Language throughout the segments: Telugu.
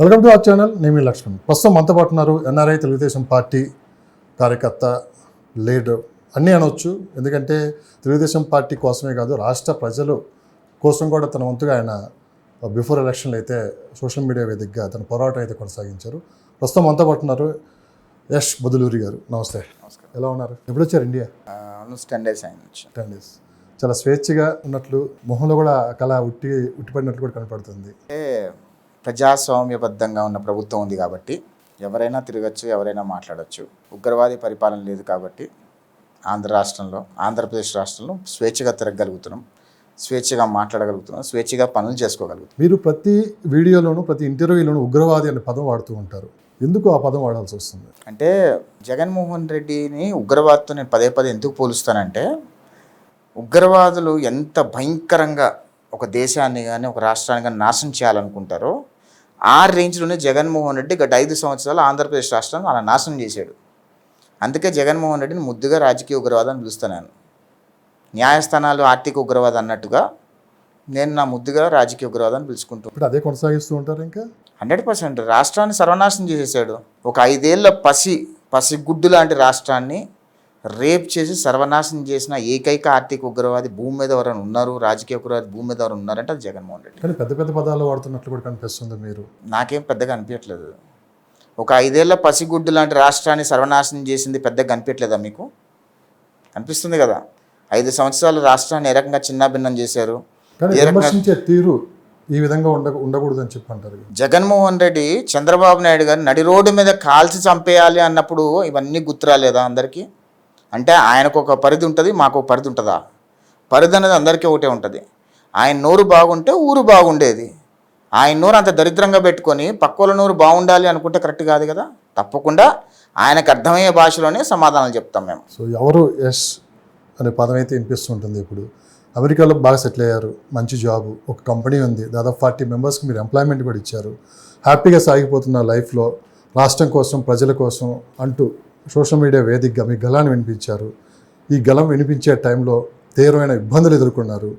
Welcome to our channel. నేను మీ లక్ష్మణ్. ప్రస్తుతం మనతో పాటు ఉన్నారు ఎన్ఆర్ఐ తెలుగుదేశం పార్టీ కార్యకర్త, లీడర్ అన్నీ అనవచ్చు. ఎందుకంటే తెలుగుదేశం పార్టీ కోసమే కాదు, రాష్ట్ర ప్రజలు కోసం కూడా తన వంతుగా ఆయన బిఫోర్ ఎలక్షన్లు అయితే సోషల్ మీడియా వేదికగా తన పోరాటం అయితే కొనసాగించారు. ప్రస్తుతం మనతో పాటు ఉన్నారు యష్ బదులూరి గారు. నమస్తే. నమస్కారం. ఎలా ఉన్నారు? ఎప్పుడు వచ్చారు ఇండియా? 10 days అయింది. 10 days. చాలా స్వేచ్ఛగా ఉన్నట్లు, మొహంలో కూడా కళ ఉట్టిపడినట్లు కూడా కనపడుతుంది. అంటే ప్రజాస్వామ్యబద్ధంగా ఉన్న ప్రభుత్వం ఉంది కాబట్టి ఎవరైనా తిరగచ్చు, ఎవరైనా మాట్లాడచ్చు. ఉగ్రవాది పరిపాలన లేదు కాబట్టి ఆంధ్రప్రదేశ్ రాష్ట్రంలో స్వేచ్ఛగా తిరగగలుగుతున్నాం, స్వేచ్ఛగా మాట్లాడగలుగుతున్నాం, స్వేచ్ఛగా పనులు చేసుకోగలుగుతున్నాం. మీరు ప్రతి వీడియోలోనూ, ప్రతి ఇంటర్వ్యూలోనూ ఉగ్రవాది అనే పదం వాడుతూ ఉంటారు. ఎందుకు ఆ పదం వాడాల్సి వస్తుంది? అంటే జగన్మోహన్ రెడ్డిని ఉగ్రవాదితో నేను పదే పదే ఎందుకు పోలుస్తానంటే, ఉగ్రవాదులు ఎంత భయంకరంగా ఒక దేశాన్ని కానీ ఒక రాష్ట్రాన్ని కానీ నాశనం చేయాలనుకుంటారో ఆ రేంజ్లోనే జగన్మోహన్ రెడ్డి గత 5 సంవత్సరాలు ఆంధ్రప్రదేశ్ రాష్ట్రాన్ని అలా నాశనం చేశాడు. అందుకే జగన్మోహన్ రెడ్డిని ముద్దుగా రాజకీయ ఉగ్రవాదం అని పిలుస్తున్నాను. న్యాయస్థానాలు ఆర్థిక ఉగ్రవాదం అన్నట్టుగా నేను నా ముద్దుగా రాజకీయ ఉగ్రవాదం పిలుచుకుంటాను. ఇప్పుడు అదే కొనసాగిస్తూ ఉంటారు. ఇంకా 100% రాష్ట్రాన్ని సర్వనాశనం చేసేసాడు. ఒక 5 ఏళ్ల పసిగుడ్డు లాంటి రాష్ట్రాన్ని రేప్ చేసి సర్వనాశనం చేసిన ఏకైక ఆర్థిక ఉగ్రవాది భూమి మీద ఎవరైనా ఉన్నారు, రాజకీయ ఉగ్రవాది భూమి మీద ఎవరైనా ఉన్నారంటే అది జగన్మోహన్ రెడ్డి. కానీ పెద్ద పెద్ద పదాలు వాడుతున్నట్లు కూడా కనిపిస్తుంది. మీరు నాకేం పెద్దగా అనిపించట్లేదు. ఒక 5 ఏళ్ల పసిగుడ్డు లాంటి రాష్ట్రాన్ని సర్వనాశనం చేసింది పెద్దగా కనిపించట్లేదా మీకు? అనిపిస్తుంది కదా. 5 సంవత్సరాలు రాష్ట్రాన్ని ఏ రకంగా చిన్నాభిన్నం చేశారు. కానీ విమర్శించే తీరు ఈ విధంగా ఉండకూడదు అని చెప్పి అంటారు. జగన్మోహన్ రెడ్డి చంద్రబాబు నాయుడు గారు నడి రోడ్డు మీద కాల్చి చంపేయాలి అన్నప్పుడు ఇవన్నీ గుర్తురాలేదా అందరికీ? అంటే ఆయనకు ఒక పరిధి ఉంటుంది, మాకు ఒక పరిధి ఉంటుందా? పరిధి అనేది అందరికీ ఒకటే ఉంటుంది. ఆయన నోరు బాగుంటే ఊరు బాగుండేది. ఆయన నోరు అంత దరిద్రంగా పెట్టుకొని పక్కోళ్ళ నోరు బాగుండాలి అనుకుంటే కరెక్ట్ కాదు కదా. తప్పకుండా ఆయనకు అర్థమయ్యే భాషలోనే సమాధానాలు చెప్తాం మేము. సో ఎవరు యష్ అనే పదం అయితే వినిపిస్తుంటుంది. ఇప్పుడు అమెరికాలో బాగా సెటిల్ అయ్యారు, మంచి జాబు, ఒక కంపెనీ ఉంది, దాదాపు 40 మెంబర్స్కి మీరు ఎంప్లాయ్మెంట్ కూడా ఇచ్చారు, హ్యాపీగా సాగిపోతున్న లైఫ్లో రాష్ట్రం కోసం, ప్రజల కోసం అంటూ సోషల్ మీడియా వేదికగా మీ గలాన్ని వినిపించారు. ఈ గలం వినిపించే టైంలో తీవ్రమైన ఇబ్బందులు ఎదుర్కొన్నారు.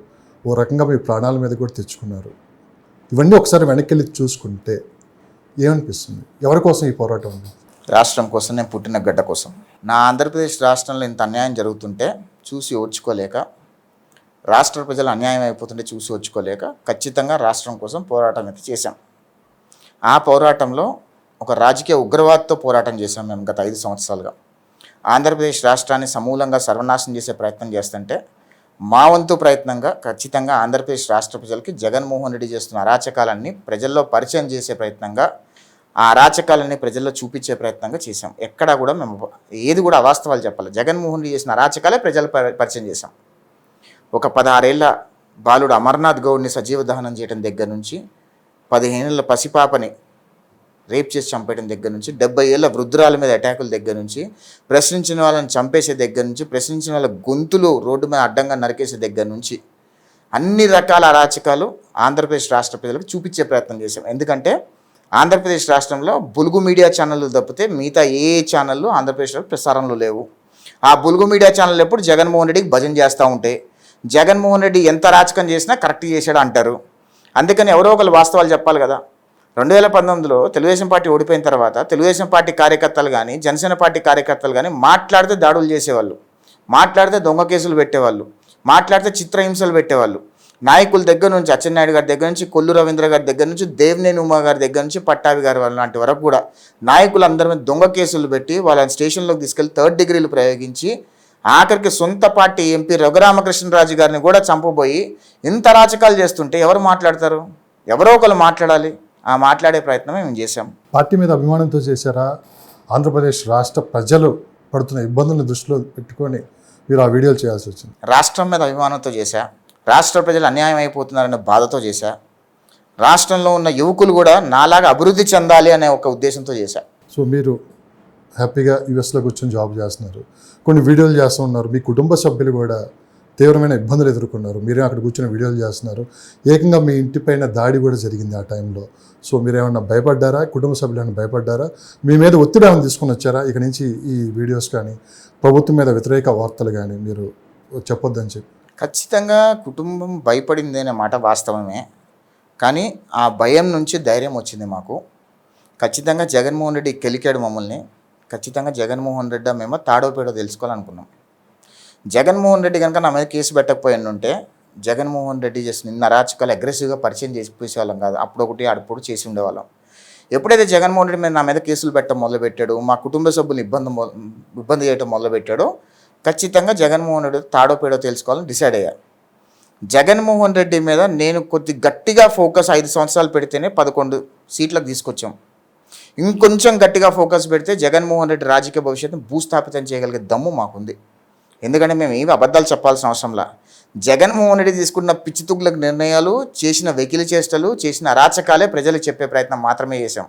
ఓ రకంగా మీ ప్రాణాల మీద కూడా తెచ్చుకున్నారు. ఇవన్నీ ఒకసారి వెనక్కి వెళ్ళి చూసుకుంటే ఏమనిపిస్తుంది? ఎవరి కోసం ఈ పోరాటం ఉంది? రాష్ట్రం కోసం, నేను పుట్టిన గడ్డ కోసం. నా ఆంధ్రప్రదేశ్ రాష్ట్రంలో ఇంత అన్యాయం జరుగుతుంటే చూసి ఓర్చుకోలేక, రాష్ట్ర ప్రజలు అన్యాయం అయిపోతుంటే చూసి ఓర్చుకోలేక ఖచ్చితంగా రాష్ట్రం కోసం పోరాటం అయితే చేశాం. ఆ పోరాటంలో ఒక రాజకీయ ఉగ్రవాదితో పోరాటం చేశాం మేము గత 5 సంవత్సరాలుగా. ఆంధ్రప్రదేశ్ రాష్ట్రాన్ని సమూలంగా సర్వనాశనం చేసే ప్రయత్నం చేస్తుంటే మా వంతు ప్రయత్నంగా ఖచ్చితంగా ఆంధ్రప్రదేశ్ రాష్ట్ర ప్రజలకి జగన్మోహన్ రెడ్డి చేస్తున్న అరాచకాలన్నీ ప్రజల్లో పరిచయం చేసే ప్రయత్నంగా, ఆ అరాచకాలన్నీ ప్రజల్లో చూపించే ప్రయత్నంగా చేశాం. ఎక్కడా కూడా మేము ఏది కూడా అవాస్తవాలు చెప్పాలి. జగన్మోహన్ రెడ్డి చేసిన అరాచకాలే ప్రజలు పరిచయం చేశాం. ఒక 16 ఏళ్ల బాలుడు అమర్నాథ్ గౌడ్ని సజీవ దహనం చేయడం దగ్గర నుంచి, 15 ఏళ్ల పసిపాపని రేప్ చేసి చంపేయడం దగ్గర నుంచి, 70 ఏళ్ల వృద్ధురాల మీద అటాకుల దగ్గర నుంచి, ప్రశ్నించిన వాళ్ళని చంపేసే దగ్గర నుంచి, ప్రశ్నించిన వాళ్ళ గొంతులు రోడ్డు మీద అడ్డంగా నరికేసే దగ్గర నుంచి అన్ని రకాల అరాచకాలు ఆంధ్రప్రదేశ్ రాష్ట్ర ప్రజలకు చూపించే ప్రయత్నం చేశాం. ఎందుకంటే ఆంధ్రప్రదేశ్ రాష్ట్రంలో బులుగు మీడియా ఛానళ్ళు తప్పితే మిగతా ఏ ఛానళ్ళు ఆంధ్రప్రదేశ్లో ప్రసారంలో లేవు. ఆ బులుగు మీడియా ఛానల్ ఎప్పుడు జగన్మోహన్ రెడ్డికి భజన చేస్తూ ఉంటే, జగన్మోహన్ రెడ్డి ఎంత అరాచకం చేసినా కరెక్ట్ చేశాడు అంటారు. అందుకని ఎవరో ఒకరు వాస్తవాలు చెప్పాలి కదా. 2019లో తెలుగుదేశం పార్టీ ఓడిపోయిన తర్వాత తెలుగుదేశం పార్టీ కార్యకర్తలు కానీ, జనసేన పార్టీ కార్యకర్తలు కానీ మాట్లాడితే దాడులు చేసేవాళ్ళు, మాట్లాడితే దొంగ కేసులు పెట్టేవాళ్ళు, మాట్లాడితే చిత్రహింసలు పెట్టేవాళ్ళు. నాయకుల దగ్గర నుంచి, అచ్చెన్నాయుడు గారి దగ్గర నుంచి, కొల్లు రవీంద్ర గారి దగ్గర నుంచి, దేవినేని ఉమా గారి దగ్గర నుంచి, పట్టాభి గారి వాళ్ళ లాంటి వరకు కూడా నాయకులందరి మీద దొంగ కేసులు పెట్టి వాళ్ళని స్టేషన్లోకి తీసుకెళ్లి 3rd డిగ్రీలు ప్రయోగించి, ఆఖరికి సొంత పార్టీ ఎంపీ రఘురామకృష్ణరాజు గారిని కూడా చంపబోయి ఇంత అరాచకాలు చేస్తుంటే ఎవరు మాట్లాడతారు? ఎవరో ఒకరు మాట్లాడాలి. ఆ మాట్లాడే ప్రయత్నమే మేము చేశాం. పార్టీ మీద అభిమానంతో చేశారా? ఆంధ్రప్రదేశ్ రాష్ట్ర ప్రజలు పడుతున్న ఇబ్బందులను దృష్టిలో పెట్టుకొని మీరు ఆ వీడియోలు చేయాల్సి వచ్చింది? రాష్ట్రం మీద అభిమానంతో చేశా. రాష్ట్ర ప్రజలు అన్యాయం అయిపోతున్నారనే బాధతో చేశా. రాష్ట్రంలో ఉన్న యువకులు కూడా నాలాగా అభివృద్ధి చెందాలి అనే ఒక ఉద్దేశంతో చేశా. సో మీరు హ్యాపీగా యూఎస్లో కూర్చొని జాబ్ చేస్తున్నారు, కొన్ని వీడియోలు చేస్తూ ఉన్నారు, మీ కుటుంబ సభ్యులు కూడా తీవ్రమైన ఇబ్బందులు ఎదుర్కొన్నారు, మీరే అక్కడ కూర్చొని వీడియోలు చేస్తున్నారు, ఏకంగా మీ ఇంటిపైన దాడి కూడా జరిగింది ఆ టైంలో. సో మీరేమన్నా భయపడ్డారా? కుటుంబ సభ్యులు ఏమైనా భయపడ్డారా? మీ మీద ఒత్తిడి ఏమైనా తీసుకొని వచ్చారా? ఇక నుంచి ఈ వీడియోస్ కానీ, ప్రభుత్వం మీద వ్యతిరేక వార్తలు కానీ మీరు చెప్పొద్దని చెప్పి? ఖచ్చితంగా కుటుంబం భయపడింది అనే మాట వాస్తవమే. కానీ ఆ భయం నుంచి ధైర్యం వచ్చింది మాకు. ఖచ్చితంగా జగన్మోహన్ రెడ్డి కెలికాడు మమ్మల్ని. ఖచ్చితంగా జగన్మోహన్ రెడ్డి మేము తాడో పేడో తెలుసుకోవాలనుకున్నాం. జగన్మోహన్ రెడ్డి కనుక నా మీద కేసు పెట్టకపోయింటే జగన్మోహన్ రెడ్డి చేసి నిన్న అరాచకాలు అగ్రెసివ్గా పరిచయం చేసేవాళ్ళం కాదు. అప్పుడొకటి అప్పుడు చేసి ఉండేవాళ్ళం. ఎప్పుడైతే జగన్మోహన్ రెడ్డి మీద నా మీద కేసులు పెట్టడం మొదలుపెట్టాడు, మా కుటుంబ సభ్యులు ఇబ్బంది చేయడం మొదలుపెట్టాడో ఖచ్చితంగా జగన్మోహన్ రెడ్డి తాడో పేడో తెలుసుకోవాలని డిసైడ్ అయ్యా. జగన్మోహన్ రెడ్డి మీద నేను కొద్ది గట్టిగా ఫోకస్ 5 సంవత్సరాలు పెడితేనే 11 సీట్లకు తీసుకొచ్చాం. ఇంకొంచెం గట్టిగా ఫోకస్ పెడితే జగన్మోహన్ రెడ్డి రాజకీయ భవిష్యత్తును భూస్థాపితం చేయగలిగే దమ్ము మాకుంది. ఎందుకంటే మేము ఏమి అబద్ధాలు చెప్పాల్సిన అవసరంలా. జగన్మోహన్ రెడ్డి తీసుకున్న పిచ్చితుగ్గులకు నిర్ణయాలు, చేసిన వెకిలి చేష్టలు, చేసిన అరాచకాలే ప్రజలకు చెప్పే ప్రయత్నం మాత్రమే చేశాం.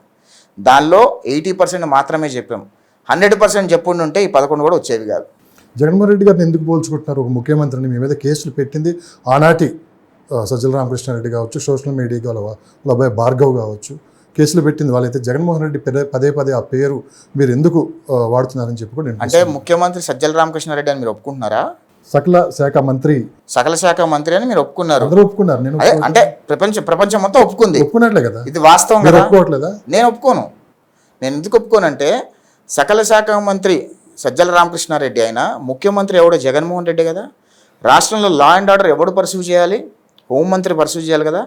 దానిలో 80% మాత్రమే చెప్పాం. 100% చెప్పుంటే ఈ 11 కూడా వచ్చేవి కాదు. జగన్మోహన్ రెడ్డి గారిని ఎందుకు పోల్చుకుంటున్నారు? ఒక ముఖ్యమంత్రిని మీ మీద కేసులు పెట్టింది ఆనాటి సజ్జల రామకృష్ణారెడ్డి కావచ్చు, సోషల్ మీడియా వాళ్ళ అబ్బాయి భార్గవ్ కావచ్చు, కేసులు పెట్టింది వాళ్ళైతే. జగన్మోహన్ రెడ్డి పదే పదే ఆ పేరు మీరు ఎందుకు వాడుతున్నారని చెప్పి కూడా అంటే ముఖ్యమంత్రి సజ్జల రామకృష్ణారెడ్డి అని మీరు ఒప్పుకుంటున్నారా? సకల శాఖ మంత్రి అని మీరు ఒప్పుకున్నారు. అందరూ ఒప్పుకున్నారు. నేను అంటే ప్రపంచం మొత్తం ఒప్పుకున్నట్లే కదా. ఇది వాస్తవం కదా. ఒప్పుకోవట్లేదా? నేను ఒప్పుకోను. నేను ఎందుకు ఒప్పుకోనంటే సకల శాఖ మంత్రి సజ్జల రామకృష్ణారెడ్డి అయినా ముఖ్యమంత్రి ఎవడో జగన్మోహన్ రెడ్డి కదా. రాష్ట్రంలో లా అండ్ ఆర్డర్ ఎవడు పర్సీవ్ చేయాలి? హోంమంత్రి పర్సీవ్ చేయాలి కదా.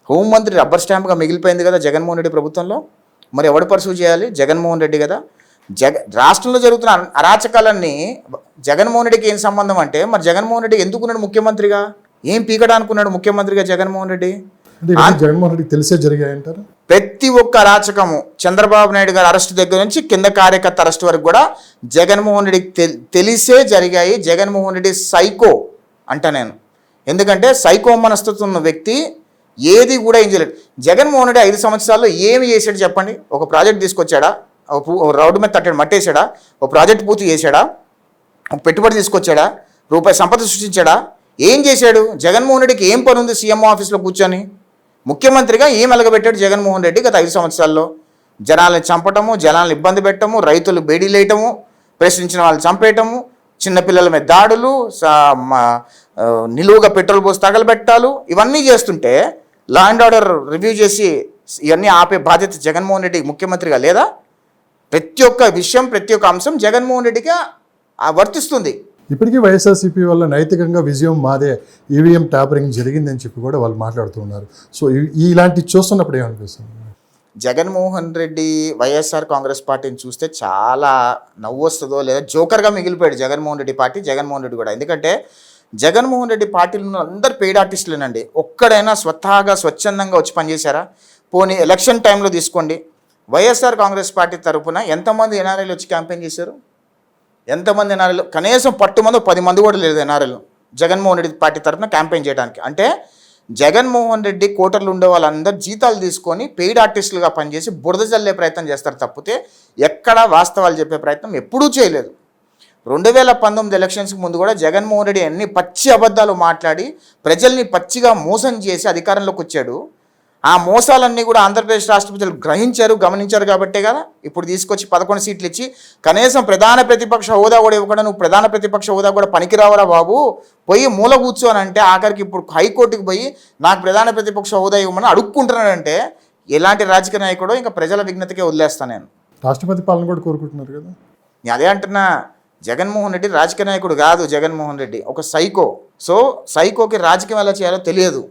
హోంమంత్రి రబ్బర్ స్టాంప్గా మిగిలిపోయింది కదా జగన్మోహన్ రెడ్డి ప్రభుత్వంలో. మరి ఎవడు పర్సీవ్ చేయాలి? జగన్మోహన్ రెడ్డి కదా. రాష్ట్రంలో జరుగుతున్న అరాచకాలన్నీ జగన్మోహన్ రెడ్డికి ఏం సంబంధం అంటే, మరి జగన్మోహన్ రెడ్డి ఎందుకున్నాడు ముఖ్యమంత్రిగా? ఏం పీకడానుకున్నాడు ముఖ్యమంత్రిగా జగన్మోహన్ రెడ్డి? జగన్మోహన్ రెడ్డి తెలిసే జరిగాయంటారు. ప్రతి ఒక్క అరాచకము చంద్రబాబు నాయుడు గారి అరెస్ట్ దగ్గర నుంచి కింద కార్యకర్త అరెస్ట్ వరకు కూడా జగన్మోహన్ రెడ్డికి తెలిసే జరిగాయి. జగన్మోహన్ రెడ్డి సైకో అంట నేను. ఎందుకంటే సైకో మనస్తత్వం ఉన్న వ్యక్తి ఏది కూడా ఏం చేయలేడు. జగన్మోహన్ రెడ్డి 5 సంవత్సరాల్లో ఏమి చేశాడు చెప్పండి? ఒక ప్రాజెక్ట్ తీసుకొచ్చాడా? రోడ్డు మీద తట్టడు మట్టేశాడా? ఒక ప్రాజెక్ట్ పూర్తి చేశాడా? ఒక పెట్టుబడి తీసుకొచ్చాడా? రూపాయి సంపద సృష్టించాడా? ఏం చేశాడు? జగన్మోహన్ రెడ్డికి ఏం పని ఉంది సీఎంఓ ఆఫీస్లో కూర్చొని? ముఖ్యమంత్రిగా ఏం ఎలగబెట్టాడు జగన్మోహన్ రెడ్డి గత 5 సంవత్సరాల్లో? జనాలను చంపటము, జనాలను ఇబ్బంది పెట్టడము, రైతులు బేడీలేయటము, ప్రశ్నించిన వాళ్ళు చంపేయటము, చిన్నపిల్లల మీద దాడులు, నిలువుగా పెట్రోల్ పోసి తగలబెట్టాలు, ఇవన్నీ చేస్తుంటే లా అండ్ ఆర్డర్ రివ్యూ చేసి ఇవన్నీ ఆపే బాధ్యత జగన్మోహన్ రెడ్డి ముఖ్యమంత్రిగా లేదా? ప్రతి ఒక్క విషయం, ప్రతి ఒక్క అంశం జగన్మోహన్ రెడ్డికి వర్తిస్తుంది. ఇప్పటికీ వైఎస్ఆర్సీపీ వల్ల నైతికంగా విజయం మాదే, ఈవీఎం ట్యాపరింగ్ జరిగిందని చెప్పి కూడా వాళ్ళు మాట్లాడుతున్నారు. సో ఇలాంటివి చూస్తున్నప్పుడు ఏమనిపిస్తుంది? జగన్మోహన్ రెడ్డి వైఎస్ఆర్ కాంగ్రెస్ పార్టీని చూస్తే చాలా నవ్వు వస్తుందో లేదా జోకర్గా మిగిలిపోయాడు జగన్మోహన్ రెడ్డి పార్టీ, జగన్మోహన్ రెడ్డి కూడా. ఎందుకంటే జగన్మోహన్ రెడ్డి పార్టీలో అందరు పెయిడ్ ఆర్టిస్టులేనండి. ఒక్కడైనా స్వతహాగా స్వచ్ఛందంగా వచ్చి పనిచేశారా? పోనీ ఎలక్షన్ టైంలో తీసుకోండి, వైఎస్ఆర్ కాంగ్రెస్ పార్టీ తరఫున ఎంతమంది ఎన్ఆర్ఐలు వచ్చి క్యాంపెయిన్ చేశారు? ఎంతమంది ఎన్ఆర్ఐలు? కనీసం 10 మంది కూడా లేదు ఎన్ఆర్ఐలు జగన్మోహన్ రెడ్డి పార్టీ తరఫున క్యాంపెయిన్ చేయడానికి. అంటే జగన్మోహన్ రెడ్డి కోటర్లు ఉండే వాళ్ళందరూ జీతాలు తీసుకొని పెయిడ్ ఆర్టిస్టులుగా పనిచేసి బురద జల్లే ప్రయత్నం చేస్తారు తప్పితే ఎక్కడా వాస్తవాలు చెప్పే ప్రయత్నం ఎప్పుడూ చేయలేదు. 2019 ఎలక్షన్స్కి ముందు కూడా జగన్మోహన్ రెడ్డి అన్ని పచ్చి అబద్ధాలు మాట్లాడి ప్రజల్ని పచ్చిగా మోసం చేసి అధికారంలోకి వచ్చాడు. ఆ మోసాలన్నీ కూడా ఆంధ్రప్రదేశ్ రాష్ట్ర ప్రజలు గ్రహించారు, గమనించారు కాబట్టే కదా ఇప్పుడు తీసుకొచ్చి 11 సీట్లు ఇచ్చి కనీసం ప్రధాన ప్రతిపక్ష హోదా కూడా ఇవ్వకుండా, నువ్వు ప్రధాన ప్రతిపక్ష హోదా కూడా పనికిరావరా బాబు, పోయి మూల కూర్చోనంటే ఆఖరికి ఇప్పుడు హైకోర్టుకి పోయి నాకు ప్రధాన ప్రతిపక్ష హోదా ఇవ్వమని అడుక్కుంటున్నాడంటే ఎలాంటి రాజకీయ నాయకుడో ఇంకా ప్రజల విజ్ఞతకే వదిలేస్తాను నేను. రాష్ట్రపతి పాలన కూడా కోరుకుంటున్నారు కదా. నేను అదే అంటున్నా, జగన్మోహన్ రెడ్డి రాజకీయ నాయకుడు కాదు. జగన్మోహన్ రెడ్డి ఒక సైకో. సో సైకోకి రాజకీయం ఎలా చేయాలో తెలియదు.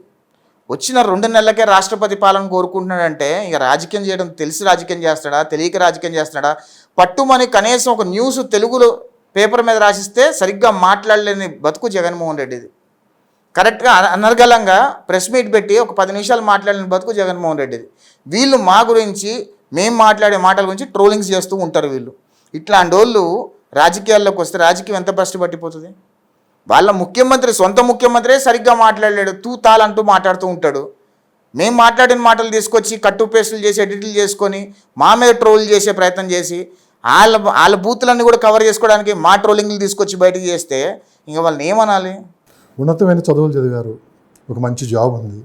వచ్చిన 2 నెలలకే రాష్ట్రపతి పాలన కోరుకుంటున్నాడంటే ఇక రాజకీయం చేయడం తెలిసి రాజకీయం చేస్తాడా, తెలియక రాజకీయం చేస్తాడా? పట్టుమని కనీసం ఒక న్యూస్ తెలుగులో పేపర్ మీద రాసిస్తే సరిగ్గా మాట్లాడలేని బతుకు జగన్మోహన్ రెడ్డిది. కరెక్ట్గా అనర్గళంగా ప్రెస్ మీట్ పెట్టి ఒక 10 నిమిషాలు మాట్లాడిన బతుకు జగన్మోహన్ రెడ్డిది. వీళ్ళు మా గురించి, మేము మాట్లాడే మాటల గురించి ట్రోలింగ్స్ చేస్తూ ఉంటారు వీళ్ళు. ఇట్లాంటి వాళ్ళు రాజకీయాల్లోకి వస్తే రాజకీయం ఎంత భ్రష్టు పట్టిపోతుంది? వాళ్ళ ముఖ్యమంత్రి, సొంత ముఖ్యమంత్రి సరిగ్గా మాట్లాడలేడు, తూతాలంటూ మాట్లాడుతూ ఉంటాడు. మేము మాట్లాడిన మాటలు తీసుకొచ్చి కట్టు పేస్టులు చేసి ఎడిట్లు చేసుకొని మా మీద ట్రోల్ చేసే ప్రయత్నం చేసి వాళ్ళ బూతులన్నీ కూడా కవర్ చేసుకోవడానికి మా ట్రోలింగ్లు తీసుకొచ్చి బయటకు చేస్తే ఇంకా వాళ్ళని ఏమనాలి? ఉన్నతమైన చదువులు చదివారు, ఒక మంచి జాబ్ ఉంది,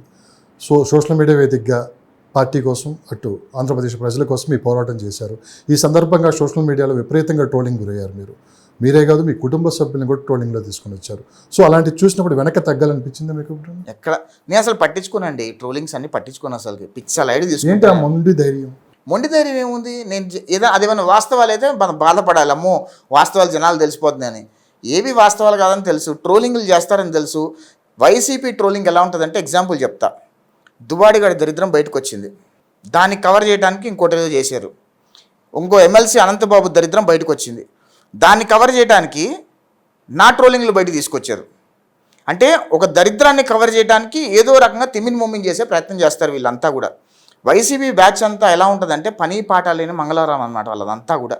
సోషల్ మీడియా వేదికగా పార్టీ కోసం అటు ఆంధ్రప్రదేశ్ ప్రజల కోసం ఈ పోరాటం చేశారు. ఈ సందర్భంగా సోషల్ మీడియాలో విపరీతంగా ట్రోలింగ్ గురయ్యారు. మీరే కాదు, మీ కుటుంబ సభ్యులను కూడా ట్రోలింగ్లో తీసుకొని వచ్చారు. సో అలాంటివి చూసినప్పుడు వెనక తగ్గాలనిపించిందా మీకు? ఎక్కడ నేను అసలు పట్టించుకోనండి, ట్రోలింగ్స్ అన్ని పట్టించుకోను. అసలు పిచ్చలైడ్ తీసుకుంటే ఏంటి ఆ మొండి ధైర్యం? మొండి ధైర్యం ఏముంది? నేను ఏదో అదేమన్నా వాస్తవాలు అయితే మనం బాధపడాలి, అమ్మో వాస్తవాలు జనాలు తెలిసిపోతుందని. ఏవి వాస్తవాలు కాదని తెలుసు, ట్రోలింగ్లు చేస్తారని తెలుసు. వైసీపీ ట్రోలింగ్ ఎలా ఉంటుందంటే ఎగ్జాంపుల్ చెప్తా. దుబాడిగాడి దరిద్రం బయటకు వచ్చింది, దాన్ని కవర్ చేయడానికి ఇంకోటి ఏదో చేశారు. ఇంకో ఎమ్మెల్సీ అనంతబాబు దరిద్రం బయటకు వచ్చింది, దాన్ని కవర్ చేయడానికి నా ట్రోలింగ్లు బయటకు తీసుకొచ్చారు. అంటే ఒక దరిద్రాన్ని కవర్ చేయడానికి ఏదో రకంగా తిమ్మిని మొమ్మిని చేసే ప్రయత్నం చేస్తారు వీళ్ళంతా కూడా. వైసీపీ బ్యాచ్ అంతా ఎలా ఉంటుందంటే పని పాట లేని మంగళవారం అనమాట వాళ్ళదంతా కూడా.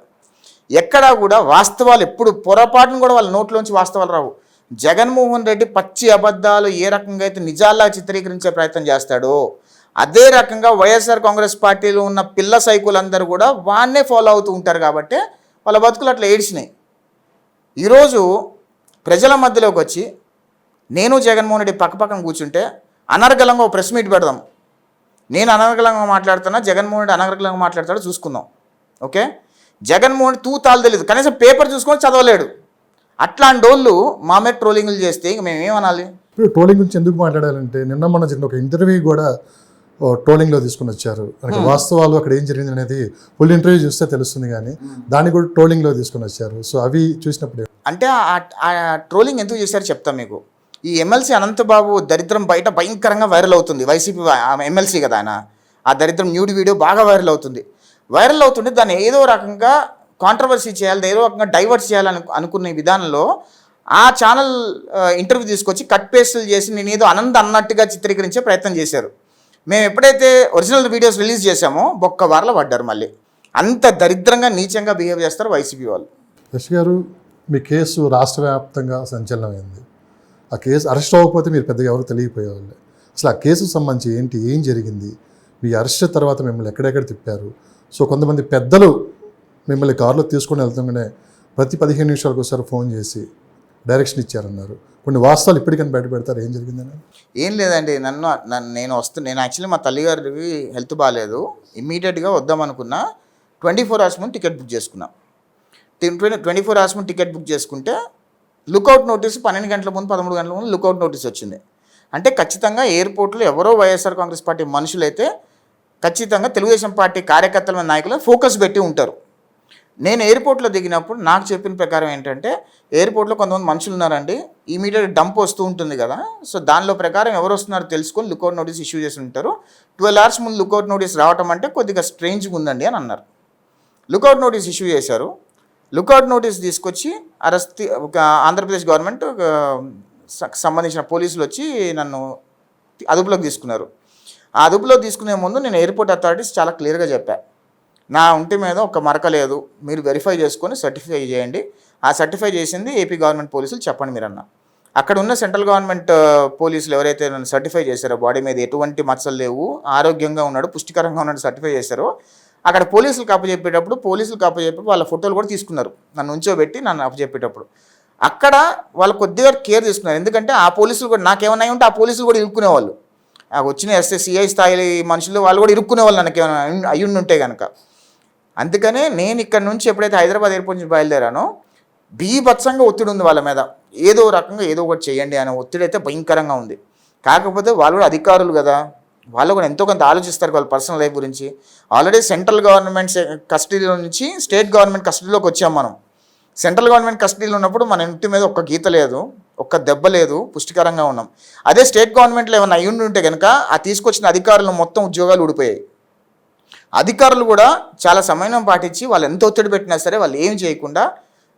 ఎక్కడా కూడా వాస్తవాలు ఎప్పుడు పొరపాటును కూడా వాళ్ళ నోట్లోంచి వాస్తవాలు రావు. జగన్మోహన్ రెడ్డి పచ్చి అబద్ధాలు ఏ రకంగా అయితే నిజాల్లా చిత్రీకరించే ప్రయత్నం చేస్తాడో అదే రకంగా వైఎస్ఆర్ కాంగ్రెస్ పార్టీలో ఉన్న పిల్ల సైకులందరూ కూడా వాన్నే ఫాలో అవుతూ ఉంటారు. కాబట్టి వాళ్ళ బతుకులు అట్లా ఏడ్చినాయి. ఈరోజు ప్రజల మధ్యలోకి వచ్చి నేను జగన్మోహన్ రెడ్డి పక్కపక్కన కూర్చుంటే అనర్గళంగా ఒక ప్రెస్ మీట్ పెడదాం. నేను అనర్గళంగా మాట్లాడుతున్నా, జగన్మోహన్ రెడ్డి అనర్గళంగా మాట్లాడతాడో చూసుకుందాం. ఓకే, జగన్మోహన్ రెడ్డి తూతాలు తెలియదు, కనీసం పేపర్ చూసుకొని చదవలేడు. అట్లాంటి వాళ్ళు మా మీద ట్రోలింగ్లు చేస్తే ఇంక మేము ఏమనాలి? ఇప్పుడు ట్రోలింగ్ గురించి ఎందుకు మాట్లాడాలంటే నిన్న మొన్న జరిగిన ఒక ఇంటర్వ్యూ కూడా ట్రోలింగ్లో తీసుకుని వచ్చారు. అంటే వాస్తవాలు అక్కడ ఏం జరిగింది అనేది ఫుల్ ఇంటర్వ్యూ చూస్తే తెలుస్తుంది, కానీ దాన్ని కూడా ట్రోలింగ్లో తీసుకుని వచ్చారు. సో అవి చూసినప్పుడు అంటే ఆ ట్రోలింగ్ ఎందుకు చేశారో చెప్తాను మీకు. ఈ ఎమ్మెల్సీ అనంతబాబు దరిద్రం బయట భయంకరంగా వైరల్ అవుతుంది. వైసీపీ ఎమ్మెల్సీ కదా ఆయన, ఆ దరిద్రం న్యూడ్ వీడియో బాగా వైరల్ అవుతుంది. వైరల్ అవుతుంటే దాన్ని ఏదో రకంగా కాంట్రవర్సీ చేయాలి, ఏదో రకంగా డైవర్ట్ చేయాలని అనుకునే విధానంలో ఆ ఛానల్ ఇంటర్వ్యూ తీసుకొచ్చి కట్ పేస్టులు చేసి నేను ఏదో అన్నట్టుగా చిత్రీకరించే ప్రయత్నం చేశారు. మేము ఎప్పుడైతే ఒరిజినల్ వీడియోస్ రిలీజ్ చేశామో బొక్క వారలో పడ్డారు. మళ్ళీ అంత దరిద్రంగా నీచంగా బిహేవ్ చేస్తారు వైసీపీ వాళ్ళు. యశ్ గారు, మీ కేసు రాష్ట్ర వ్యాప్తంగా సంచలనమైంది. ఆ కేసు అరెస్ట్ అవ్వకపోతే మీరు పెద్దగా ఎవరు తెలియపోయేవాళ్ళు. అసలు ఆ కేసుకు సంబంధించి ఏం జరిగింది? మీ అరెస్ట్ తర్వాత మిమ్మల్ని ఎక్కడెక్కడ తిప్పారు? సో కొంతమంది పెద్దలు మిమ్మల్ని కారులో తీసుకొని వెళ్తుండగానే ప్రతి 15 నిమిషాలకు ఒకసారి ఫోన్ చేసి డైరెక్షన్ ఇచ్చారన్నారు. కొన్ని వాస్తవాలు ఇప్పటికైనా బయట పెడతారు, ఏం జరిగిందని? ఏం లేదండి, నేను యాక్చువల్లీ మా తల్లిగారికి హెల్త్ బాగాలేదు, ఇమ్మీడియట్గా వద్దామనుకున్నా. 24 hours ముందు టికెట్ బుక్ చేసుకున్నా. 24 hours ముందు టికెట్ బుక్ చేసుకుంటే లుకౌట్ నోటీస్ 12 గంటల ముందు 13 గంటల ముందు లుకౌట్ నోటీస్ వచ్చింది. అంటే ఖచ్చితంగా ఎయిర్పోర్ట్లో ఎవరో వైఎస్ఆర్ కాంగ్రెస్ పార్టీ మనుషులైతే ఖచ్చితంగా తెలుగుదేశం పార్టీ కార్యకర్తల నాయకులు ఫోకస్ పెట్టి ఉంటారు. నేను ఎయిర్పోర్ట్లో దిగినప్పుడు నాకు చెప్పిన ప్రకారం ఏంటంటే, ఎయిర్పోర్ట్లో కొంతమంది మనుషులు ఉన్నారండి, ఇమీడియట్ డంప్ వస్తూ ఉంటుంది కదా, సో దానిలో ప్రకారం ఎవరు వస్తున్నారో తెలుసుకొని లుకౌట్ నోటీస్ ఇష్యూ చేసి ఉంటారు. 12 hours ముందు లుకౌట్ నోటీస్ రావటం అంటే కొద్దిగా స్ట్రేంజ్గా ఉందండి అని అన్నారు. లుకౌట్ నోటీస్ ఇష్యూ చేశారు. లుకౌట్ నోటీస్ తీసుకొచ్చి ఒక ఆంధ్రప్రదేశ్ గవర్నమెంట్ సంబంధించిన పోలీసులు వచ్చి నన్ను అదుపులోకి తీసుకున్నారు. ఆ అదుపులోకి తీసుకునే ముందు నేను ఎయిర్పోర్ట్ అథారిటీస్ చాలా క్లియర్గా చెప్పాను, నా ఒంటి మీద ఒక మరక లేదు, మీరు వెరిఫై చేసుకొని సర్టిఫై చేయండి, ఆ సర్టిఫై చేసింది ఏపీ గవర్నమెంట్ పోలీసులు చెప్పండి మీరు అన్న. అక్కడ ఉన్న సెంట్రల్ గవర్నమెంట్ పోలీసులు ఎవరైతే నన్ను సర్టిఫై చేశారో బాడీ మీద ఎటువంటి మచ్చలు లేవు, ఆరోగ్యంగా ఉన్నాడు, పుష్టికరంగా ఉన్నాడు సర్టిఫై చేశారో, అక్కడ పోలీసులకు అప్పచెప్పేటప్పుడు వాళ్ళ ఫోటోలు కూడా తీసుకున్నారు. నన్ను ఉంచోబెట్టి నన్ను అప్పచెప్పేటప్పుడు అక్కడ వాళ్ళు కొద్దిగా కేర్ తీసుకున్నారు. ఎందుకంటే ఆ పోలీసులు కూడా నాకేమన్నా ఉంటే ఆ పోలీసులు కూడా ఇరుక్కునేవాళ్ళు, వచ్చిన సిఐ స్థాయి మనుషులు వాళ్ళు కూడా ఇరుక్కునేవాళ్ళు నాకు ఏమైనా అయ్యుండి ఉంటే కనుక. అందుకనే నేను ఇక్కడ నుంచి ఎప్పుడైతే హైదరాబాద్ ఎయిర్పోర్ట్ నుంచి బయలుదేరానో బీభత్సంగా ఒత్తిడి ఉంది వాళ్ళ మీద, ఏదో రకంగా ఏదో ఒకటి చేయండి అనే ఒత్తిడి అయితే భయంకరంగా ఉంది. కాకపోతే వాళ్ళు కూడా అధికారులు కదా, వాళ్ళు కూడా ఎంతో కొంత ఆలోచిస్తారు వాళ్ళ పర్సనల్ లైఫ్ గురించి. ఆల్రెడీ సెంట్రల్ గవర్నమెంట్ కస్టడీలో నుంచి స్టేట్ గవర్నమెంట్ కస్టడీలోకి వచ్చాం మనం. సెంట్రల్ గవర్నమెంట్ కస్టడీలో ఉన్నప్పుడు మన ఇంటి మీద ఒక్క గీత లేదు, ఒక్క దెబ్బ లేదు, పుష్టికరంగా ఉన్నాం. అదే స్టేట్ గవర్నమెంట్లో ఏమైనా అయ్యుండి ఉంటే కనుక ఆ తీసుకొచ్చిన అధికారులు మొత్తం ఉద్యోగాలు ఊడిపోయాయి. అధికారులు కూడా చాలా సమయం పాటించి వాళ్ళు ఎంత ఒత్తిడి పెట్టినా సరే వాళ్ళు ఏం చేయకుండా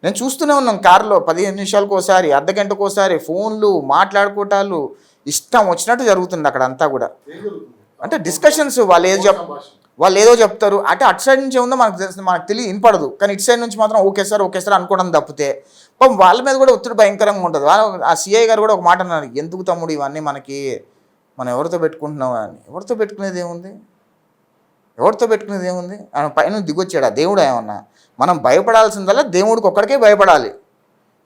నేను చూస్తూనే ఉన్నాం. కారులో 15 నిమిషాలకు ఒకసారి, అర్ధగంటకు ఒకసారి ఫోన్లు మాట్లాడుకోవటాలు ఇష్టం వచ్చినట్టు జరుగుతుంది అక్కడ అంతా కూడా. అంటే డిస్కషన్స్ వాళ్ళు ఏదో చెప్తారు, అంటే అటు సైడ్ నుంచి ఉందో మనకు తెలియ వినపడదు, కానీ ఇటు సైడ్ నుంచి మాత్రం ఓకే సార్ అనుకోవడం తప్పితే వాళ్ళ మీద కూడా ఒత్తిడి భయంకరంగా ఉంటుంది. ఆ సిఐ గారు కూడా ఒక మాట అన్నారు, ఎందుకు తమ్ముడు ఇవన్నీ మనం ఎవరితో పెట్టుకుంటున్నాం అని. ఎవరితో పెట్టుకునేది ఏముంది? ఆయన పైన దిగొచ్చాడు ఆ దేవుడు ఏమన్నా? మనం భయపడాల్సిందల్లా దేవుడికి ఒక్కడికే భయపడాలి.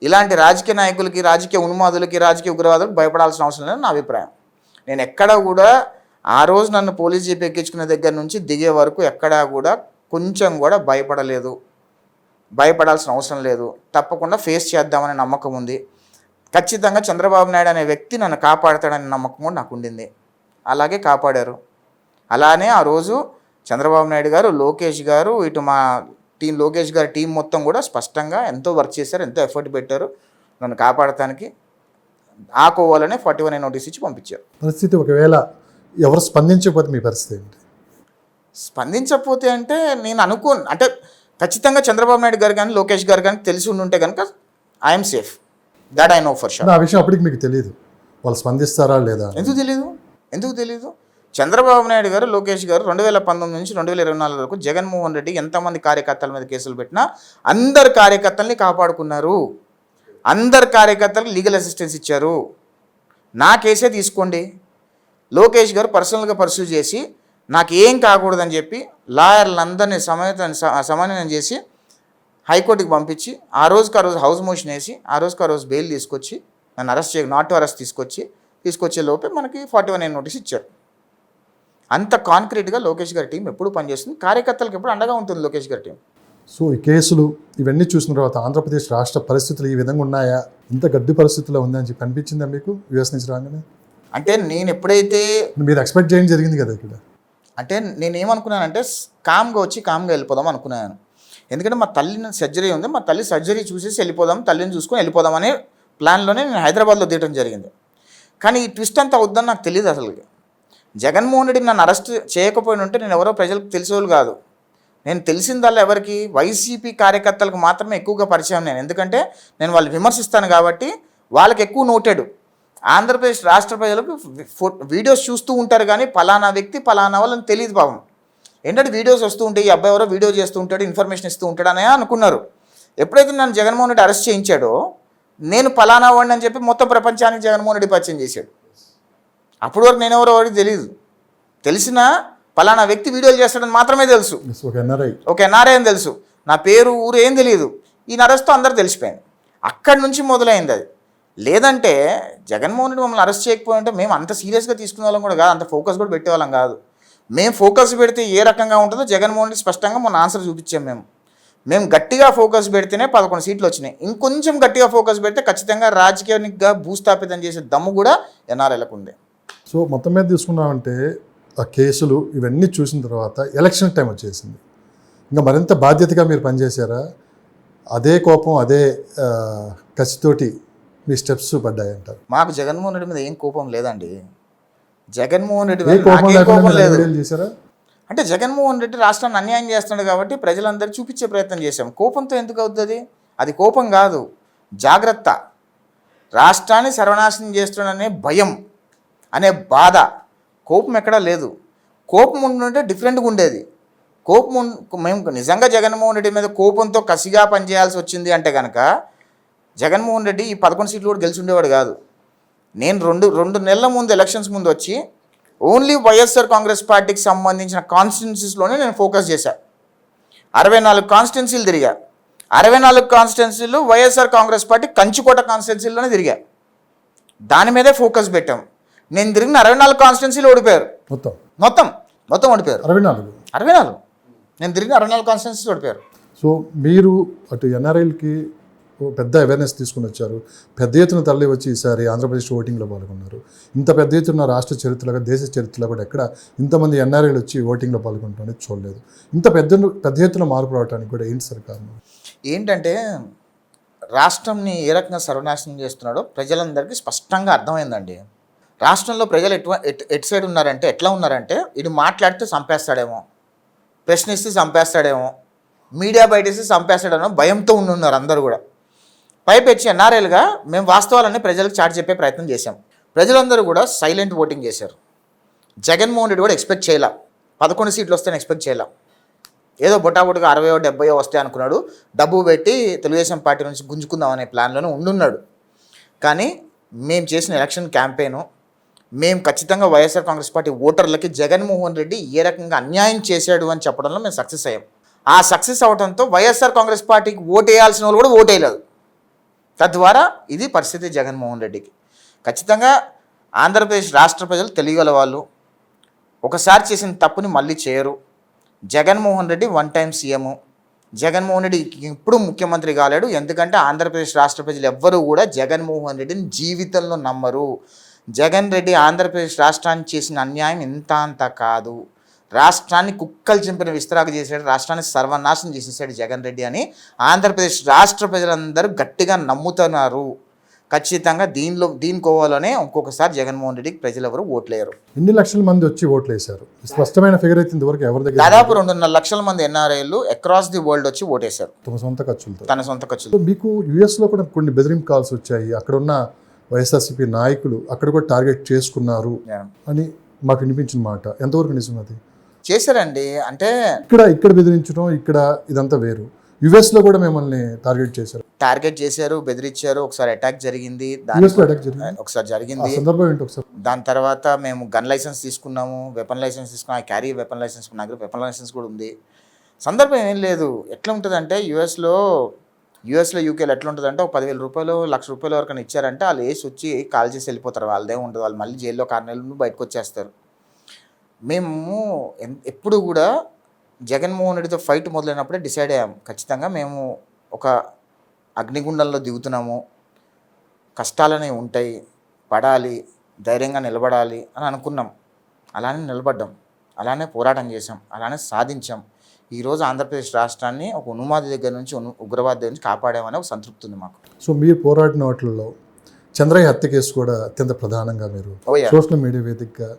ఇలాంటి రాజకీయ నాయకులకి, రాజకీయ ఉన్మాదులకి, రాజకీయ ఉగ్రవాదులకు భయపడాల్సిన అవసరం లేదని నా అభిప్రాయం. నేను ఎక్కడా కూడా ఆ రోజు నన్ను పోలీస్ జీప్ ఎక్కించుకునే దగ్గర నుంచి దిగే వరకు ఎక్కడా కూడా కొంచెం కూడా భయపడాల్సిన అవసరం లేదు. తప్పకుండా ఫేస్ చేద్దామనే నమ్మకం ఉంది. ఖచ్చితంగా చంద్రబాబు నాయుడు అనే వ్యక్తి నన్ను కాపాడతాడనే నమ్మకం కూడా నాకు ఉండింది. అలాగే కాపాడారు. అలానే ఆ రోజు చంద్రబాబు నాయుడు గారు, లోకేష్ గారు, ఇటు మా లోకేష్ గారి టీం మొత్తం కూడా స్పష్టంగా ఎంతో వర్క్ చేశారు, ఎంతో ఎఫర్ట్ పెట్టారు నన్ను కాపాడటానికి. ఆ కోవాలనే 41A నోటీస్ ఇచ్చి పంపించారు. పరిస్థితి ఒకవేళ ఎవరు స్పందించకపోతే మీ పరిస్థితి ఏంటి? స్పందించకపోతే అంటే నేను అంటే ఖచ్చితంగా చంద్రబాబు నాయుడు గారు కానీ లోకేష్ గారు కానీ తెలిసి ఉండుంటే కనుక I'm safe, that I know for sure. ఆ విషయం అప్పటికి మీకు తెలియదు వాళ్ళు స్పందిస్తారా లేదా? ఎందుకు తెలీదు? చంద్రబాబు నాయుడు గారు, లోకేష్ గారు 2019 నుంచి 2024 వరకు జగన్మోహన్ రెడ్డి ఎంతమంది కార్యకర్తల మీద కేసులు పెట్టినా అందరు కార్యకర్తల్ని కాపాడుకున్నారు, అందరు కార్యకర్తలకు లీగల్ అసిస్టెన్స్ ఇచ్చారు. నా కేసే తీసుకోండి, లోకేష్ గారు పర్సనల్గా పర్సూ చేసి నాకు ఏం కాకూడదని చెప్పి లాయర్లందరినీ సమన్వయం చేసి హైకోర్టుకి పంపించి ఆ రోజుకి ఆ రోజు హౌస్ మోషన్ వేసి ఆ రోజు బెయిల్ తీసుకొచ్చి నన్ను నాట్ టు అరెస్ట్ తీసుకొచ్చే లోపే మనకి 41A నోటీస్ ఇచ్చారు. అంత కాంక్రీట్గా లోకేష్ గారి టీం ఎప్పుడు పనిచేస్తుంది, కార్యకర్తలకు ఎప్పుడు అండగా ఉంటుంది లోకేష్ గారి టీం. సో ఈ కేసులు ఇవన్నీ చూసిన తర్వాత ఆంధ్రప్రదేశ్ రాష్ట్ర పరిస్థితులు ఈ విధంగా ఉన్నాయా, ఇంత గడ్డి పరిస్థితుల్లో ఉందని చెప్పి అనిపించిందా మీకు యూఎస్ నుంచి రాగానే? అంటే నేను ఎప్పుడైతే మీరు ఎక్స్పెక్ట్ చేయడం జరిగింది కదా ఇక్కడ? అంటే నేనేమనుకున్నానంటే కామ్గా వచ్చి కామ్గా వెళ్ళిపోదాం అనుకున్నాను. ఎందుకంటే మా తల్లి సర్జరీ ఉంది, మా తల్లి సర్జరీ చూసేసి వెళ్ళిపోదాం, తల్లిని చూసుకొని వెళ్ళిపోదాం అనే ప్లాన్లోనే నేను హైదరాబాద్లో తీయడం జరిగింది. కానీ ఈ ట్విస్ట్ అంతా అవుద్దని నాకు తెలియదు. అసలు జగన్మోహన్ రెడ్డి నన్ను అరెస్ట్ చేయకపోయిన ఉంటే నేను ఎవరో ప్రజలకు తెలిసేవాళ్ళు కాదు. నేను తెలిసిందల్లా ఎవరికి, వైసీపీ కార్యకర్తలకు మాత్రమే ఎక్కువగా పరిచయం నేను. ఎందుకంటే నేను వాళ్ళు విమర్శిస్తాను కాబట్టి వాళ్ళకి ఎక్కువ నోటెడ్. ఆంధ్రప్రదేశ్ రాష్ట్ర ప్రజలకు వీడియోస్ చూస్తూ ఉంటారు కానీ పలానా వ్యక్తి పలానా వాళ్ళని తెలియదు పాపం. ఏంటంటే వీడియోస్ వస్తూ ఉంటాయి, ఈ అబ్బాయి ఎవరో వీడియో చేస్తూ ఉంటాడు, ఇన్ఫర్మేషన్ ఇస్తూ ఉంటాడు అనే అనుకున్నారు. ఎప్పుడైతే నన్ను జగన్మోహన్ రెడ్డి అరెస్ట్ చేయించాడో నేను పలానా వాడిని అని చెప్పి మొత్తం ప్రపంచానికి జగన్మోహన్ రెడ్డి పరిచయం చేశాడు. అప్పటి వరకు నేను ఎవరో వాడికి తెలియదు. తెలిసినా పలానా వ్యక్తి వీడియోలు చేస్తాడని మాత్రమే తెలుసు, ఒక ఎన్ఆర్ఐ అని తెలుసు, నా పేరు ఊరు ఏం తెలియదు. ఈ అరెస్ట్తో అందరూ తెలిసిపోయింది. అక్కడి నుంచి మొదలైంది అది. లేదంటే జగన్మోహన్ రెడ్డి మమ్మల్ని అరెస్ట్ చేయకపోయి ఉంటే మేము అంత సీరియస్గా తీసుకునే వాళ్ళం కూడా కాదు, అంత ఫోకస్ కూడా పెట్టేవాళ్ళం కాదు. మేము ఫోకస్ పెడితే ఏ రకంగా ఉంటుందో జగన్మోహన్ రెడ్డి స్పష్టంగా మొన్న ఆన్సర్ చూపించాం. మేము గట్టిగా ఫోకస్ పెడితేనే 11 సీట్లు వచ్చినాయి. ఇంకొంచెం గట్టిగా ఫోకస్ పెడితే ఖచ్చితంగా రాజకీయంగా భూస్థాపితం చేసే దమ్ము కూడా ఎన్ఆర్ఐలకు ఉంది. సో మొత్తం మీద తీసుకున్నామంటే ఆ కేసులు ఇవన్నీ చూసిన తర్వాత ఎలక్షన్ టైం వచ్చేసింది. ఇంకా మరింత బాధ్యతగా మీరు పనిచేశారా? అదే కోపం అదే కసితోటి మీ స్టెప్స్ పడ్డాయంటారు? మాకు జగన్మోహన్ రెడ్డి మీద ఏం కోపం లేదండి. జగన్మోహన్ రెడ్డి మీద కోపం లేదు. చేశారా అంటే జగన్మోహన్ రెడ్డి రాష్ట్రాన్ని అన్యాయం చేస్తున్నాడు కాబట్టి ప్రజలందరూ చూపించే ప్రయత్నం చేశాం. కోపంతో ఎందుకు అవుతుంది? అది కోపం కాదు, జాగ్రత్త. రాష్ట్రాన్ని సర్వనాశనం చేస్తున్నాడనే భయం, అనే బాధ, కోపం ఎక్కడా లేదు. కోపం ఉంటుంటే డిఫరెంట్గా ఉండేది. మేము నిజంగా జగన్మోహన్ రెడ్డి మీద కోపంతో కసిగా పనిచేయాల్సి వచ్చింది అంటే కనుక జగన్మోహన్ రెడ్డి ఈ 11 సీట్లు కూడా గెలిచి ఉండేవాడు కాదు. నేను రెండు నెలల ముందు ఎలక్షన్స్ ముందు వచ్చి ఓన్లీ వైఎస్ఆర్ కాంగ్రెస్ పార్టీకి సంబంధించిన కాన్స్టిట్యున్సీస్లోనే నేను ఫోకస్ చేశాను. 64 కాన్స్టిట్యున్సీలు తిరిగా. 64 కాన్స్టిట్యున్సీలు వైఎస్ఆర్ కాంగ్రెస్ పార్టీ కంచుకోట కాన్స్టిట్యున్సీలోనే తిరిగా. దాని మీదే ఫోకస్ పెట్టాం. నేను తిరిగిన 64 కాన్స్టిట్యున్సీలు ఓడిపోయారు. మొత్తం ఓడిపోయారు. 64 నేను తిరిగిన 64 కాన్స్టిట్యున్సీలు ఓడిపోయారు. సో మీరు అటు ఎన్ఆర్ఐలకి పెద్ద అవేర్నెస్ తీసుకుని వచ్చారు, పెద్ద ఎత్తున తరలి వచ్చి ఈసారి ఆంధ్రప్రదేశ్ ఓటింగ్లో పాల్గొన్నారు. ఇంత పెద్ద ఎత్తున రాష్ట్ర చరిత్రలో దేశ చరిత్రలో కూడా ఎక్కడ ఇంతమంది ఎన్ఆర్ఐలు వచ్చి ఓటింగ్లో పాల్గొనడం చూడలేదు. ఇంత పెద్ద ఎత్తున మార్పు రావడానికి కూడా ఏంటి సార్ కారణం? ఏంటంటే రాష్ట్రంని ఏ రకంగా సర్వనాశనం చేస్తున్నాడో ప్రజలందరికీ స్పష్టంగా అర్థమైందండి. రాష్ట్రంలో ప్రజలు ఎటు సైడ్ ఉన్నారంటే ఎట్లా ఉన్నారంటే, ఇది మాట్లాడితే చంపేస్తాడేమో, ప్రశ్నిస్తే చంపేస్తాడేమో, మీడియా బయటేసి చంపేస్తాడేమో భయంతో ఉన్నారు అందరూ కూడా. పైపెచ్చి ఎన్ఆర్ఐలుగా మేము వాస్తవాలన్నీ ప్రజలకు చాటి చెప్పే ప్రయత్నం చేశాం. ప్రజలందరూ కూడా సైలెంట్ ఓటింగ్ చేశారు. జగన్మోహన్ రెడ్డి కూడా ఎక్స్పెక్ట్ చేయలే 11 సీట్లు వస్తాయని ఎక్స్పెక్ట్ చేయలే. ఏదో బొటాబొటగా 60 70 వస్తాయి అనుకున్నాడు. డబ్బు పెట్టి తెలుగుదేశం పార్టీ నుంచి గుంజుకుందాం అనే ప్లాన్లోనే ఉండున్నాడు. కానీ మేము చేసిన ఎలక్షన్ క్యాంపెయిను, మేము ఖచ్చితంగా వైఎస్ఆర్ కాంగ్రెస్ పార్టీ ఓటర్లకి జగన్మోహన్ రెడ్డి ఏ రకంగా అన్యాయం చేశాడు అని చెప్పడంలో మేము సక్సెస్ అయ్యాం. ఆ సక్సెస్ అవడంతో వైఎస్ఆర్ కాంగ్రెస్ పార్టీకి ఓటు వేయాల్సిన వాళ్ళు కూడా ఓటు వేయలేదు. తద్వారా ఇది పరిస్థితి జగన్మోహన్ రెడ్డికి. ఖచ్చితంగా ఆంధ్రప్రదేశ్ రాష్ట్ర ప్రజలు తెలియగల వాళ్ళు, ఒకసారి చేసిన తప్పుని మళ్ళీ చేయరు. Jaganmohan Reddy 1 time CM. జగన్మోహన్ రెడ్డి ఇప్పుడు ముఖ్యమంత్రి కాలేడు. ఎందుకంటే ఆంధ్రప్రదేశ్ రాష్ట్ర ప్రజలు ఎవ్వరూ కూడా జగన్మోహన్ రెడ్డిని జీవితంలో నమ్మరు. జగన్ రెడ్డి ఆంధ్రప్రదేశ్ రాష్ట్రానికి చేసిన అన్యాయం ఇంత అంత కాదు. రాష్ట్రాన్ని కుక్కలు చింపిన విస్తరాకు చేశాడు, రాష్ట్రాన్ని సర్వనాశనం చేసేసాడు జగన్ రెడ్డి అని ఆంధ్రప్రదేశ్ రాష్ట్ర ప్రజలందరూ గట్టిగా నమ్ముతున్నారు. ఖచ్చితంగా దీనికోవాలనే ఇంకొకసారి జగన్మోహన్ రెడ్డికి ప్రజలు ఎవరు ఓట్లేయరు. ఎన్ని లక్షల మంది వచ్చి ఓట్లు వేశారు? స్పష్టమైన ఫిగర్ అయితే ఇంతవరకు ఎవరి దగ్గర? దాదాపు 2.5 లక్షల మంది ఎన్ఆర్ఐలు అక్రాస్ ది వరల్డ్ వచ్చి ఓటేశారు తమ సొంత ఖర్చులతో. తన సొంత ఖర్చులు. మీకు యుఎస్లో కూడా కొన్ని బెదిరింపు కాల్స్ వచ్చాయి, అక్కడ ఉన్న వైఎస్ఆర్సీపీ నాయకులు అక్కడ కూడా టార్గెట్ చేసుకున్నారు అని మాకు వినిపించిన మాట, ఎంతవరకు నిజం అది? చేశారండి. అంటే ఇక్కడ బెదిరించడం, ఇక్కడ ఇదంతా వేరు. యుఎస్లో కూడా మిమ్మల్ని టార్గెట్ చేశారు, బెదిరించారు. ఒకసారి అటాక్ జరిగింది, ఒకసారి జరిగింది. సందర్భం ఏంటి ఒకసారి? దాని తర్వాత మేము గన్ లైసెన్స్ తీసుకున్నాము, వెపన్ లైసెన్స్ తీసుకున్నాం, క్యారీ వెపన్ లైసెన్స్, నా దగ్గర వెపన్ లైసెన్స్ కూడా ఉంది. సందర్భం ఏం లేదు. ఎట్లా ఉంటుందంటే యూఎస్లో యూకేలో ఎట్లా ఉంటుందంటే ఒక 10,000 రూపాయలు, ₹1,00,000 వరకు ఇచ్చారంటే వాళ్ళు వేసి వచ్చి కాల్ చేసి వెళ్ళిపోతారు. వాళ్ళదే ఉండదు, వాళ్ళు మళ్ళీ జైల్లో 6 నెలలు బయటకు వచ్చేస్తారు. మేము ఎప్పుడు కూడా జగన్మోహన్ రెడ్డితో ఫైట్ మొదలైనప్పుడే డిసైడ్ అయ్యాం, ఖచ్చితంగా మేము ఒక అగ్నిగుండంలో దిగుతున్నాము, కష్టాలనే ఉంటాయి, పడాలి, ధైర్యంగా నిలబడాలి అని అనుకున్నాం. అలానే నిలబడ్డాం, అలానే పోరాటం చేసాం, అలానే సాధించాం. ఈరోజు ఆంధ్రప్రదేశ్ రాష్ట్రాన్ని ఒక ఉన్మాది దగ్గర నుంచి, ఉగ్రవాద దగ్గర నుంచి కాపాడామని ఒక సంతృప్తి ఉంది మాకు. సో మీరు పోరాడిన వాటిల్లో చంద్రయ్య హత్య కేసు కూడా అత్యంత ప్రధానంగా మీరు సోషల్ మీడియా వేదికగా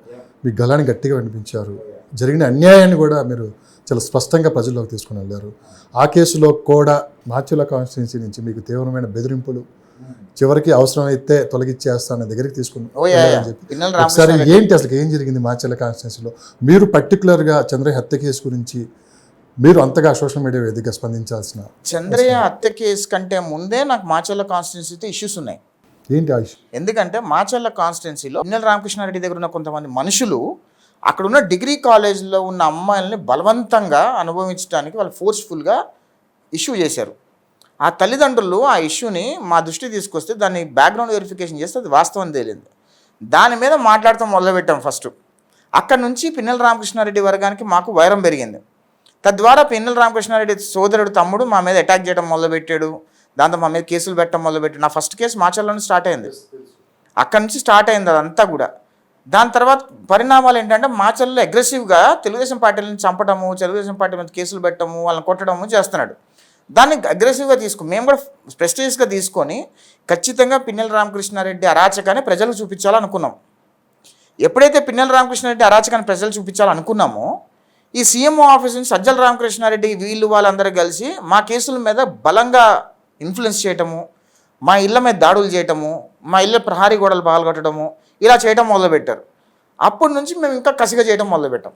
మీ గలాన్ని గట్టిగా వినిపించారు. జరిగిన అన్యాయాన్ని కూడా మీరు చాలా స్పష్టంగా ప్రజల్లోకి తీసుకుని వెళ్ళారు. ఆ కేసులో కూడా మాచర్ల కాన్స్టిట్యున్సీ నుంచి మీకు తీవ్రమైన బెదిరింపులు, చివరికి అవసరమైతే తొలగించేస్తానని దగ్గరికి తీసుకుని ఒకసారి ఏంటి అసలు ఏం జరిగింది మాచర్ల కాన్స్టిట్యున్సీలో? మీరు పర్టికులర్గా చంద్రయ్య హత్య కేసు గురించి మీరు అంతగా సోషల్ మీడియా వేదికగా స్పందించాల్సిన. చంద్రయ్య హత్య కేసు కంటే ముందే నాకు మాచర్ల కాన్స్టిట్యున్సీతో ఇష్యూస్ ఉన్నాయి. ఏంటి ఆ ఇష్యూ? ఎందుకంటే మాచర్ల కాన్స్టిట్యున్సీలో పిన్నెల రామకృష్ణారెడ్డి దగ్గర ఉన్న కొంతమంది మనుషులు అక్కడున్న డిగ్రీ కాలేజ్లో ఉన్న అమ్మాయిల్ని బలవంతంగా అనుభవించడానికి వాళ్ళు ఫోర్స్ఫుల్గా ఇష్యూ చేశారు. ఆ తల్లిదండ్రులు ఆ ఇష్యూని మా దృష్టికి తీసుకొస్తే దాన్ని బ్యాక్గ్రౌండ్ వెరిఫికేషన్ చేస్తే అది వాస్తవం తేలింది. దాని మీద మాట్లాడటం మొదలుపెట్టాం ఫస్ట్. అక్కడ నుంచి పిన్నెల రామకృష్ణారెడ్డి వర్గానికి మాకు వైరం పెరిగింది. తద్వారా పిన్నెల రామకృష్ణారెడ్డి సోదరుడు తమ్ముడు మా మీద అటాక్ చేయడం మొదలుపెట్టాడు. దాంతో మా మీద కేసులు పెట్టడం మొదలుపెట్టాడు. నా ఫస్ట్ కేసు మాచర్లోనే స్టార్ట్ అయింది. అక్కడి నుంచి స్టార్ట్ అయింది అదంతా కూడా. దాని తర్వాత పరిణామాలు ఏంటంటే మాచర్లలో అగ్రెసివ్గా తెలుగుదేశం పార్టీలను చంపడము, తెలుగుదేశం పార్టీ మీద కేసులు పెట్టడము, వాళ్ళని కొట్టడము చేస్తున్నాడు. దాన్ని అగ్రెసివ్గా మేము కూడా ప్రెస్టీజ్గా తీసుకొని ఖచ్చితంగా పిన్నెల రామకృష్ణారెడ్డి అరాచకాన్ని ప్రజలకు చూపించాలనుకున్నాం. ఎప్పుడైతే పిన్నెల రామకృష్ణారెడ్డి అరాచకాన్ని ప్రజలు చూపించాలనుకున్నామో ఈ సీఎంఓ ఆఫీస్ నుంచి సజ్జల రామకృష్ణారెడ్డి వీళ్ళు వాళ్ళందరూ కలిసి మా కేసుల మీద బలంగా ఇన్ఫ్లుయెన్స్ చేయటము, మా ఇళ్ళ మీద దాడులు చేయటము, మా ఇళ్ళ ప్రహారీ గోడలు పగలగొట్టడము, ఇలా చేయడం మొదలుపెట్టారు. అప్పటి నుంచి మేము ఇంకా కసిగా చేయడం మొదలుపెట్టాం.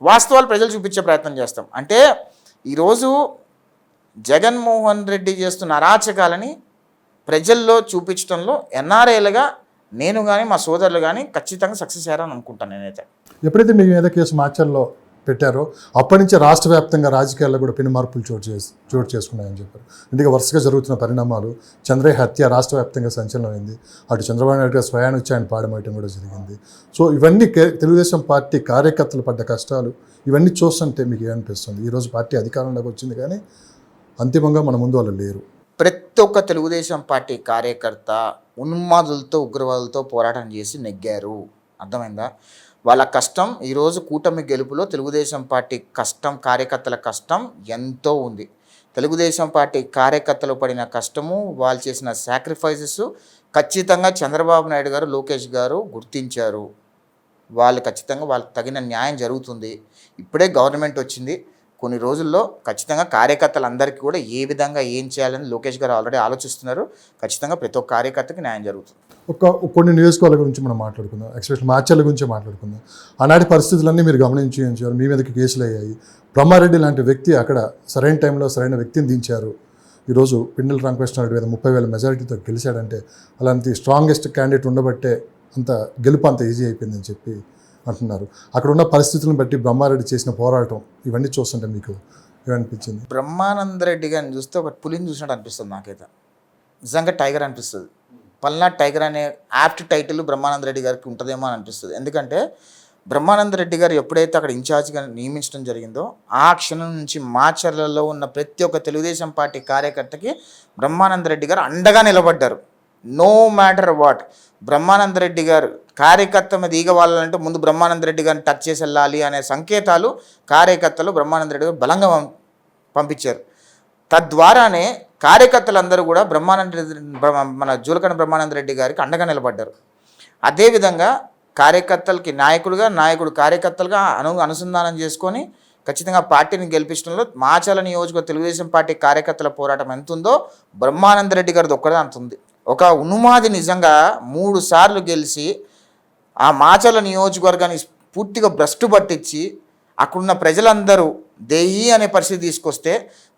వాస్తవాలు ప్రజలు చూపించే ప్రయత్నం చేస్తాం. అంటే ఈరోజు జగన్మోహన్ రెడ్డి చేస్తున్న అరాచకాలని ప్రజల్లో చూపించడంలో ఎన్ఆర్ఐలుగా నేను కానీ మా సోదరులు కానీ ఖచ్చితంగా సక్సెస్ అయ్యారని అనుకుంటాను. నేనైతే ఎప్పుడైతే మీ మీద కేసు మాచర్లో పెట్టారో అప్పటి నుంచి రాష్ట్ర వ్యాప్తంగా రాజకీయాల్లో కూడా పెను మార్పులు చోటు చేసుకున్నాయని చెప్పారు. ఎందుకంటే వరుసగా జరుగుతున్న పరిణామాలు, చంద్రయ్య హత్య రాష్ట్ర వ్యాప్తంగా సంచలనమైంది. అటు చంద్రబాబు నాయుడు గారు స్వయాన్ని వచ్చి ఆయన పాడమేయటం కూడా జరిగింది. సో ఇవన్నీ తెలుగుదేశం పార్టీ కార్యకర్తలు పడ్డ కష్టాలు ఇవన్నీ చూస్తుంటే మీకు ఏమనిపిస్తుంది? ఈరోజు పార్టీ అధికారంలోకి వచ్చింది కానీ అంతిమంగా మన ముందు వాళ్ళు లేరు. ప్రతి ఒక్క తెలుగుదేశం పార్టీ కార్యకర్త ఉన్మాదులతో, ఉగ్రవాదులతో పోరాటం చేసి నెగ్గారు. అర్థమైందా? వాళ్ళ కష్టం ఈరోజు కూటమి గెలుపులో తెలుగుదేశం పార్టీ కష్టం, కార్యకర్తల కష్టం ఎంతో ఉంది. తెలుగుదేశం పార్టీ కార్యకర్తలు పడిన కష్టము, వాళ్ళు చేసిన సాక్రిఫైసెస్ ఖచ్చితంగా చంద్రబాబు నాయుడు గారు, లోకేష్ గారు గుర్తించారు. వాళ్ళు ఖచ్చితంగా వాళ్ళకి తగిన న్యాయం జరుగుతుంది. ఇప్పుడే గవర్నమెంట్ వచ్చింది. కొన్ని రోజుల్లో ఖచ్చితంగా కార్యకర్తలందరికీ కూడా ఏ విధంగా ఏం చేయాలని లోకేష్ గారు ఆల్రెడీ ఆలోచిస్తున్నారు. ఖచ్చితంగా ప్రతి ఒక్క కార్యకర్తకి న్యాయం జరుగుతుంది. కొన్ని నియోజకవర్గాల గురించి మనం మాట్లాడుకుందాం, ఎస్పెషల్లీ మాచర్ల గురించి మాట్లాడుకుందాం. ఆనాటి పరిస్థితులన్నీ మీరు గమనించి మీ మీదకి కేసులు అయ్యాయి. బ్రహ్మారెడ్డి లాంటి వ్యక్తి అక్కడ సరైన టైంలో సరైన వ్యక్తిని దించారు. ఈరోజు పిన్నెల రామకృష్ణారెడ్డి మీద 30,000 మెజారిటీతో గెలిచాడంటే అలాంటి స్ట్రాంగెస్ట్ క్యాండిడేట్ ఉండబట్టే అంత గెలుపు అంత ఈజీ అయిపోయిందని చెప్పి అంటున్నారు. అక్కడ ఉన్న పరిస్థితులను బట్టి బ్రహ్మారెడ్డి చేసిన పోరాటం ఇవన్నీ చూస్తుంటే మీకు ఏమనిపించింది? బ్రహ్మానందరెడ్డి గారిని చూస్తే ఒక పులిని చూసినట్టు అనిపిస్తుంది నాకైతే. నిజంగా టైగర్ అనిపిస్తుంది. పల్నాడు టైగర్ అనే యాప్ట్ టైటిల్ బ్రహ్మానందరెడ్డి గారికి ఉంటుందేమో అని అనిపిస్తుంది. ఎందుకంటే బ్రహ్మానందరెడ్డి గారు ఎప్పుడైతే అక్కడ ఇన్ఛార్జ్గా నియమించడం జరిగిందో ఆ క్షణం నుంచి మాచర్లలో ఉన్న ప్రతి ఒక్క తెలుగుదేశం పార్టీ కార్యకర్తకి బ్రహ్మానందరెడ్డి గారు అండగా నిలబడ్డారు. No matter what. Brahmananda Reddy గారు కార్యకర్త మీద ఈగ వాళ్ళంటే ముందు బ్రహ్మానంద రెడ్డి గారిని టచ్ చేసి వెళ్ళాలి అనే సంకేతాలు కార్యకర్తలు బ్రహ్మానంద రెడ్డి గారు బలంగా పంపించారు. తద్వారానే కార్యకర్తలందరూ కూడా మన జూలకండ బ్రహ్మానంద రెడ్డి గారికి అండగా నిలబడ్డారు. అదేవిధంగా కార్యకర్తలకి నాయకుడు కార్యకర్తలుగా అనుసంధానం చేసుకొని ఖచ్చితంగా పార్టీని గెలిపించడంలో మాచర్ల నియోజకవర్గ తెలుగుదేశం పార్టీ కార్యకర్తల పోరాటం ఎంత ఉందో బ్రహ్మానంద రెడ్డి గారిది ఒక్కడే అంత ఉంది. ఒక ఉన్మాది నిజంగా 3 సార్లు గెలిచి ఆ మాచర్ల నియోజకవర్గాన్ని పూర్తిగా భ్రష్టు పట్టించి అక్కడున్న ప్రజలందరూ దేహి అనే పరిస్థితి తీసుకొస్తే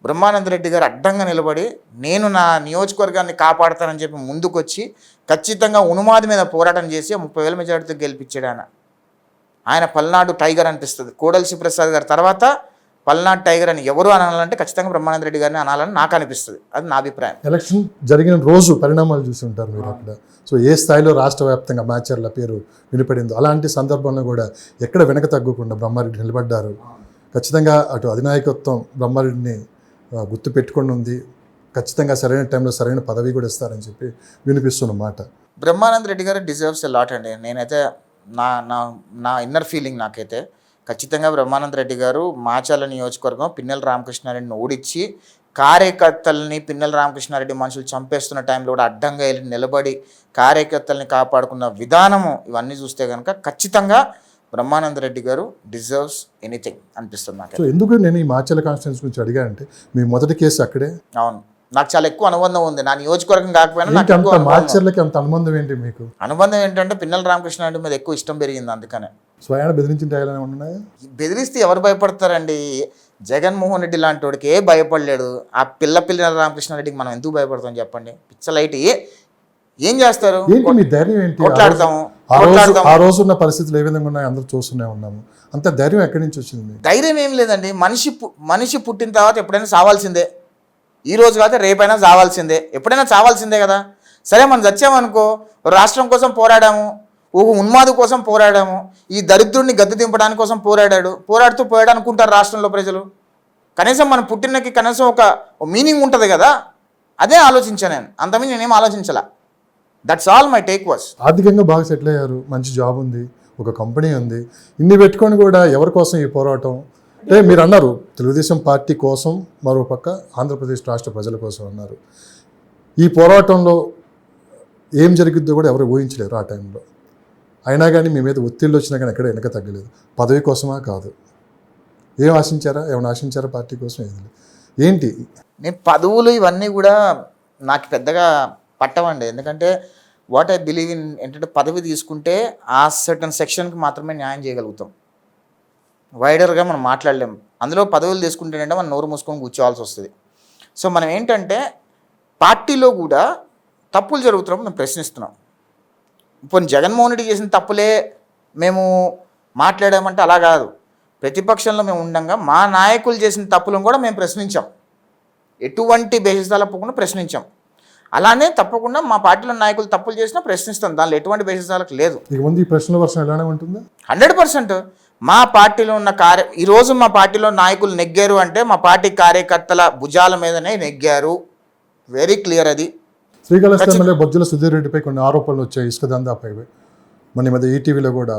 బ్రహ్మానంద రెడ్డి గారు అడ్డంగా నిలబడి నేను నా నియోజకవర్గాన్ని కాపాడతానని చెప్పి ముందుకొచ్చి ఖచ్చితంగా ఉన్మాది మీద పోరాటం చేసి 30,000 మెజార్టీతో గెలిపించాడు. ఆయన పల్నాడు టైగర్ అనిపిస్తుంది. కోడెల శివప్రసాద్ గారి తర్వాత పల్నాడు టైగర్ అని ఎవరు అనాలంటే ఖచ్చితంగా బ్రహ్మానంద రెడ్డి గారిని అనాలని నాకు అనిపిస్తుంది. అది నా అభిప్రాయం. ఎలక్షన్ జరిగిన రోజు పరిణామాలు చూసి ఉంటారు మీరు అక్కడ. సో ఏ స్థాయిలో రాష్ట్ర వ్యాప్తంగా మాచర్ల పేరు వినిపడిందో అలాంటి సందర్భంలో కూడా ఎక్కడ వెనక తగ్గకుండా బ్రహ్మారెడ్డి నిలబడ్డారు. ఖచ్చితంగా అటు అధినాయకత్వం బ్రహ్మారెడ్డిని గుర్తు పెట్టుకొని ఉంది. ఖచ్చితంగా సరైన టైంలో సరైన పదవి కూడా ఇస్తారని చెప్పి వినిపిస్తున్న మాట. బ్రహ్మానంద రెడ్డి గారు డిజర్వ్స్ ఎ లాట్ అండి. నేనైతే నా ఇన్నర్ ఫీలింగ్ నాకైతే ఖచ్చితంగా బ్రహ్మానంద రెడ్డి గారు మాచర్ల నియోజకవర్గం పిన్నెల రామకృష్ణారెడ్డిని ఓడించి కార్యకర్తల్ని పిన్నెల రామకృష్ణారెడ్డి మనుషులు చంపేస్తున్న టైంలో కూడా అడ్డంగా వెళ్ళి నిలబడి కార్యకర్తల్ని కాపాడుకున్న విధానము ఇవన్నీ చూస్తే కనుక ఖచ్చితంగా బ్రహ్మానంద రెడ్డి గారు డిజర్వ్స్ ఎనీథింగ్ అనిపిస్తుంది నాకు. సో ఎందుకు నేను ఈ మాచర్ల కాన్స్టిట్యూన్స్ గురించి అడిగానంటే మీ మొదటి కేసు అక్కడే. అవును, నాకు చాలా ఎక్కువ అనుబంధం ఉంది. నా నియోజకవర్గం కాకపోయినా మాచర్లకి అంత అనుబంధం ఏంటి మీకు? అనుబంధం ఏంటంటే పిన్నెల రామకృష్ణారెడ్డి మీద ఎక్కువ ఇష్టం పెరిగింది. అందుకనే స్వయాన బెదిరించిన టైలు ఉన్నాయా? బెదిరిస్తే ఎవరు భయపడతారండి? జగన్మోహన్ రెడ్డి లాంటి వాడికి ఏ భయపడలేడు. ఆ పిన్నెల రామకృష్ణారెడ్డికి మనం ఎందుకు భయపడతాం చెప్పండి? పిచ్చలైట్ ఏం చేస్తారు? ఏంటి మీ ధైర్యం ఏంటి? కొట్లాడతాము. ఆ రోజు ఉన్న పరిస్థితులు ఏ విధంగా ఉన్నాయి అందరూ చూస్తూనే ఉన్నాము. అంత ధైర్యం ఎక్కడి నుంచి వచ్చింది? ధైర్యం ఏం లేదండి. మనిషి పుట్టిన తర్వాత ఎప్పుడైనా సావాల్సిందే. ఈ రోజు కాదు రేపైనా చావాల్సిందే. ఎప్పుడైనా చావాల్సిందే కదా. సరే మనం చచ్చామనుకో, రాష్ట్రం కోసం పోరాడాము, ఒక ఉన్మాదు కోసం పోరాడాము, ఈ దరిద్రుడిని గద్దె దింపడానికి కోసం పోరాడుతూ పోయాడు అనుకుంటారు రాష్ట్రంలో ప్రజలు. కనీసం మనం పుట్టినకి కనీసం ఒక మీనింగ్ ఉంటుంది కదా. అదే ఆలోచించాను నేను. అంతమంది నేనేం ఆలోచించాల. That's all my take was. ఆర్థికంగా బాగా సెటిల్ అయ్యారు, మంచి జాబ్ ఉంది, ఒక కంపెనీ ఉంది. ఇన్ని పెట్టుకొని కూడా ఎవరి కోసం ఈ పోరాటం? అంటే మీరు అన్నారు తెలుగుదేశం పార్టీ కోసం, మరోపక్క ఆంధ్రప్రదేశ్ రాష్ట్ర ప్రజల కోసం అన్నారు. ఈ పోరాటంలో ఏం జరిగిద్దో కూడా ఎవరు ఊహించలేరు ఆ టైంలో. అయినా కానీ మీ మీద ఒత్తిళ్ళు వచ్చినా కానీ ఎక్కడ వెనక తగ్గలేదు. పదవి కోసమా కాదు, ఏం ఆశించారా? ఏమైనా ఆశించారా పార్టీ కోసం? ఏది ఏంటి? నేను పదవులు ఇవన్నీ కూడా నాకు పెద్దగా పట్టవండి. ఎందుకంటే వాట్ ఐ బిలీవ్ ఇన్ ఏంటంటే పదవి తీసుకుంటే ఆ సర్టన్ సెక్షన్కి మాత్రమే న్యాయం చేయగలుగుతాం. వైడర్గా మనం మాట్లాడలేము. అందులో పదవులు తీసుకుంటేనంటే మనం నోరు మూసుకొని కూర్చోవాల్సి వస్తుంది. సో మనం ఏంటంటే పార్టీలో కూడా తప్పులు జరుగుతున్నప్పుడు మేము ప్రశ్నిస్తున్నాం. ఇప్పుడు జగన్మోహన్ రెడ్డి చేసిన తప్పులే మేము మాట్లాడామంటే అలా కాదు. ప్రతిపక్షంలో మేము ఉండగా మా నాయకులు చేసిన తప్పులను కూడా మేము ప్రశ్నించాం. ఎటువంటి బేసిసాల పోకుండా ప్రశ్నించాం. అలానే తప్పకుండా మా పార్టీలో నాయకులు తప్పులు చేసినా ప్రశ్నిస్తాం. దానిలో ఎటువంటి బేసిసాలకు లేదు. ఈ ప్రశ్నల వర్షం ఎలానే ఉంటుంది. 100% మా పార్టీలో ఉన్న ఈరోజు మా పార్టీలో నాయకులు నెగ్గారు అంటే మా పార్టీ కార్యకర్తల భుజాల మీదనే నెగ్గారు. Very clear. అది శ్రీకాళహస్తి ఎమ్మెల్యే బొజ్జల సుధీర్ రెడ్డిపై కొన్ని ఆరోపణలు వచ్చాయి ఇసుక దందాపై. మన మధ్య ఈటీవీలో కూడా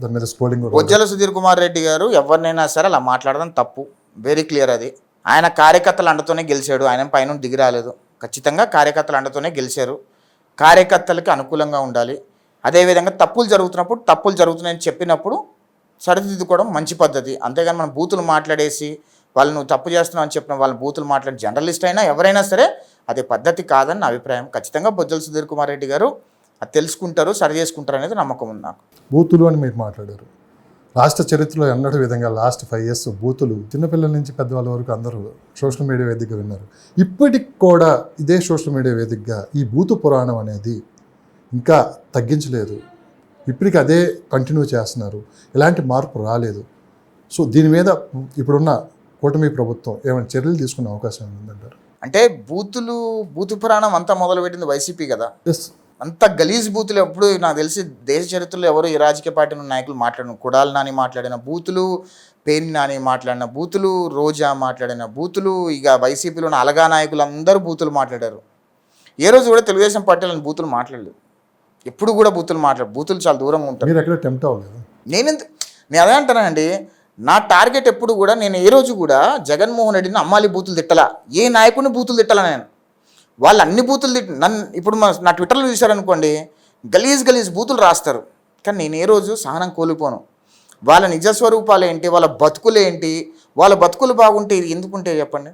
దాని మీద స్క్రోలింగ్. బొజ్జల సుధీర్ కుమార్ రెడ్డి గారు ఎవరినైనా సరే అలా మాట్లాడడం తప్పు. Very clear. అది ఆయన కార్యకర్తల అండతోనే గెలిచాడు. ఆయన పైన దిగి రాలేదు. ఖచ్చితంగా కార్యకర్తల అండతోనే గెలిచారు. కార్యకర్తలకి అనుకూలంగా ఉండాలి. అదేవిధంగా తప్పులు జరుగుతున్నాయని చెప్పినప్పుడు సరిదిద్దుకోవడం మంచి పద్ధతి. అంతేగాని మనం బూతులు మాట్లాడేసి వాళ్ళు నువ్వు తప్పు చేస్తున్నావు అని చెప్పిన వాళ్ళని బూతులు మాట్లాడి జర్నలిస్ట్ అయినా ఎవరైనా సరే అది పద్ధతి కాదని నా అభిప్రాయం. ఖచ్చితంగా బొజ్జల సుధీర్ కుమార్ రెడ్డి గారు అది తెలుసుకుంటారు, సరి చేసుకుంటారు అనేది నమ్మకం ఉంది నాకు. బూతులు అని మీరు మాట్లాడారు. రాష్ట్ర చరిత్రలో ఎన్నడూ విధంగా లాస్ట్ 5 years బూతులు చిన్నపిల్లల నుంచి పెద్దవాళ్ళ వరకు అందరూ సోషల్ మీడియా వేదికగా విన్నారు. ఇప్పటికి కూడా ఇదే సోషల్ మీడియా వేదికగా ఈ బూతు పురాణం అనేది ఇంకా తగ్గించలేదు. ఇప్పటికి అదే కంటిన్యూ చేస్తున్నారు. ఎలాంటి మార్పు రాలేదు. సో దీని మీద ఇప్పుడున్న కూటమి ప్రభుత్వం ఏమైనా చర్యలు తీసుకునే అవకాశం ఉందంటారు? అంటే బూతు పురాణం అంతా మొదలుపెట్టింది వైసీపీ కదా. ఎస్, అంత గలీజ్ బూతులు ఎప్పుడు నాకు తెలిసి దేశ చరిత్రలో ఎవరు ఈ రాజకీయ పార్టీ నాయకులు మాట్లాడిన, కొడాలి నాని మాట్లాడిన బూతులు, పేర్ని నాని మాట్లాడిన బూతులు, రోజా మాట్లాడిన బూతులు, ఇక వైసీపీలో ఉన్న అలగా నాయకులు అందరూ బూతులు మాట్లాడారు. ఏ రోజు కూడా తెలుగుదేశం పార్టీలను బూతులు మాట్లాడలేదు, ఎప్పుడు కూడా బూతులు చాలా దూరంగా ఉంటారు. మీరు ఎక్కడ టెంప్ట్ అవ్వలేదు? నేను అదే అంటానండి, నా టార్గెట్ ఎప్పుడు కూడా నేను ఏ రోజు కూడా జగన్మోహన్ రెడ్డిని అమ్మాలి బూతులు తిట్టలా, ఏ నాయకుడిని బూతులు తిట్టలా. నేను వాళ్ళు అన్ని బూతులు నన్ను ఇప్పుడు నా ట్విట్టర్లో చూశారనుకోండి, గలీజ్ బూతులు రాస్తారు, కానీ నేను ఏ రోజు సహనం కోల్పోను. వాళ్ళ నిజస్వరూపాలు ఏంటి, వాళ్ళ బతుకులు ఏంటి, వాళ్ళ బతుకులు బాగుంటే ఇది ఎందుకుంటే చెప్పండి.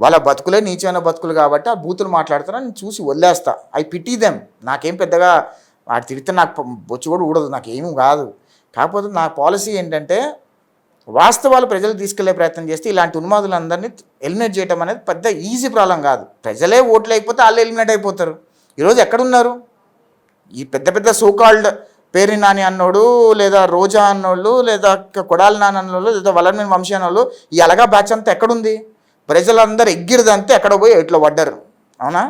వాళ్ళ బతుకులే నీచమైన బతుకులు కాబట్టి ఆ బూతులు మాట్లాడుతారా, నేను చూసి వదిలేస్తా. I pity them. నాకేం పెద్దగా వాడు తిడితే నాకు బొచ్చు కూడా ఊడదు, నాకేమీ కాదు. కాకపోతే నా పాలసీ ఏంటంటే వాస్తవాలు ప్రజలకు తీసుకెళ్లే ప్రయత్నం చేస్తే ఇలాంటి ఉన్మాదులందరినీ ఎలిమినేట్ చేయడం అనేది పెద్ద ఈజీ ప్రాబ్లం కాదు. ప్రజలే ఓట్లు లేకపోతే వాళ్ళు ఎలిమినేట్ అయిపోతారు. ఈరోజు ఎక్కడున్నారు ఈ పెద్ద సోకాల్డ్ పేరు నాని అన్నోడు, లేదా రోజా అన్నోళ్ళు, లేదా కొడాలి నాని అన్నోళ్ళు, లేదా వలర్మీన్ వంశీ అన్నోళ్ళు, ఈ అలగా బ్యాచ్ అంతా ఎక్కడుంది? ప్రజలందరూ ఎగ్గిరిదంతే ఎక్కడ పోయి ఎట్లా పడ్డారు. అవునా?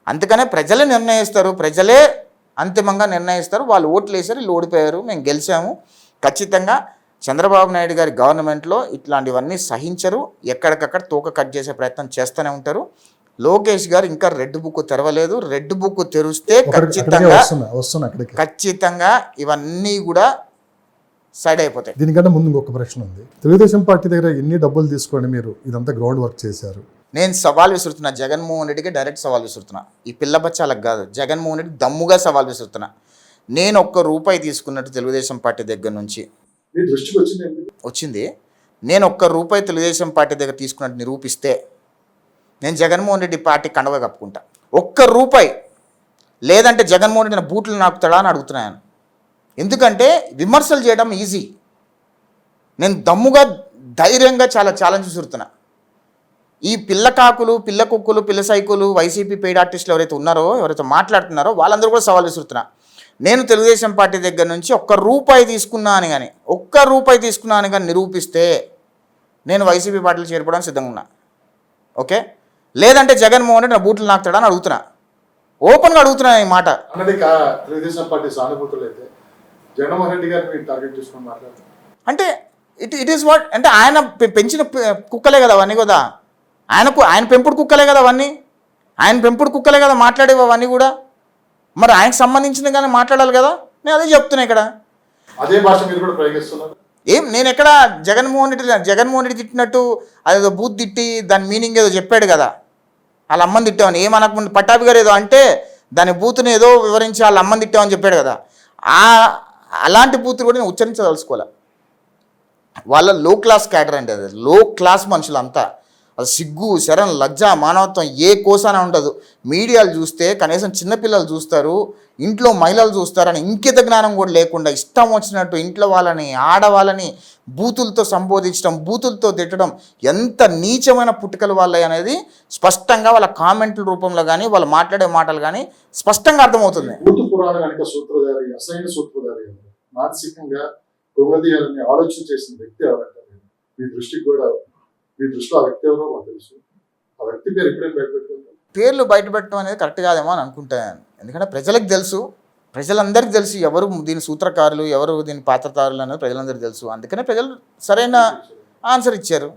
అందుకనే ప్రజలే నిర్ణయిస్తారు, ప్రజలే అంతిమంగా నిర్ణయిస్తారు. వాళ్ళు ఓట్లు వేసారు, వీళ్ళు ఓడిపోయారు, మేము గెలిచాము. ఖచ్చితంగా చంద్రబాబు నాయుడు గారి గవర్నమెంట్లో ఇట్లాంటివన్నీ సహించరు, ఎక్కడికక్కడ తోక కట్ చేసే ప్రయత్నం చేస్తూనే ఉంటారు. లోకేష్ గారు ఇంకా రెడ్ బుక్ తెరవలేదు. రెడ్ బుక్ తెరిస్తే ఖచ్చితంగా ఇవన్నీ కూడా సైడ్ అయిపోతాయి. దీనికంటే ముందు ఇంకొక ప్రశ్న ఉంది. తెలుగుదేశం పార్టీ దగ్గర ఎన్ని డబ్బులు తీసుకొని మీరు ఇదంతా గ్రౌండ్ వర్క్ చేశారు? నేను సవాల్ విసురుతున్నా, జగన్మోహన్ రెడ్డికి డైరెక్ట్ సవాల్ విసురుతున్నా. ఈ పిల్ల బచ్చాలకు కాదు, జగన్మోహన్ రెడ్డి దమ్ముగా సవాల్ విసురుతున్నా. నేను ₹1 తీసుకున్నట్టు తెలుగుదేశం పార్టీ దగ్గర నుంచి వచ్చింది. నేను ₹1 తెలుగుదేశం పార్టీ దగ్గర తీసుకున్నట్టు నిరూపిస్తే నేను జగన్మోహన్ రెడ్డి పార్టీ కండవ కప్పుకుంటా. ₹1 లేదంటే జగన్మోహన్ రెడ్డి నా బూట్లు నాకుతాడా అని అడుగుతున్నాను. ఎందుకంటే విమర్శలు చేయడం ఈజీ, నేను దమ్ముగా ధైర్యంగా చాలా ఛాలెంజ్ విసురుతున్నా. ఈ పిల్ల కాకులు, పిల్ల కుక్కులు, పిల్ల సైకులు, వైసీపీ పెయిడ్ ఆర్టిస్టులు ఎవరైతే ఉన్నారో, ఎవరైతే మాట్లాడుతున్నారో వాళ్ళందరూ కూడా సవాల్ విసురుతున్నా. నేను తెలుగుదేశం పార్టీ దగ్గర నుంచి ₹1 తీసుకున్నాను కానీ ₹1 తీసుకున్నాను కానీ నిరూపిస్తే నేను వైసీపీ పార్టీలు చేరిపోవడానికి సిద్ధంగా ఉన్నా. ఓకే? లేదంటే జగన్మోహన్ రెడ్డి నా బూట్లు నాకుతాడా అని అడుగుతున్నా, ఓపెన్గా అడుగుతున్నా ఈ మాట. తెలుగుదేశం పార్టీ సానుభూతులు అయితే జగన్మోహన్ రెడ్డి గారిని టార్గెట్ చేసుకొని మాట్లాడుతున్నారు అంటే ఇట్ ఈస్ వాట్ అంటే ఆయన పెంచిన కుక్కలే కదా అవన్నీ కూడా, ఆయన పెంపుడు కుక్కలే కదా అవన్నీ, ఆయన పెంపుడు కుక్కలే కదా మాట్లాడేవి అవన్నీ కూడా. మరి ఆయనకు సంబంధించింది కానీ మాట్లాడాలి కదా. నేను అదే చెప్తున్నా ఇక్కడ. అదే భాష మీరు కూడా ప్రయోగిస్తున్నారు. నేను ఎక్కడ జగన్మోహన్ రెడ్డి తిట్టినట్టు అదేదో బూత్ తిట్టి దాని మీనింగ్ ఏదో చెప్పాడు కదా, వాళ్ళ అమ్మని తిట్టామని. ఏమనకముందు పట్టాభి గారు ఏదో అంటే దాని బూత్ని ఏదో వివరించి వాళ్ళ అమ్మని తిట్టామని చెప్పాడు కదా. అలాంటి బూతులు కూడా నేను ఉచ్చరించదలుచుకోలే. వాళ్ళ లో క్లాస్ క్యాటర్ అంటే అది లో క్లాస్ మనుషులంతా. అది సిగ్గు, శరం, లజ్జ, మానవత్వం ఏ కోసాన ఉండదు. మీడియాలు చూస్తే కనీసం చిన్నపిల్లలు చూస్తారు, ఇంట్లో మహిళలు చూస్తారని ఇంకిత జ్ఞానం కూడా లేకుండా ఇష్టం వచ్చినట్టు ఇంట్లో వాళ్ళని, ఆడవాళ్ళని బూతులతో సంబోధించడం, బూతులతో తిట్టడం ఎంత నీచమైన పుట్టుకలు వాళ్ళవి అనేది స్పష్టంగా వాళ్ళ కామెంట్ల రూపంలో కానీ వాళ్ళు మాట్లాడే మాటలు కానీ స్పష్టంగా అర్థమవుతుంది. మానసికంగా కృంగదీయాలని ఆలోచన చేసిన వ్యక్తి ఎవరంటారు? మీ దృష్టికి కూడా, మీ దృష్టిలో ఆ వ్యక్తి ఎవరో మాకు తెలుసు. ఆ వ్యక్తి పేరు ఎప్పుడైనా బయటపెట్టుకుంటారు? పేర్లు బయటపెట్టడం అనేది కరెక్ట్ కాదేమో అని అనుకుంటాను. ఎందుకంటే ప్రజలకు తెలుసు, ప్రజలందరికీ తెలుసు ఎవరు దీని సూత్రకారులు, ఎవరు దీని పాత్రధారులు అనేది ప్రజలందరికీ తెలుసు. అందుకనే ప్రజలు సరైన ఆన్సర్ ఇచ్చారు.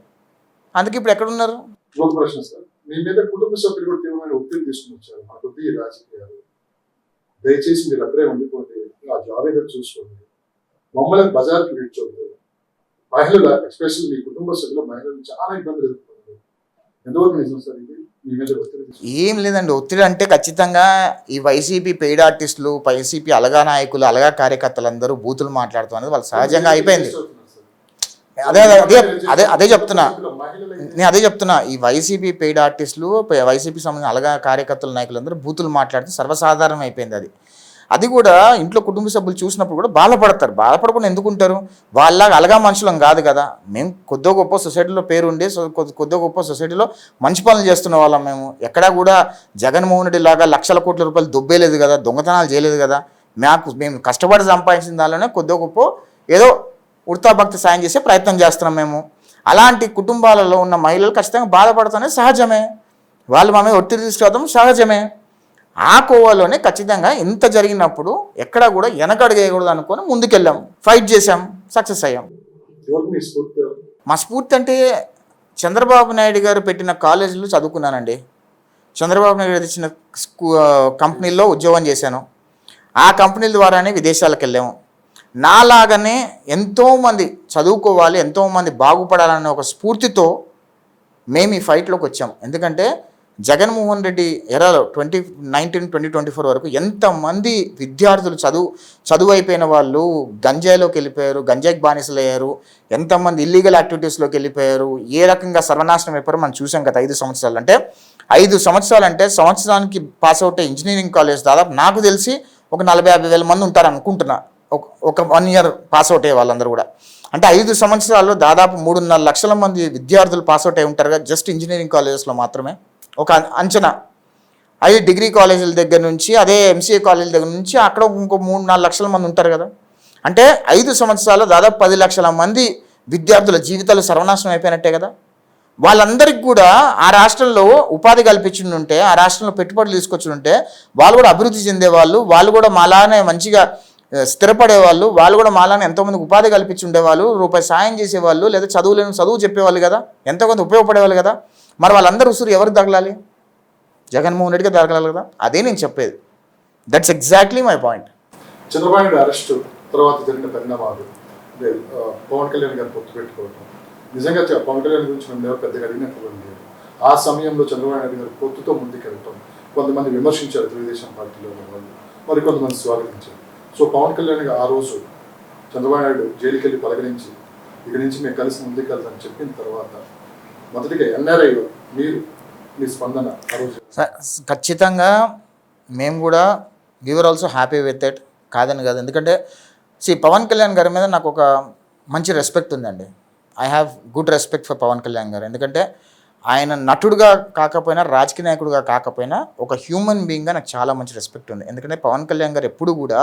అందుకే ఇప్పుడు ఎక్కడున్నారు? ఒక ప్రశ్న సార్, మీ మీద కుటుంబ సభ్యులు కూడా తీవ్రమైన ఒత్తిడి తీసుకుని వచ్చారు. ఆ కొద్ది రాజకీయాలు, దయచేసి మీరు అక్కడే ఉండిపోండి, ఆ జాబ్ ఏదో చూసుకోండి, మమ్మల్ని బజార్కి వీడ్చోద్దు. మహిళలు ఎస్పెషల్ మీ కుటుంబ సభ్యులు మహిళలు చాలా ఇబ్బందులు ఎదుర్కొన్నారు. ఎంతవరకు నిజం సార్ ఇది? మీ మీద ఒత్తిడి ఏం లేదండి. ఒత్తిడి అంటే ఖచ్చితంగా ఈ వైసీపీ పెయిడ్ ఆర్టిస్టులు, వైసీపీ అలగా నాయకులు, అలగా కార్యకర్తలు అందరూ బూతులు మాట్లాడుతూ అనేది వాళ్ళు సహజంగా అయిపోయింది. అదే చెప్తున్నా నేను అదే చెప్తున్నా ఈ వైసీపీ పెయిడ్ ఆర్టిస్టులు, వైసీపీ సంబంధించిన అలగా కార్యకర్తల నాయకులందరూ బూతులు మాట్లాడితే సర్వసాధారణం అయిపోయింది. అది కూడా ఇంట్లో కుటుంబ సభ్యులు చూసినప్పుడు కూడా బాధపడతారు. బాధపడకుండా ఎందుకుంటారు? వాళ్ళలాగా అలగా మనుషులం కాదు కదా. మేము కొద్దో గొప్ప సొసైటీలో పేరుండే, కొద్దో గొప్ప సొసైటీలో మంచి పనులు చేస్తున్న వాళ్ళం. మేము ఎక్కడా కూడా జగన్మోహన్ రెడ్డి లాగా లక్షల కోట్ల రూపాయలు దొబ్బేలేదు కదా, దొంగతనాలు చేయలేదు కదా. మేము కష్టపడి సంపాదించిన దానిలోనే కొద్దో గొప్ప ఏదో ఉడతాభక్తి సాయం చేసే ప్రయత్నం చేస్తున్నాం మేము. అలాంటి కుటుంబాలలో ఉన్న మహిళలు ఖచ్చితంగా బాధపడుతున్నది సహజమే. వాళ్ళు మా మీద ఒత్తిడి తీసుకురావడం సహజమే. ఆ కోవాలోనే ఖచ్చితంగా ఇంత జరిగినప్పుడు ఎక్కడా కూడా వెనకడుగేయకూడదు అనుకొని ముందుకెళ్ళాం, ఫైట్ చేసాం, సక్సెస్ అయ్యాం. మా స్ఫూర్తి అంటే చంద్రబాబు నాయుడు గారు పెట్టిన కాలేజీలు చదువుకున్నానండి. చంద్రబాబు నాయుడు తెచ్చిన కంపెనీల్లో ఉద్యోగం చేశాను. ఆ కంపెనీల ద్వారానే విదేశాలకు వెళ్ళాము. నాలాగానే ఎంతోమంది చదువుకోవాలి, ఎంతోమంది బాగుపడాలనే ఒక స్ఫూర్తితో మేము ఈ ఫైట్లోకి వచ్చాము. ఎందుకంటే జగన్మోహన్ రెడ్డి ఎరాలో 2019-2024 వరకు ఎంతమంది విద్యార్థులు చదువు అయిపోయిన వాళ్ళు గంజాయిలోకి వెళ్ళిపోయారు, గంజాయికి బానిసలు అయ్యారు, ఎంతమంది ఇల్లీగల్ యాక్టివిటీస్లోకి వెళ్ళిపోయారు, ఏ రకంగా సర్వనాశనం అయిపోయారో మనం చూసాం గత 5 సంవత్సరాలు. అంటే 5 సంవత్సరాలు అంటే సంవత్సరానికి పాస్ అవుట్ ఇంజనీరింగ్ కాలేజ్ దాదాపు నాకు తెలిసి ఒక 40-50 వేల మంది ఉంటారు అనుకుంటున్నా, ఒక 1 ఇయర్ పాస్ అవుట్ అయ్యే వాళ్ళందరూ కూడా. అంటే 5 సంవత్సరాల్లో దాదాపు 3.5 లక్షల మంది విద్యార్థులు పాస్ అవుట్ అయి ఉంటారు కదా జస్ట్ ఇంజనీరింగ్ కాలేజెస్లో మాత్రమే. ఒక అంచనా. అదే డిగ్రీ కాలేజీల దగ్గర నుంచి, అదే ఎంసీఏ కాలేజీల దగ్గర నుంచి అక్కడ ఇంకో 3-4 లక్షల మంది ఉంటారు కదా. అంటే 5 సంవత్సరాల్లో దాదాపు 10 లక్షల మంది విద్యార్థుల జీవితాలు సర్వనాశనం అయిపోయినట్టే కదా. వాళ్ళందరికీ కూడా ఆ రాష్ట్రంలో ఉపాధి కల్పించుంటే, ఆ రాష్ట్రంలో పెట్టుబడులు తీసుకొచ్చుంటే వాళ్ళు కూడా అభివృద్ధి చెందేవాళ్ళు, వాళ్ళు కూడా మాలానే మంచిగా స్థిరపడేవాళ్ళు, వాళ్ళు కూడా మాలానే ఎంతోమందికి ఉపాధి కల్పించి ఉండేవాళ్ళు, రూపాయి సాయం చేసేవాళ్ళు, లేదా చదువు చెప్పేవాళ్ళు కదా, ఎంతో కొంత ఉపయోగపడేవాళ్ళు కదా. మరి వాళ్ళందరూ ఉసురు ఎవరికి తగలాలి? జగన్మోహన్ రెడ్డికి తగలాలి కదా. అదే నేను చెప్పేది. That's exactly my point. Chandrababu Naidu arrest తర్వాత జరిగిన పరిణామాలు, పవన్ కళ్యాణ్ గారు పొత్తు పెట్టుకోవడం, నిజంగా పవన్ కళ్యాణ్ గురించి మేము ఎవరు పెద్దగా అడిగినట్లు లేదు. ఆ సమయంలో చంద్రబాబు నాయుడు గారు పొత్తుతో ముందుకెళ్ళటం కొంతమంది విమర్శించారు తెలుగుదేశం పార్టీలో ఉన్న వాళ్ళు, మరి కొంతమంది స్వాగతించారు. సో పవన్ కళ్యాణ్ గారు ఆ రోజు చంద్రబాబు నాయుడు జైలుకి వెళ్ళి పలకరించి ఇక్కడి నుంచి మేము కలిసి ముందుకెళ్తామని చెప్పిన తర్వాత మొదటిగా ఎన్ఆర్ఐ మీరు మీ స్పందన ఆ రోజు? ఖచ్చితంగా మేము కూడా we are also happy with it, కాదని కాదు. ఎందుకంటే పవన్ కళ్యాణ్ గారి మీద నాకు ఒక మంచి రెస్పెక్ట్ ఉందండి. I have good respect for Pawan Kalyan garu. ఎందుకంటే ఆయన నటుడుగా కాకపోయినా, రాజకీయ నాయకుడిగా కాకపోయినా, ఒక హ్యూమన్ బీయింగ్గా నాకు చాలా మంచి రెస్పెక్ట్ ఉంది. ఎందుకంటే పవన్ కళ్యాణ్ గారు ఎప్పుడు కూడా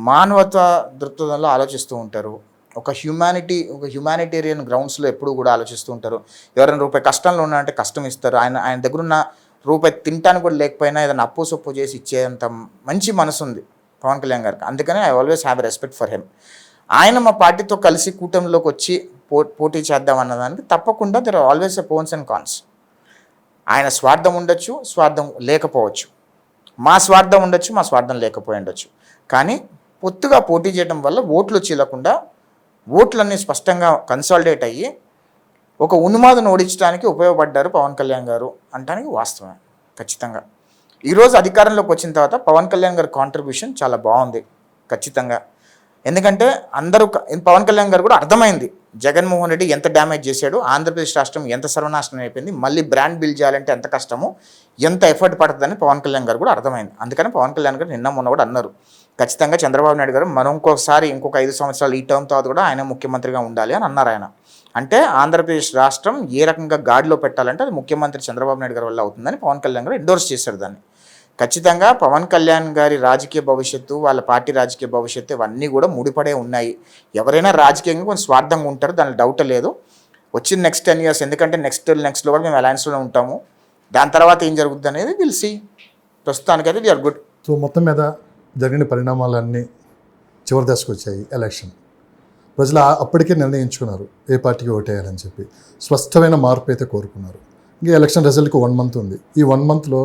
మానవతా దృక్పథంలో ఆలోచిస్తూ ఉంటారు. ఒక హ్యుమానిటేరియన్ గ్రౌండ్స్లో ఎప్పుడు కూడా ఆలోచిస్తూ ఉంటారు. ఎవరైనా రూపాయి కష్టంలో ఉన్నారంటే కష్టం ఇస్తారు. ఆయన దగ్గర ఉన్న రూపాయి తినడానికి కూడా లేకపోయినా ఏదైనా అప్పు సొప్పు చేసి ఇచ్చేంత మంచి మనసు ఉంది పవన్ కళ్యాణ్ గారికి. అందుకని I always have respect for him. ఆయన మా పార్టీతో కలిసి కూటమిలోకి వచ్చి పోటీ చేద్దాం అన్నదానికి తప్పకుండా there are always a pros and cons. ఆయన స్వార్థం ఉండొచ్చు, స్వార్థం లేకపోవచ్చు. మా స్వార్థం ఉండొచ్చు, మా స్వార్థం లేకపోయి ఉండొచ్చు. కానీ పొత్తుగా పోటీ చేయడం వల్ల ఓట్లు చీలకుండా, ఓట్లన్నీ స్పష్టంగా కన్సాలిడేట్ అయ్యి ఒక ఉన్మాదను ఓడించడానికి ఉపయోగపడ్డారు పవన్ కళ్యాణ్ గారు అంటానికి వాస్తవమే. ఖచ్చితంగా ఈరోజు అధికారంలోకి వచ్చిన తర్వాత పవన్ కళ్యాణ్ గారి కాంట్రిబ్యూషన్ చాలా బాగుంది ఖచ్చితంగా. ఎందుకంటే పవన్ కళ్యాణ్ గారు కూడా అర్థమైంది జగన్మోహన్ రెడ్డి ఎంత డ్యామేజ్ చేశాడు, ఆంధ్రప్రదేశ్ రాష్ట్రం ఎంత సర్వనాశనం అయిపోయింది, మళ్ళీ బ్రాండ్ బిల్డ్ చేయాలంటే ఎంత కష్టమో, ఎంత ఎఫర్ట్ పడుతుందని పవన్ కళ్యాణ్ గారు కూడా అర్థమైంది. అందుకని పవన్ కళ్యాణ్ గారు నిన్న మొన్న కూడా అన్నారు, ఖచ్చితంగా చంద్రబాబు నాయుడు గారు మనం ఇంకొక 5 సంవత్సరాలు ఈ టర్మ్ తర్వాత కూడా ఆయన ముఖ్యమంత్రిగా ఉండాలి అని అన్నారు ఆయన. అంటే ఆంధ్రప్రదేశ్ రాష్ట్రం ఏ రకంగా గాడిలో పెట్టాలంటే అది ముఖ్యమంత్రి చంద్రబాబు నాయుడు గారి వల్ల అవుతుందని పవన్ కళ్యాణ్ గారు ఎండోర్స్ చేశారు దాన్ని. ఖచ్చితంగా పవన్ కళ్యాణ్ గారి రాజకీయ భవిష్యత్తు, వాళ్ళ పార్టీ రాజకీయ భవిష్యత్తు ఇవన్నీ కూడా ముడిపడే ఉన్నాయి. ఎవరైనా రాజకీయంగా కొంచెం స్వార్థంగా ఉంటారు, దాని డౌట్ లేదు. వచ్చిన నెక్స్ట్ 10 years, ఎందుకంటే నెక్స్ట్లో కూడా మేము అలయన్స్లో ఉంటాము. దాని తర్వాత ఏం జరుగుతుంది అనేది తెలిసి ప్రస్తుతానికైతే వీఆర్ గుడ్. సో మొత్తం మీద జరిగిన పరిణామాలన్నీ చివరి దశకు వచ్చాయి. ఎలక్షన్ ప్రజలు అప్పటికే నిర్ణయించుకున్నారు ఏ పార్టీకి ఓటేయాలని చెప్పి. స్పష్టమైన మార్పు అయితే కోరుకున్నారు. ఇంకా ఎలక్షన్ రిజల్ట్కి 1 month ఉంది. ఈ 1 monthలో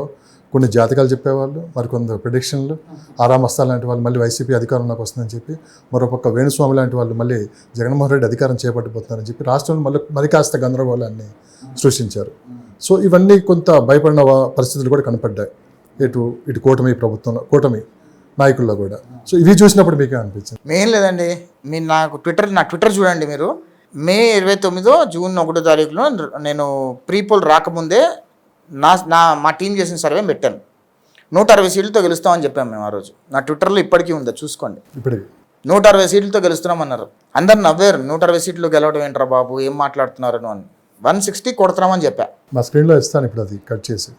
కొన్ని జాతకాలు చెప్పేవాళ్ళు, మరికొందరు ప్రిడిక్షన్లు, ఆరా మస్తాన్ లాంటి వాళ్ళు మళ్ళీ వైసీపీ అధికారంలోకి వస్తుందని చెప్పి, మరోపక్క వేణుస్వామి లాంటి వాళ్ళు మళ్ళీ జగన్మోహన్ రెడ్డి అధికారం చేపట్టిపోతున్నారని చెప్పి రాష్ట్రంలో మరి కాస్త గందరగోళాన్ని సృష్టించారు. సో ఇవన్నీ కొంత భయపడిన పరిస్థితులు కూడా కనపడ్డాయి ఇటు కూటమి నాయకుల్లో కూడా. సో ఇవి చూసినప్పుడు మీకే అనిపించింది? ఏం లేదండి, మీరు నా ట్విట్టర్ చూడండి. మీరు మే 29 జూన్ 1 తారీఖులో నేను ప్రీపోల్ రాకముందే మా టీం చేసిన సర్వే పెట్టాను. 160 సీట్లతో గెలుస్తామని చెప్పాము మేము ఆ రోజు. నా ట్విట్టర్లో ఇప్పటికీ ఉంది, చూసుకోండి. ఇప్పుడు 160 సీట్లతో గెలుస్తున్నామన్నారు. అందరు నవ్వారు, 160 సీట్లు గెలవడం ఏంట్రా బాబు, ఏం మాట్లాడుతున్నారు అని. 160 కొడుతున్నామని చెప్పా. మా స్క్రీన్లో ఇస్తాను ఇప్పుడు, అది కట్ చేసి.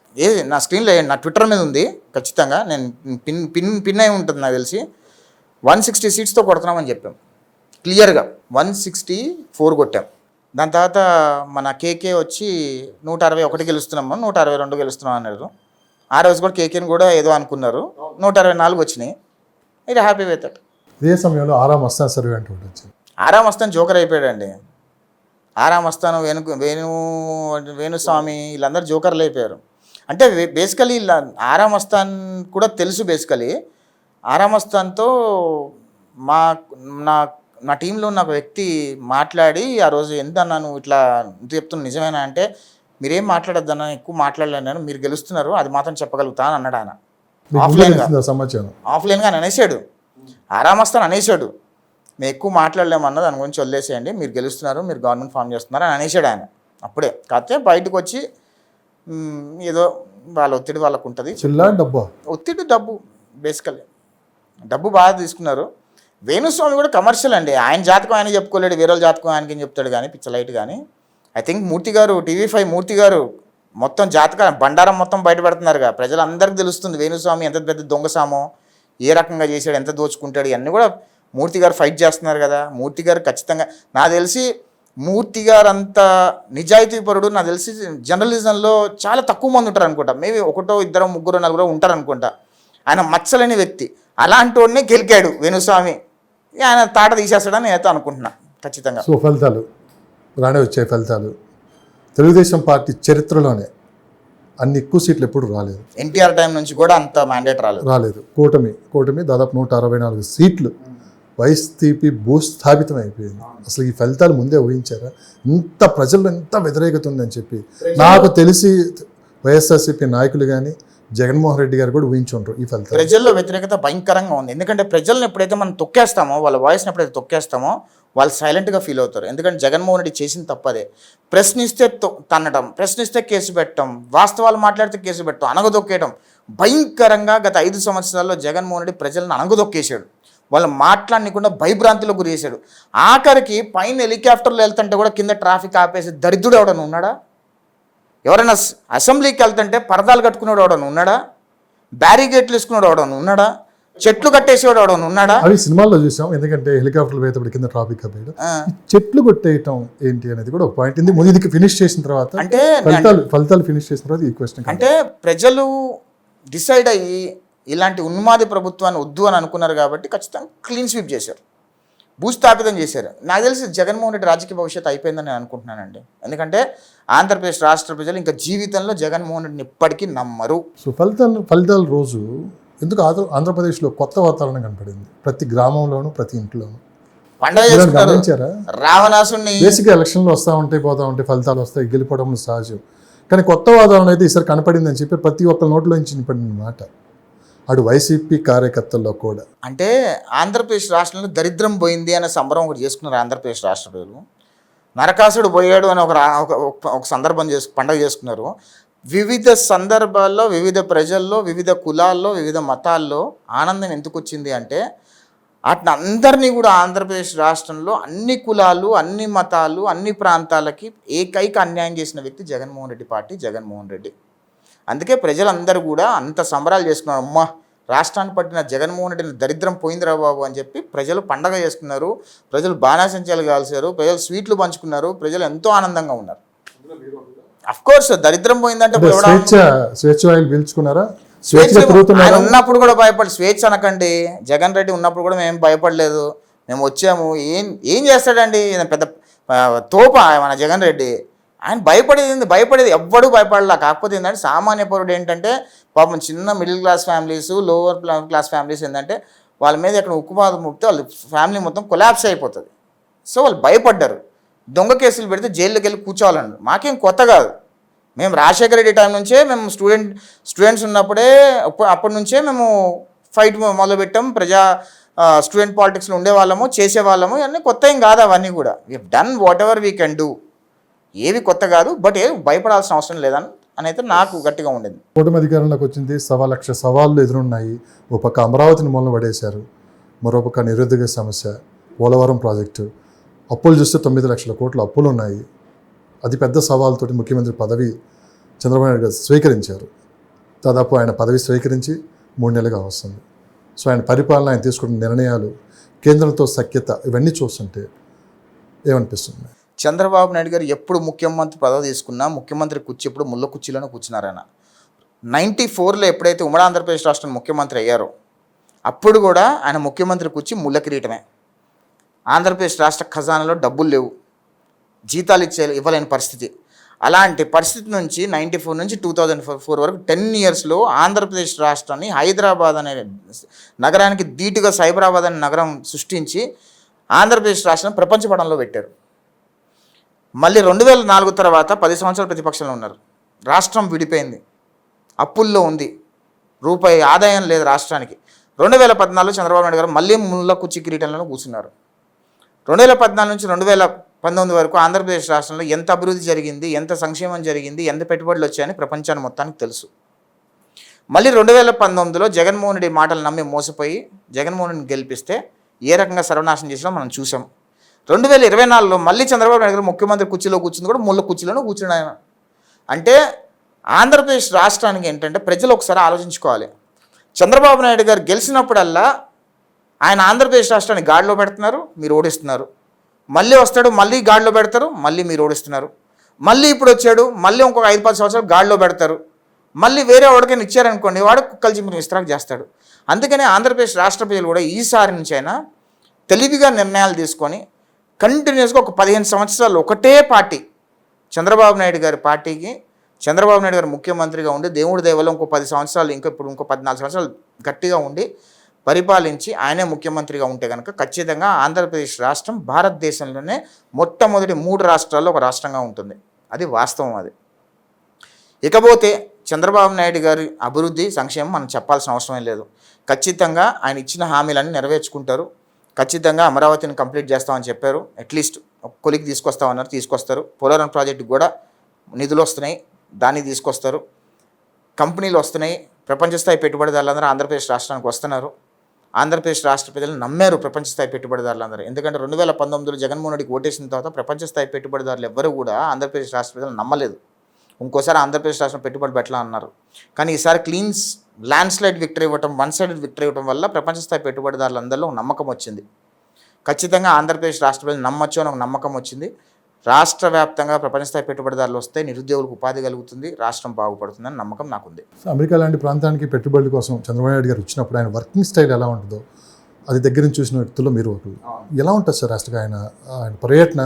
నా స్క్రీన్లో నా ట్విట్టర్ మీద ఉంది ఖచ్చితంగా, నేను పిన్ అయి ఉంటుంది నాకు తెలిసి. 160 సీట్స్తో కొడుతున్నామని చెప్పాం క్లియర్గా. 164 కొట్టాం. దాని తర్వాత మన కేకే వచ్చి 161 గెలుస్తున్నాము, 162 గెలుస్తున్నాం అన్నారు. ఆ రోజు కూడా కేకేని కూడా ఏదో అనుకున్నారు, 164 వచ్చినాయి. ఇది హ్యాపీ విత్ దట్. ఇదే సమయంలో ఆరా మస్తాన్ సర్వే అంటూ వచ్చింది. ఆరా మస్తాన్ జోకర్ అయిపోయాడండి. ఆరా మస్తాన్ వేణుస్వామి వీళ్ళందరూ జోకర్లు అయిపోయారు. అంటే బేసికలీ ఆరా మస్తాన్ కూడా తెలుసు. బేసికలీ ఆరా మస్తాన్తో మా నా నా టీంలో ఉన్న ఒక వ్యక్తి మాట్లాడి ఆ రోజు ఎంత అన్నాను ఇట్లా ఇంత చెప్తున్నా నిజమేనా అంటే, మీరేం మాట్లాడొద్దన్నా, ఎక్కువ మాట్లాడలేను, మీరు గెలుస్తున్నారు అది మాత్రం చెప్పగలుగుతా అని అన్నాడు ఆయన. సమాచారం ఆఫ్లైన్గా ఆయన అనేసాడు, ఆరా మస్తాన్ అనేసాడు, మేము ఎక్కువ మాట్లాడలేమన్నా, దాని గురించి వదిలేసేయండి, మీరు గెలుస్తున్నారు, మీరు గవర్నమెంట్ ఫామ్ చేస్తున్నారు అని అనేసాడు ఆయన. అప్పుడే కాకపోతే బయటకు వచ్చి ఏదో వాళ్ళ ఒత్తిడి వాళ్ళకు ఉంటుంది, ఒత్తిడి డబ్బు, బేసికలీ డబ్బు బాగా తీసుకున్నారు. వేణుస్వామి కూడా కమర్షియల్ అండి, ఆయన జాతకం ఆయన చెప్పుకోలేడు, వేరే వాళ్ళ జాతకం ఆయనకి చెప్తాడు కానీ పిచ్చలైట్. కానీ ఐ థింక్ మూర్తి గారు, TV5 మూర్తి గారు మొత్తం జాతకం బండారం మొత్తం బయటపెడుతున్నారుగా, ప్రజలందరికీ తెలుస్తుంది వేణుస్వామి ఎంత పెద్ద దొంగసామో, ఏ రకంగా చేశాడు, ఎంత దోచుకుంటాడు, ఇవన్నీ కూడా మూర్తి గారు ఫైట్ చేస్తున్నారు కదా. మూర్తి గారు ఖచ్చితంగా నాకు తెలిసి మూర్తి గారు అంత నిజాయితీ పరుడు నాకు తెలిసి జర్నలిజంలో చాలా తక్కువ మంది ఉంటారు అనుకుంటా. మేబీ ఒకటో ఇద్దరు ముగ్గురు నలుగురు ఉంటారు అనుకుంటా. ఆయన మచ్చలేని వ్యక్తి, అలాంటి వాడినే గెలికాడు వేణుస్వామి. ఆయన తాట తీసేస్తాడని నేనైతే అనుకుంటున్నా ఖచ్చితంగా. సో ఫలితాలు రానే వచ్చాయి. ఫలితాలు తెలుగుదేశం పార్టీ చరిత్రలోనే అన్ని ఎక్కువ సీట్లు ఎప్పుడు రాలేదు. ఎన్టీఆర్ టైం నుంచి కూడా అంత మ్యాండేట్ రాలేదు. కూటమి దాదాపు 164 సీట్లు వైసీపీ భూస్థాపితం అయిపోయింది. అసలు ఈ ఫలితాలు ముందే ఊహించారా? ఇంత ప్రజల్లో ఎంత వ్యతిరేకత ఉందని చెప్పి నాకు తెలిసి వైఎస్ఆర్సీపీ నాయకులు కానీ జగన్మోహన్ రెడ్డి గారు కూడా ఊహించుంటారు ఈ ఫలితాలు. ప్రజల్లో వ్యతిరేకత భయంకరంగా ఉంది. ఎందుకంటే ప్రజలను ఎప్పుడైతే మనం తొక్కేస్తామో, వాళ్ళ వాయిస్ని ఎప్పుడైతే తొక్కేస్తామో వాళ్ళు సైలెంట్గా ఫీల్ అవుతారు. ఎందుకంటే జగన్మోహన్ రెడ్డి చేసిన తప్పదే. ప్రశ్నిస్తే తన్నడం, ప్రశ్నిస్తే కేసు పెట్టడం, వాస్తవాలు మాట్లాడితే కేసు పెట్టడం, అణగదొక్కేయడం. భయంకరంగా గత 5 సంవత్సరాల్లో జగన్మోహన్ రెడ్డి ప్రజలను అణగదొక్కేశాడు. వాళ్ళు మాట్లాడకుండా భయభ్రాంతిలో గురి చేశాడు. ఆఖరికి పైన హెలికాప్టర్లు వెళ్తుంటే కూడా కింద ట్రాఫిక్ ఆపేసి దరిద్రుడు ఎవడన్నా ఉన్నాడా? ఎవరైనా అసెంబ్లీకి వెళ్తుంటే పరదాలు కట్టుకునేవాడు ఎవడన్నా ఉన్నాడా? బ్యారిగేట్లు వేసుకునేవాడు ఎవడన్నా ఉన్నాడా? చెట్లు కట్టేసేవాడు ఎవడన్నా ఉన్నాడా? అవి సినిమాల్లో చూసాం. ఎందుకంటే హెలికాప్టర్లు వేసేటప్పుడు కింద ట్రాఫిక్ ఆపేయడం, చెట్లు కొట్టేయటం ఏంటి అనేది కూడా ఒక పాయింట్ ఉంది. ముందు ఇది ఫినిష్ చేసిన తర్వాత, అంటే ఫలితాలు ఫినిష్ చేసిన తర్వాత ఈ క్వశ్చన్ అంటే ప్రజలు డిసైడ్ అయ్యి ఇలాంటి ఉన్మాది ప్రభుత్వాన్ని వద్దు అని అనుకున్నారు కాబట్టి ఖచ్చితంగా క్లీన్ స్వీప్ చేశారు, భూస్థాపితం చేశారు. నాకు తెలిసి జగన్మోహన్ రెడ్డి రాజకీయ భవిష్యత్తు అయిపోయిందని నేను అనుకుంటున్నానండి. ఎందుకంటే ఆంధ్రప్రదేశ్ రాష్ట్ర ప్రజలు ఇంకా జీవితంలో జగన్మోహన్ రెడ్డిని ఎప్పటికీ నమ్మరు. సో ఫలితాల రోజు ఎందుకు ఆంధ్రప్రదేశ్లో కొత్త వాతావరణం కనపడింది. ప్రతి గ్రామంలోనూ, ప్రతి ఇంట్లోనూ పండుగ చేసుకుంటారు. రావణాసుని బేసిక్గా ఎలక్షన్లు వస్తూ ఉంటాయి, పోతూ ఉంటాయి, ఫలితాలు వస్తాయి, గెలిపడం సహజం. కానీ కొత్త వాతావరణం అయితే ఈసారి కనపడింది అని చెప్పి ప్రతి ఒక్కరి నోట్లోంచి వినపడిన మాట. అటు వైసీపీ కార్యకర్తల్లో కూడా. అంటే ఆంధ్రప్రదేశ్ రాష్ట్రంలో దరిద్రం పోయింది అనే సంబరం ఒకటి చేసుకున్నారు ఆంధ్రప్రదేశ్ రాష్ట్ర ప్రజలు. నరకాసుడు పోయాడు అని ఒక సందర్భం పండుగ చేసుకున్నారు. వివిధ సందర్భాల్లో, వివిధ ప్రజల్లో, వివిధ కులాల్లో, వివిధ మతాల్లో ఆనందం ఎందుకు వచ్చింది అంటే, వాటిని అందరినీ కూడా ఆంధ్రప్రదేశ్ రాష్ట్రంలో అన్ని కులాలు, అన్ని మతాలు, అన్ని ప్రాంతాలకి ఏకైక అన్యాయం చేసిన వ్యక్తి జగన్మోహన్ రెడ్డి పార్టీ, జగన్మోహన్ రెడ్డి. అందుకే ప్రజలందరూ కూడా అంత సంబరాలు చేసుకున్నారు. అమ్మ రాష్ట్రాన్ని పట్టిన జగన్మోహన్ రెడ్డిని దరిద్రం పోయిందిరా బాబు అని చెప్పి ప్రజలు పండగ చేసుకున్నారు. ప్రజలు బాణాసంచాలు కాల్చారు, ప్రజలు స్వీట్లు పంచుకున్నారు, ప్రజలు ఎంతో ఆనందంగా ఉన్నారు. అఫ్కోర్స్ దరిద్రం పోయిందంటే స్వేచ్ఛ పీల్చుకున్నారా? ఆయన ఉన్నప్పుడు కూడా భయపడి, స్వేచ్ఛ అనకండి, జగన్ రెడ్డి ఉన్నప్పుడు కూడా మేము భయపడలేదు, మేము వచ్చాము. ఏం చేస్తాడండి పెద్ద తోప మన జగన్ రెడ్డి? ఆయన భయపడేది ఎవ్వడూ భయపడలా. కాకపోతే ఏంటంటే సామాన్య పౌరుడు ఏంటంటే పాపం చిన్న middle class families, lower class families ఏంటంటే వాళ్ళ మీద ఎక్కడ ఉక్కుపాదం ముప్పితే వాళ్ళ ఫ్యామిలీ మొత్తం కొలాప్స్ అయిపోతుంది. సో వాళ్ళు భయపడ్డారు. దొంగ కేసులు పెడితే జైల్లోకి వెళ్ళి కూర్చోవాలన్నారు. మాకేం కొత్త కాదు. మేము రాజశేఖర రెడ్డి టైం నుంచే మేము స్టూడెంట్స్ ఉన్నప్పుడే అప్పటి నుంచే మేము ఫైట్ మొదలుపెట్టాము. స్టూడెంట్ పాలిటిక్స్లో ఉండేవాళ్ళము, చేసేవాళ్ళము. ఇవన్నీ కొత్త ఏం కాదు. అవన్నీ కూడా we done what ever we can do. ఏవి కొత్త కాదు, బట్ భయపడాల్సిన అవసరం లేదని అయితే నాకు గట్టిగా ఉండేది. కూటమి అధికారంలోకి వచ్చింది, 1,00,000 సవాళ్ళు ఎదురున్నాయి. ఓ పక్క అమరావతిని మూలన పడేశారు, మరోపక్క నిరుద్యోగ సమస్య, పోలవరం ప్రాజెక్టు, అప్పులు చూస్తే 9 లక్షల కోట్ల అప్పులు ఉన్నాయి. అతి పెద్ద సవాల్తోటి ముఖ్యమంత్రి పదవి చంద్రబాబు నాయుడు గారు స్వీకరించారు. దాదాపు ఆయన పదవి స్వీకరించి 3 నెలలుగా వస్తుంది. సో ఆయన పరిపాలన, ఆయన తీసుకున్న నిర్ణయాలు, కేంద్రంతో సఖ్యత, ఇవన్నీ చూస్తుంటే ఏమనిపిస్తుంది? చంద్రబాబు నాయుడు గారు ఎప్పుడు ముఖ్యమంత్రి పదవి తీసుకున్నా ముఖ్యమంత్రి కుర్చీ ఎప్పుడు ముళ్ళ కుర్చీలోనే కూర్చున్నారు. ఆయన 94లో ఎప్పుడైతే ఉమ్మడి ఆంధ్రప్రదేశ్ రాష్ట్రం ముఖ్యమంత్రి అయ్యారో అప్పుడు కూడా ఆయన ముఖ్యమంత్రి కుర్చీ ముళ్ళ కిరీటమే. ఆంధ్రప్రదేశ్ రాష్ట్ర ఖజానాలో డబ్బులు లేవు, జీతాలు ఇవ్వలేని పరిస్థితి. అలాంటి పరిస్థితి నుంచి 94 నుంచి 2004 వరకు 10 ఇయర్స్లో ఆంధ్రప్రదేశ్ రాష్ట్రాన్ని హైదరాబాద్ అనే నగరానికి ధీటుగా సైబరాబాద్ అనే నగరం సృష్టించి ఆంధ్రప్రదేశ్ రాష్ట్రం ప్రపంచ పటంలో పెట్టారు. మళ్ళీ 2004 తర్వాత 10 సంవత్సరాలు ప్రతిపక్షంలో ఉన్నారు. రాష్ట్రం విడిపోయింది, అప్పుల్లో ఉంది, రూపాయి ఆదాయం లేదు రాష్ట్రానికి. 2014లో చంద్రబాబు నాయుడు గారు మళ్ళీ ముళ్ళ కుర్చీ కిరీటంలో కూర్చున్నారు. 2014 నుంచి 2019 వరకు ఆంధ్రప్రదేశ్ రాష్ట్రంలో ఎంత అభివృద్ధి జరిగింది, ఎంత సంక్షేమం జరిగింది, ఎంత పెట్టుబడులు వచ్చాయని ప్రపంచాన్ని మొత్తానికి తెలుసు. మళ్ళీ 2019లో జగన్మోహన్ రెడ్డి మాటలు నమ్మి మోసపోయి జగన్మోహన్ రెడ్డిని గెలిపిస్తే ఏ రకంగా సర్వనాశనం చేసినా మనం చూసాం. 2024లో మళ్ళీ చంద్రబాబు నాయుడు గారు ముఖ్యమంత్రి కుర్చీలో కూర్చుంది కూడా ముళ్ళ కుర్చీలోనూ కూర్చున్నాడు ఆయన. అంటే ఆంధ్రప్రదేశ్ రాష్ట్రానికి ఏంటంటే ప్రజలు ఒకసారి ఆలోచించుకోవాలి. చంద్రబాబు నాయుడు గారు గెలిచినప్పుడల్లా ఆయన ఆంధ్రప్రదేశ్ రాష్ట్రాన్ని గాడిలో పెడుతున్నారు, మీరు ఓడిస్తున్నారు. మళ్ళీ వస్తాడు, మళ్ళీ గాడిలో పెడతారు, మళ్ళీ మీరు ఓడిస్తున్నారు. మళ్ళీ ఇప్పుడు వచ్చాడు, మళ్ళీ ఇంకొక 5-10 సంవత్సరాలు గాడిలో పెడతారు. మళ్ళీ వేరే వాడికైనా ఇచ్చారనుకోండి, వాడు కుక్కలు చింపిన విస్తరాకు చేస్తాడు. అందుకనే ఆంధ్రప్రదేశ్ రాష్ట్ర ప్రజలు కూడా ఈసారి నుంచి అయినా తెలివిగా నిర్ణయాలు తీసుకొని కంటిన్యూస్గా ఒక 15 సంవత్సరాలు ఒకటే పార్టీ, చంద్రబాబు నాయుడు గారి పార్టీకి, చంద్రబాబు నాయుడు గారు ముఖ్యమంత్రిగా ఉండి దేవుడి దయవల్ల ఇంకో 10 సంవత్సరాలు ఇప్పుడు ఇంకో 14 సంవత్సరాలు గట్టిగా ఉండి పరిపాలించి ఆయనే ముఖ్యమంత్రిగా ఉంటే కనుక ఖచ్చితంగా ఆంధ్రప్రదేశ్ రాష్ట్రం భారతదేశంలోనే మొట్టమొదటి 3 రాష్ట్రాల్లో ఒక రాష్ట్రంగా ఉంటుంది. అది వాస్తవం. అది ఇకపోతే చంద్రబాబు నాయుడు గారి అభివృద్ధి సంక్షేమం మనం చెప్పాల్సిన అవసరం లేదు. ఖచ్చితంగా ఆయన ఇచ్చిన హామీలన్నీ నెరవేర్చుకుంటారు. ఖచ్చితంగా అమరావతిని కంప్లీట్ చేస్తామని చెప్పారు. అట్లీస్ట్ కొలికి తీసుకొస్తామన్నారు, తీసుకొస్తారు. పోలవరం ప్రాజెక్టుకి కూడా నిధులు వస్తున్నాయి, దాన్ని తీసుకొస్తారు. కంపెనీలు వస్తున్నాయి, ప్రపంచ స్థాయి పెట్టుబడిదారులందరూ ఆంధ్రప్రదేశ్ రాష్ట్రానికి వస్తున్నారు. ఆంధ్రప్రదేశ్ రాష్ట్ర ప్రజలు నమ్మారు ప్రపంచ స్థాయి పెట్టుబడిదారులందరూ. ఎందుకంటే 2019లో జగన్మోహన్ రెడ్డికి ఓటేసిన తర్వాత ప్రపంచ స్థాయి పెట్టుబడిదారులు ఎవ్వరూ కూడా ఆంధ్రప్రదేశ్ రాష్ట్ర ప్రజలు నమ్మలేదు. ఇంకోసారి ఆంధ్రప్రదేశ్ రాష్ట్రం పెట్టుబడి పెట్టాలని అన్నారు. కానీ ఈసారి ల్యాండ్ స్లైడ్ విక్టరీ ఇవ్వటం, వన్ సైడెడ్ విక్టరీ ఇవ్వడం వల్ల ప్రపంచ స్థాయి పెట్టుబడిదారులందరిలో నమ్మకం వచ్చింది. ఖచ్చితంగా ఆంధ్రప్రదేశ్ రాష్ట్ర ప్రజలు నమ్మొచ్చు అని ఒక నమ్మకం వచ్చింది. రాష్ట్ర వ్యాప్తంగా ప్రపంచ స్థాయి పెట్టుబడిదారులు వస్తే నిరుద్యోగులకు ఉపాధి కలుగుతుంది, రాష్ట్రం బాగుపడుతుందని నమ్మకం నాకుంది. అమెరికా లాంటి ప్రాంతానికి పెట్టుబడుల కోసం చంద్రబాబు నాయుడు గారు వచ్చినప్పుడు ఆయన వర్కింగ్ స్టైల్ ఎలా ఉంటుందో అది దగ్గర నుంచి చూసిన వ్యక్తుల్లో మీరు ఒకరు. ఎలా ఉంటుంది సార్ రాష్ట్రంగా ఆయన పర్యటన,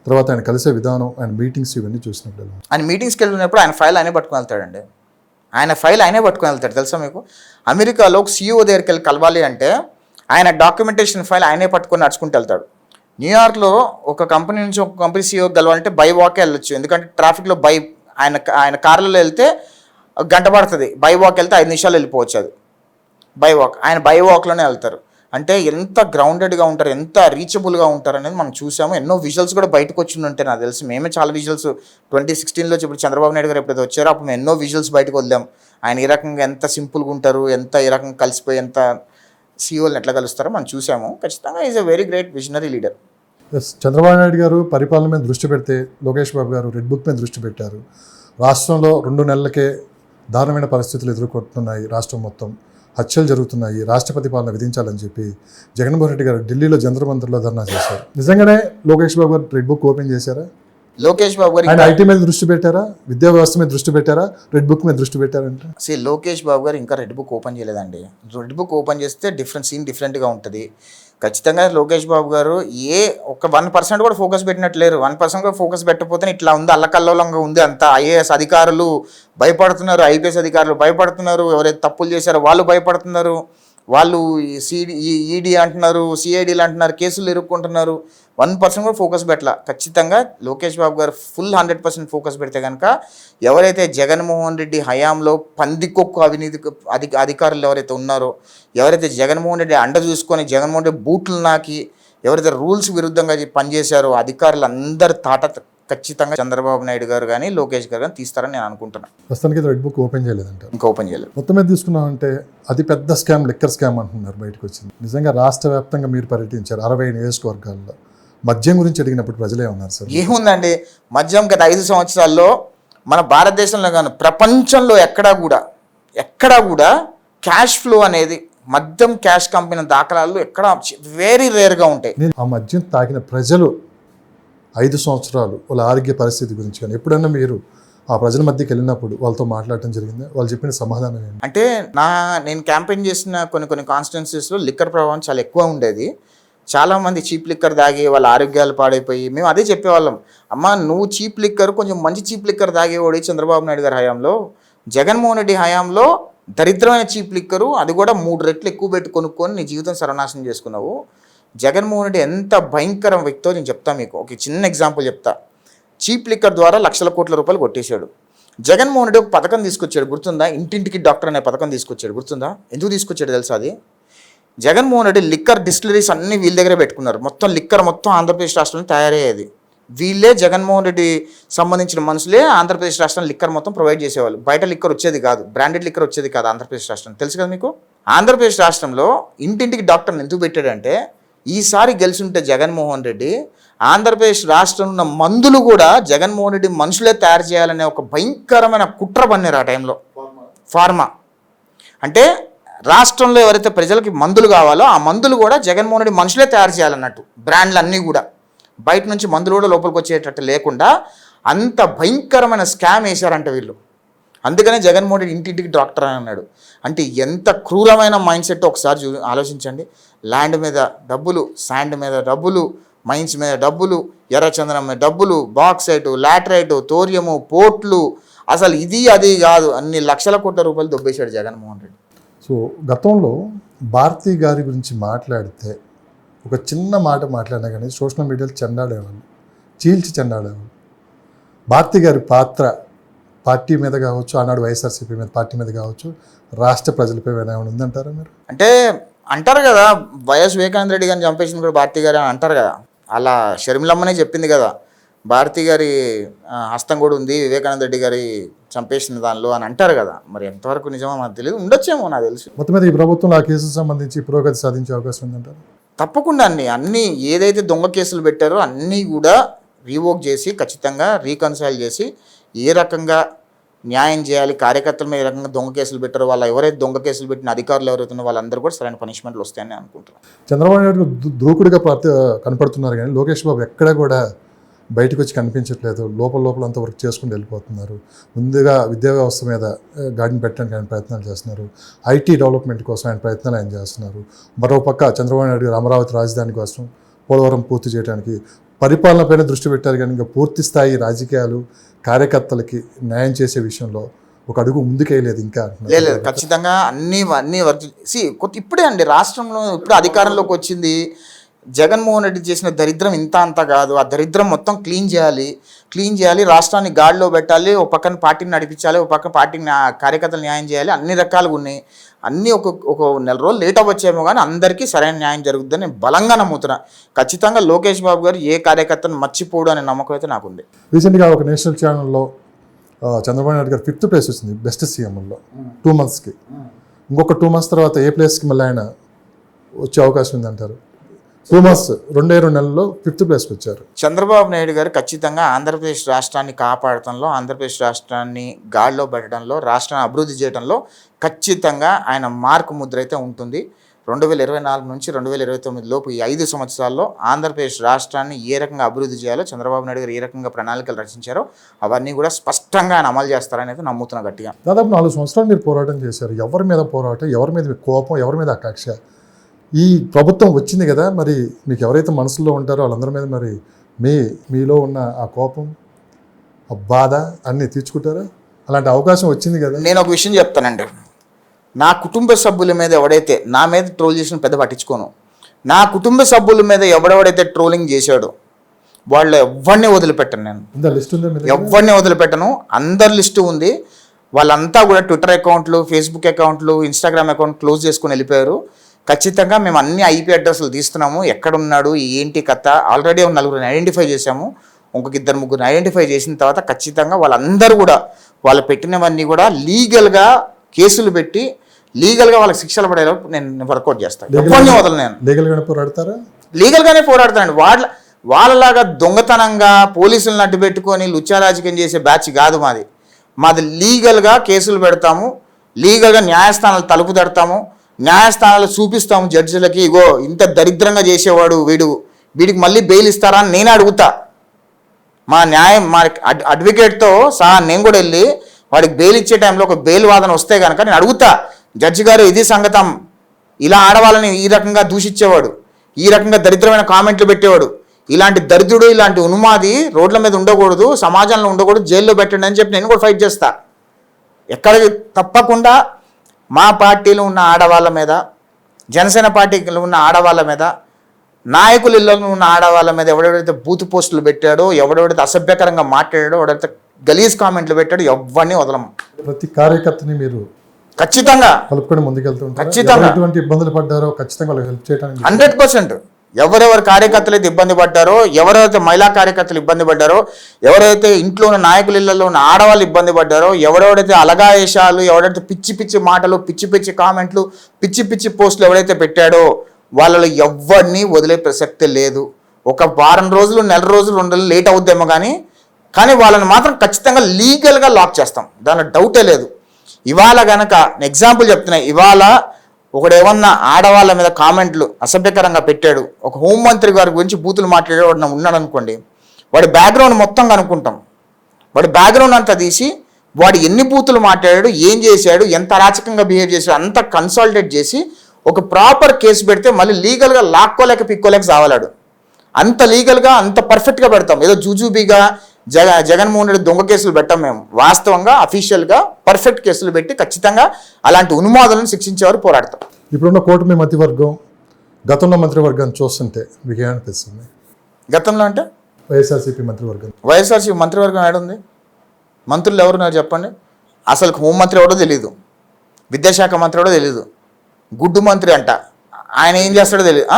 తర్వాత ఆయన కలిసే విధానం, ఆయన మీటింగ్స్ ఇవన్నీ చూసినప్పుడు? ఆయన మీటింగ్స్కి వెళ్ళినప్పుడు ఆయన ఫైల్ ఆయనే పట్టుకుని వెళ్తాడండి. ఆయన ఫైల్ ఆయనే పట్టుకుని వెళ్తాడు. తెలుసా మీకు? అమెరికాలో CEO దగ్గరికి వెళ్ళి కలవాలి అంటే ఆయన డాక్యుమెంటేషన్ ఫైల్ ఆయనే పట్టుకొని నడుచుకుంటూ వెళ్తాడు. న్యూయార్క్లో ఒక కంపెనీ నుంచి ఒక కంపెనీ CEO కలవాలంటే బై వాకే వెళ్ళొచ్చు. ఎందుకంటే ట్రాఫిక్లో ఆయన కార్లలో వెళ్తే గంట పడుతుంది, బై వాక్ వెళ్తే 5 నిమిషాలు వెళ్ళిపోవచ్చు. అది బై వాక్, ఆయన బై వాక్లోనే వెళ్తారు. అంటే ఎంత గ్రౌండెడ్గా ఉంటారు, ఎంత రీచబుల్గా ఉంటారు అనేది మనం చూసాము. ఎన్నో విజువల్స్ కూడా బయటకు వచ్చి ఉంటే నాకు తెలిసి మేమే చాలా విజువల్స్ 2016లో ఇప్పుడు చంద్రబాబు నాయుడు గారు ఎప్పుడైతే వచ్చారో అప్పుడు మేము ఎన్నో విజువల్స్ బయటకు వదిలాం. ఆయన ఈ రకంగా ఎంత సింపుల్గా ఉంటారు, ఎంత ఈ రకంగా కలిసిపోయి ఎంత CEOలను ఎట్లా కలుస్తారో మనం చూసాము. ఖచ్చితంగా is a very great visionary leader. Chandrababu Naidu గారు పరిపాలన మీద దృష్టి పెడితే లోకేష్ బాబు గారు రెడ్ బుక్ మీద దృష్టి పెట్టారు. రాష్ట్రంలో 2 నెలలకే దారుణమైన పరిస్థితులు ఎదుర్కొంటున్నాయి, రాష్ట్రం మొత్తం హత్యలు జరుగుతున్నాయి, రాష్ట్రపతి పాలన విధించాలని చెప్పి జగన్మోహన్ రెడ్డి గారు ఢిల్లీలో జంతర్ మంతర్లో ధర్నా చేశారు. నిజంగానే లోకేష్ బాబు గారు రెడ్ బుక్ ఓపెన్ చేశారా? లోకేష్ బాబు గారు ఆయన ఐటీ మీద దృష్టి పెట్టారా, విద్యా వ్యవస్థ మీద దృష్టి పెట్టారా, రెడ్ బుక్ మీద దృష్టి పెట్టారంటే? లోకేష్ బాబు గారు ఇంకా రెడ్ బుక్ ఓపెన్ చేయలేదండి. రెడ్ బుక్ ఓపెన్ చేస్తే సీన్ డిఫరెంట్గా ఉంటుంది. ఖచ్చితంగా లోకేష్ బాబు గారు ఒక 1% కూడా ఫోకస్ పెట్టినట్లేరు. 1% కూడా ఫోకస్ పెట్టకపోతే ఇట్లా ఉంది, అల్లకల్లోలంగా ఉంది. అంతా IAS అధికారులు భయపడుతున్నారు, IPS అధికారులు భయపడుతున్నారు, ఎవరైతే తప్పులు చేశారో వాళ్ళు భయపడుతున్నారు, వాళ్ళు ED అంటున్నారు, CIDలు అంటున్నారు, కేసులు ఇరుక్కుంటున్నారు. 1% కూడా ఫోకస్ పెట్టాల. ఖచ్చితంగా లోకేష్ బాబు గారు ఫుల్ 100% ఫోకస్ పెడితే కనుక ఎవరైతే జగన్మోహన్ రెడ్డి హయాంలో పందికొక్కు అవినీతి అధికారులు ఎవరైతే ఉన్నారో, ఎవరైతే జగన్మోహన్ రెడ్డి అండ చూసుకొని జగన్మోహన్ రెడ్డి బూట్లు నాకి ఎవరైతే రూల్స్ విరుద్ధంగా పనిచేశారో అధికారులు అందరి తాట ఖచ్చితంగా చంద్రబాబు నాయుడు గారు కానీ లోకేష్ గారు కానీ తీస్తారని నేను అనుకుంటున్నాను. ప్రస్తుతానికి రెడ్ బుక్ ఓపెన్ చేయలేదంట. ఇంకా ఓపెన్ చేయలేదు. మొత్తం మీద తీసుకున్నామంటే అతి పెద్ద స్కామ్ లిక్కర్ స్కామ్ అంటున్నారు, బయటకు వచ్చింది. నిజంగా రాష్ట్ర వ్యాప్తంగా మీరు పర్యటించారు 60 నియోజకవర్గాల్లో. మద్యం గురించి అడిగినప్పుడు ప్రజలే ఉన్నారు సార్. ఏముందండి, మద్యం గత 5 సంవత్సరాల్లో మన భారతదేశంలో కానీ ప్రపంచంలో ఎక్కడా కూడా క్యాష్ ఫ్లో అనేది మద్యం క్యాష్ కంపెనీ దాఖలాలు ఎక్కడ వెరీ రేర్గా ఉంటాయి. ఆ మద్యం తాగిన ప్రజలు 5 సంవత్సరాలు వాళ్ళ ఆరోగ్య పరిస్థితి గురించి కానీ ఎప్పుడన్నా మీరు ఆ ప్రజల మధ్యకి వెళ్ళినప్పుడు వాళ్ళతో మాట్లాడటం జరిగింది? వాళ్ళు చెప్పిన సమాధానం ఏంటి? అంటే నేను క్యాంపెయిన్ చేసిన కొన్ని కాన్స్టిట్యున్సీస్లో లిక్కర్ ప్రభావం చాలా ఎక్కువ ఉండేది. చాలామంది చీప్ లిక్కర్ తాగి వాళ్ళ ఆరోగ్యాలు పాడైపోయి మేము అదే చెప్పేవాళ్ళం. అమ్మ నువ్వు చీప్ లిక్కర్ కొంచెం మంచి చీప్ లిక్కర్ తాగేవాడు చంద్రబాబు నాయుడు గారి హయాంలో. జగన్మోహన్ రెడ్డి హయాంలో దరిద్రమైన చీప్ లిక్కరు, అది కూడా 3 రెట్లు ఎక్కువ పెట్టి కొనుక్కొని నీ జీవితం సర్వనాశనం చేసుకున్నావు. జగన్మోహన్ రెడ్డి ఎంత భయంకరం వ్యక్తో నేను చెప్తా మీకు. ఒక చిన్న ఎగ్జాంపుల్ చెప్తా. చీప్ లిక్కర్ ద్వారా లక్షల కోట్ల రూపాయలు కొట్టేశాడు. జగన్మోహన్ రెడ్డి ఒక పథకం తీసుకొచ్చాడు, గుర్తుందా? ఇంటింటికి డాక్టర్ అనే పథకం తీసుకొచ్చాడు, గుర్తుందా? ఎందుకు తీసుకొచ్చాడు తెలుసా? అది జగన్మోహన్ రెడ్డి లిక్కర్ డిస్టిలరీస్ అన్నీ వీళ్ళ దగ్గరే పెట్టుకున్నారు. మొత్తం లిక్కర్ మొత్తం ఆంధ్రప్రదేశ్ రాష్ట్రంలో తయారయ్యేది. వీళ్ళే జగన్మోహన్ రెడ్డి సంబంధించిన మనుషులే ఆంధ్రప్రదేశ్ రాష్ట్రం లిక్కర్ మొత్తం ప్రొవైడ్ చేసేవాళ్ళు. బయట లిక్కర్ వచ్చేది కాదు, బ్రాండెడ్ లిక్కర్ వచ్చేది కాదు ఆంధ్రప్రదేశ్ రాష్ట్రం. తెలుసు కదా మీకు? ఆంధ్రప్రదేశ్ రాష్ట్రంలో ఇంటింటికి డాక్టర్ని ఎందుకు పెట్టాడంటే ఈసారి గెలిచుంటే జగన్మోహన్ రెడ్డి ఆంధ్రప్రదేశ్ రాష్ట్రంలో ఉన్న మందులు కూడా జగన్మోహన్ రెడ్డి మనుషులే తయారు చేయాలనే ఒక భయంకరమైన కుట్ర పన్నారు ఆ టైంలో. ఫార్మా అంటే రాష్ట్రంలో ఎవరైతే ప్రజలకి మందులు కావాలో ఆ మందులు కూడా జగన్మోహన్ రెడ్డి మనుషులే తయారు చేయాలన్నట్టు. బ్రాండ్లు అన్నీ కూడా బయట నుంచి మందులు కూడా లోపలికి వచ్చేటట్టు లేకుండా అంత భయంకరమైన స్కామ్ వేశారంట వీళ్ళు. అందుకనే జగన్మోహన్ రెడ్డి ఇంటింటికి డాక్టర్ అని అన్నాడు. అంటే ఎంత క్రూరమైన మైండ్ సెట్ ఒకసారి ఆలోచించండి. ల్యాండ్ మీద డబ్బులు, శాండ్ మీద డబ్బులు, మైన్స్ మీద డబ్బులు, ఎర్రచందనం మీద డబ్బులు, బాక్సైటు, లాటరైటు, తోరియము, పోర్ట్లు, అసలు ఇది అది కాదు అన్ని లక్షల కోట్ల రూపాయలు దొబ్బేశాడు జగన్మోహన్ రెడ్డి. సో గతంలో భారతీ గారి గురించి మాట్లాడితే ఒక చిన్న మాట మాట్లాడినా కానీ సోషల్ మీడియాలో చెండాడేవాళ్ళు, చీల్చి చెండాడేవాళ్ళు. భారతీ గారి పాత్ర పార్టీ మీద కావచ్చు, ఆనాడు వైఎస్ఆర్సీపీ మీద పార్టీ మీద కావచ్చు, రాష్ట్ర ప్రజలపై ఏమైనా ఉందంటారా మీరు? అంటే అంటారు కదా, వైఎస్ వివేకానంద రెడ్డి గారిని చంపేసింది కూడా భారతీ గారు అని అంటారు కదా. అలా షర్మిలమ్మనే చెప్పింది కదా, భారతీ గారి హస్తం కూడా ఉంది వివేకానంద రెడ్డి గారి చంపేసిన దానిలో అని అంటారు కదా. మరి ఎంతవరకు నిజమో మనకు తెలియదు, ఉండొచ్చేమో నాకు తెలుసు. మొత్తం మీద ఈ ప్రభుత్వంలో ఆ కేసుకు సంబంధించి పురోగతి సాధించే అవకాశం ఉందంటారు? తప్పకుండా అన్నీ ఏదైతే దొంగ కేసులు పెట్టారో అన్నీ కూడా రీవోక్ చేసి ఖచ్చితంగా రీకన్సైల్ చేసి ఏ రకంగా న్యాయం చేయాలి, కార్యకర్తల మీద ఏ రకంగా దొంగ కేసులు పెట్టారో వాళ్ళ ఎవరైతే దొంగ కేసులు పెట్టిన అధికారులు ఎవరైతే వాళ్ళందరూ కూడా సరైన పనిష్మెంట్లు వస్తాయని అనుకుంటున్నాను. చంద్రబాబు నాయుడు దూకుడుగా కనపడుతున్నారు కానీ లోకేష్ బాబు ఎక్కడ కూడా బయటకు వచ్చి కనిపించట్లేదు. లోపల అంతా వర్క్ చేసుకుని వెళ్ళిపోతున్నారు. ముందుగా విద్యా వ్యవస్థ మీద గాడిని పెట్టడానికి ఆయన ప్రయత్నాలు చేస్తున్నారు. ఐటీ డెవలప్మెంట్ కోసం ఆయన ప్రయత్నాలు ఆయన చేస్తున్నారు. మరోపక్క చంద్రబాబు నాయుడు గారు అమరావతి రాజధాని కోసం, పోలవరం పూర్తి చేయడానికి పరిపాలనపైన దృష్టి పెట్టారు. కానీ ఇంకా పూర్తి స్థాయి రాజకీయాలు కార్యకర్తలకి న్యాయం చేసే విషయంలో ఒక అడుగు ముందుకేయలేదు ఇంకా. లేదు, ఖచ్చితంగా అన్నీ వర్క్ ఇప్పుడే అండి రాష్ట్రంలో ఇప్పుడు అధికారంలోకి వచ్చింది. జగన్మోహన్ రెడ్డి చేసిన దరిద్రం ఇంత అంతా కాదు. ఆ దరిద్రం మొత్తం క్లీన్ చేయాలి, రాష్ట్రాన్ని గాడిలో పెట్టాలి, ఒక పక్కన పార్టీని నడిపించాలి, ఒక పక్కన పార్టీని కార్యకర్తలు న్యాయం చేయాలి. అన్ని రకాలుగా ఉన్నాయి. అన్నీ ఒక నెల రోజులు లేట్ అవ్వచ్చేమో కానీ అందరికీ సరైన న్యాయం జరుగుతుందని నేను బలంగా నమ్ముతున్నా. ఖచ్చితంగా లోకేష్ బాబు గారు ఏ కార్యకర్తను మర్చిపోడు అనే నమ్మకం అయితే నాకుంది. రీసెంట్గా ఒక నేషనల్ ఛానల్లో చంద్రబాబు నాయుడు గారు 5th ప్లేస్ వచ్చింది బెస్ట్ సీఎంలో 2 monthsకి. ఇంకొక 2 months తర్వాత ఏ ప్లేస్కి మళ్ళీ ఆయన వచ్చే అవకాశం ఉందంటారు? 2 months 2 నెలల్లో 5th ప్లేస్కి వచ్చారు. చంద్రబాబు నాయుడు గారు ఖచ్చితంగా ఆంధ్రప్రదేశ్ రాష్ట్రాన్ని కాపాడటంలో, ఆంధ్రప్రదేశ్ రాష్ట్రాన్ని గాడిలో పెట్టడంలో, రాష్ట్రాన్ని అభివృద్ధి చేయడంలో ఖచ్చితంగా ఆయన మార్కు ముద్ర అయితే ఉంటుంది. 2024 నుంచి 2029 లోపు ఈ 5 సంవత్సరాల్లో ఆంధ్రప్రదేశ్ రాష్ట్రాన్ని ఏ రకంగా అభివృద్ధి చేయాలో చంద్రబాబు నాయుడు గారు ఏ రకంగా ప్రణాళికలు రచించారో అవన్నీ కూడా స్పష్టంగా ఆయన అమలు చేస్తారని అయితే నమ్ముతున్నా గట్టిగా. దాదాపు 4 సంవత్సరాలు మీరు పోరాటం చేశారు. ఎవరి మీద పోరాటం, ఎవరి మీద కోపం, ఎవరి మీద కక్ష? ఈ ప్రభుత్వం వచ్చింది కదా, మరి మీకు ఎవరైతే మనసులో ఉంటారో వాళ్ళందరి మీద మరి మీలో ఉన్న ఆ కోపం, ఆ బాధ అన్నీ తీర్చుకుంటారా? అలాంటి అవకాశం వచ్చింది కదా. నేను ఒక విషయం చెప్తానండి. నా కుటుంబ సభ్యుల మీద ఎవడైతే నా మీద ట్రోల్ చేసిన పెద్ద పట్టించుకోను. నా కుటుంబ సభ్యుల మీద ఎవడెవడైతే ట్రోలింగ్ చేశాడో వాళ్ళు ఎవరిని వదిలిపెట్టను. నేను లిస్ట్ ఉంది, ఎవరిని వదిలిపెట్టను. అందరి లిస్టు ఉంది. వాళ్ళంతా కూడా ట్విట్టర్ అకౌంట్లు, ఫేస్బుక్ అకౌంట్లు, ఇన్స్టాగ్రామ్ అకౌంట్ క్లోజ్ చేసుకుని వెళ్ళిపోయారు. ఖచ్చితంగా మేము అన్ని IP అడ్రస్లు తీస్తున్నాము. ఎక్కడున్నాడు, ఏంటి కథ ఆల్రెడీ 4 ఐడెంటిఫై చేశాము. ఇంకొక 2-3 ఐడెంటిఫై చేసిన తర్వాత ఖచ్చితంగా వాళ్ళందరూ కూడా వాళ్ళు పెట్టినవన్నీ కూడా లీగల్గా కేసులు పెట్టి లీగల్గా వాళ్ళకి శిక్షలు పడేలా నేను వర్కౌట్ చేస్తాను. ఎవరిని వదలను. నేను లీగల్గానే పోరాడతానండి. వాళ్ళలాగా దొంగతనంగా పోలీసులను అడ్డు పెట్టుకొని లుచ్చా రాజకీయం చేసే బ్యాచ్ కాదు మాది లీగల్గా కేసులు పెడతాము, లీగల్గా న్యాయస్థానాలు తలుపు తడతాము, న్యాయస్థానాలు చూపిస్తాము జడ్జిలకి, ఇగో ఇంత దరిద్రంగా చేసేవాడు వీడికి మళ్ళీ బెయిల్ ఇస్తారా అని నేను అడుగుతా. మా అడ్వకేట్తో సహా నేను కూడా వెళ్ళి వాడికి బెయిల్ ఇచ్చే టైంలో ఒక బెయిల్ వాదన వస్తే కనుక నేను అడుగుతా, జడ్జి గారు ఇది సంగతం, ఇలా ఆడవాళ్ళని ఈ రకంగా దూషించేవాడు, ఈ రకంగా దరిద్రమైన కామెంట్లు పెట్టేవాడు. ఇలాంటి దరిద్రుడు, ఇలాంటి ఉన్మాది రోడ్ల మీద ఉండకూడదు, సమాజంలో ఉండకూడదు, జైల్లో పెట్టండి అని చెప్పి నేను కూడా ఫైట్ చేస్తా. ఎక్కడ తప్పకుండా మా పార్టీలో ఉన్న ఆడవాళ్ళ మీద, జనసేన పార్టీలో ఉన్న ఆడవాళ్ళ మీద, నాయకుల ఇళ్ళలో ఉన్న ఆడవాళ్ళ మీద ఎవడెవడైతే బూత్ పోస్టులు పెట్టాడో, ఎవడెవడైతే అసభ్యకరంగా మాట్లాడాడో, ఎవడైతే గలీజ్ కామెంట్లు పెట్టాడో ఎవరిని వదలము. ప్రతి కార్యకర్తని మీరు ఖచ్చితంగా కలుపుకొని ముందుకెళ్తుంటారు. ఖచ్చితంగా ఎటువంటి ఇబ్బందులు పడ్డారో ఖచ్చితంగా వాళ్ళకి హెల్ప్ చేయడానికి 100%. ఎవరెవరు కార్యకర్తలు అయితే ఇబ్బంది పడ్డారో, ఎవరైతే మహిళా కార్యకర్తలు ఇబ్బంది పడ్డారో, ఎవరైతే ఇంట్లో ఉన్న నాయకుల ఇళ్లలో ఉన్న ఆడవాళ్ళు ఇబ్బంది పడ్డారో, ఎవరెవడైతే అలగాయేషాలు, ఎవరైతే పిచ్చి పిచ్చి మాటలు, పిచ్చి పిచ్చి కామెంట్లు, పిచ్చి పిచ్చి పోస్టులు ఎవరైతే పెట్టాడో వాళ్ళలో ఎవరిని వదిలే ప్రసక్తే లేదు. ఒక వారం రోజులు, నెల రోజులు, 2 నెలలు లేట్ అవుద్దేమో కానీ వాళ్ళని మాత్రం ఖచ్చితంగా లీగల్గా లాక్ చేస్తాం, దానిలో డౌటే లేదు. ఇవాళ గనక ఎగ్జాంపుల్ చెప్తున్నా, ఇవాళ ఒకడు ఏమన్నా ఆడవాళ్ళ మీద కామెంట్లు అసభ్యకరంగా పెట్టాడు, ఒక హోంమంత్రి గారి గురించి బూతులు మాట్లాడే వాడు ఉన్నాడు అనుకోండి, వాడి బ్యాక్గ్రౌండ్ మొత్తం కనుక్కుంటాం. వాడి బ్యాక్గ్రౌండ్ అంతా తీసి వాడు ఎన్ని బూతులు మాట్లాడాడు, ఏం చేశాడు, ఎంత అరాచకంగా బిహేవ్ చేశాడు అంతా కన్సల్టేట్ చేసి ఒక ప్రాపర్ కేసు పెడితే మళ్ళీ లీగల్గా లాక్కోలేక పిక్కోలేక సావలాడు. అంత లీగల్గా, అంత పర్ఫెక్ట్గా పెడతాం. ఏదో జూజూబీగా జగన్మోహన్ రెడ్డి దొంగ కేసులు పెట్టాం మేము. వాస్తవంగా అఫీషియల్గా పర్ఫెక్ట్ కేసులు పెట్టి ఖచ్చితంగా అలాంటి ఉన్మాదులను శిక్షించేవారు పోరాడతాం. ఇప్పుడున్న కూటమి మంత్రివర్గం గతంలో మంత్రివర్గాన్ని చూస్తుంటే మీకు ఏమనిపిస్తుంది? గతంలో అంటే వైఎస్ఆర్సీపీ మంత్రివర్గం, వైఎస్ఆర్సీపీ మంత్రివర్గం ఏడుంది? మంత్రులు ఎవరున్నారు చెప్పండి? అసలు హోంమంత్రి ఎవడో తెలియదు, విద్యాశాఖ మంత్రి ఎవడో తెలియదు, గుడ్డు మంత్రి అంట, ఆయన ఏం చేస్తాడో తెలియదు.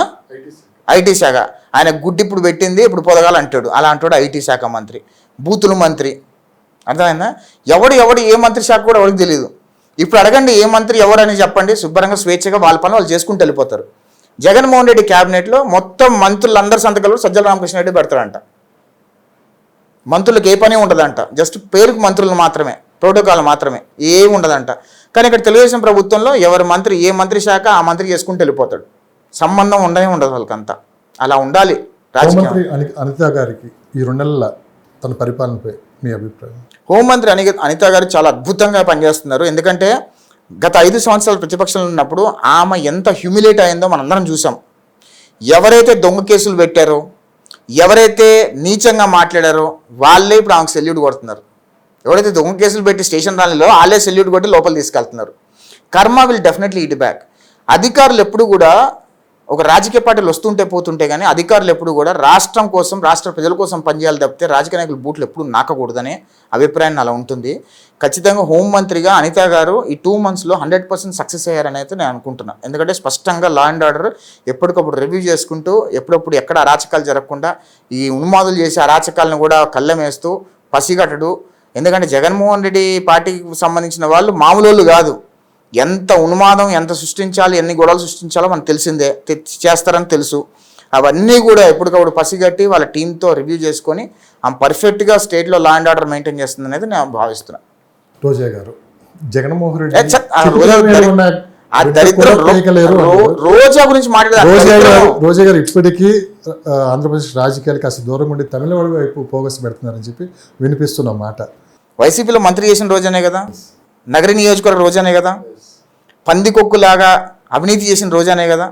ఐటీ శాఖ, ఆయన గుడ్డి ఇప్పుడు పెట్టింది ఇప్పుడు పొదగాలు అంటాడు, అలా అంటాడు ఐటీ శాఖ మంత్రి. బూతుల మంత్రి, అర్థమైందా? ఎవడు ఏ మంత్రి శాఖ కూడా ఎవరికి తెలియదు. ఇప్పుడు అడగండి ఏ మంత్రి ఎవరని చెప్పండి, శుభ్రంగా స్వేచ్ఛగా వాళ్ళ పని వాళ్ళు చేసుకుంటూ వెళ్ళిపోతారు. జగన్మోహన్ రెడ్డి క్యాబినెట్లో మొత్తం మంత్రులందరి సంతకాలు సజ్జల రామకృష్ణ రెడ్డి పెడతాడంట. మంత్రులకు ఏ పని ఉండదంట, జస్ట్ పేరుకు మంత్రులు మాత్రమే, ప్రోటోకాల్ మాత్రమే, ఏమి ఉండదంట. కానీ ఇక్కడ తెలుగుదేశం ప్రభుత్వంలో ఎవరి మంత్రి ఏ మంత్రి శాఖ ఆ మంత్రి చేసుకుంటూ వెళ్ళిపోతాడు, సంబంధం ఉండదు వాళ్ళకంతా. అలా ఉండాలి రాజకీయం. హోంమంత్రి అనిత గారికి ఈ 2 నెలల తన పరిపాలనపై మీ అభిప్రాయం? హోంమంత్రి అనిత గారు చాలా అద్భుతంగా పనిచేస్తున్నారు. ఎందుకంటే గత 5 సంవత్సరాలు ప్రతిపక్షంలో ఉన్నప్పుడు ఆమె ఎంత హ్యూమిలేట్ అయిందో మనందరం చూసాం. ఎవరైతే దొంగ కేసులు పెట్టారో, ఎవరైతే నీచంగా మాట్లాడారో వాళ్ళే ఇప్పుడు ఆమెకు సెల్యూట్ కొడుతున్నారు. ఎవరైతే దొంగ కేసులు పెట్టి స్టేషన్ ర్యాలీలో వాళ్ళే సెల్యూట్ కొట్టి లోపల తీసుకెళ్తున్నారు. కర్మ విల్ డెఫినెట్లీ ఇట్ బ్యాక్. అధికారులు ఎప్పుడు కూడా ఒక రాజకీయ పార్టీలు వస్తుంటే పోతుంటే కానీ అధికారులు ఎప్పుడు కూడా రాష్ట్రం కోసం, రాష్ట్ర ప్రజల కోసం పనిచేయాలి తప్పితే రాజకీయ నాయకులు బూట్లు ఎప్పుడు నాకకూడదనే అభిప్రాయం అలా ఉంటుంది. ఖచ్చితంగా హోంమంత్రిగా అనిత గారు ఈ 2 monthsలో 100% సక్సెస్ అయ్యారని అయితే నేను అనుకుంటున్నాను. ఎందుకంటే స్పష్టంగా లా అండ్ ఆర్డర్ ఎప్పటికప్పుడు రివ్యూ చేసుకుంటూ, ఎప్పుడప్పుడు ఎక్కడ అరాచకాలు జరగకుండా ఈ ఉన్మాదులు చేసే అరాచకాలను కూడా కళ్ళెం వేస్తూ పసిగట్టడు. ఎందుకంటే జగన్మోహన్ రెడ్డి పార్టీకి సంబంధించిన వాళ్ళు మామూలు వాళ్ళు కాదు. ఎంత ఉన్మాదం ఎంత సృష్టించాలి, ఎన్ని గొడవలు సృష్టించాలో మనకు తెలిసిందే, చేస్తారని తెలుసు. అవన్నీ కూడా ఎప్పటికప్పుడు పసిగట్టి వాళ్ళ టీంతో రివ్యూ చేసుకొని ఆమె పర్ఫెక్ట్గా స్టేట్లో లా అండ్ ఆర్డర్ మెయింటైన్ చేస్తుంది అనేది నేను భావిస్తున్నాను. రోజా గారు జగన్మోహన్ రెడ్డి రోజా గురించి మాట్లాడారు. రోజా గారు ఇప్పటికీ ఆంధ్రప్రదేశ్ రాజకీయాలు కాస్త దూరం ఉండి తమిళనాడు వైపు ఫోకస్ పెడుతున్నారని చెప్పి వినిపిస్తున్న మాట. వైసీపీలో మంత్రి చేసిన రోజానే కదా, నగరి నియోజకవర్గ రోజానే కదా, పందికొక్కులాగా అవినీతి చేసిన రోజానే కదా,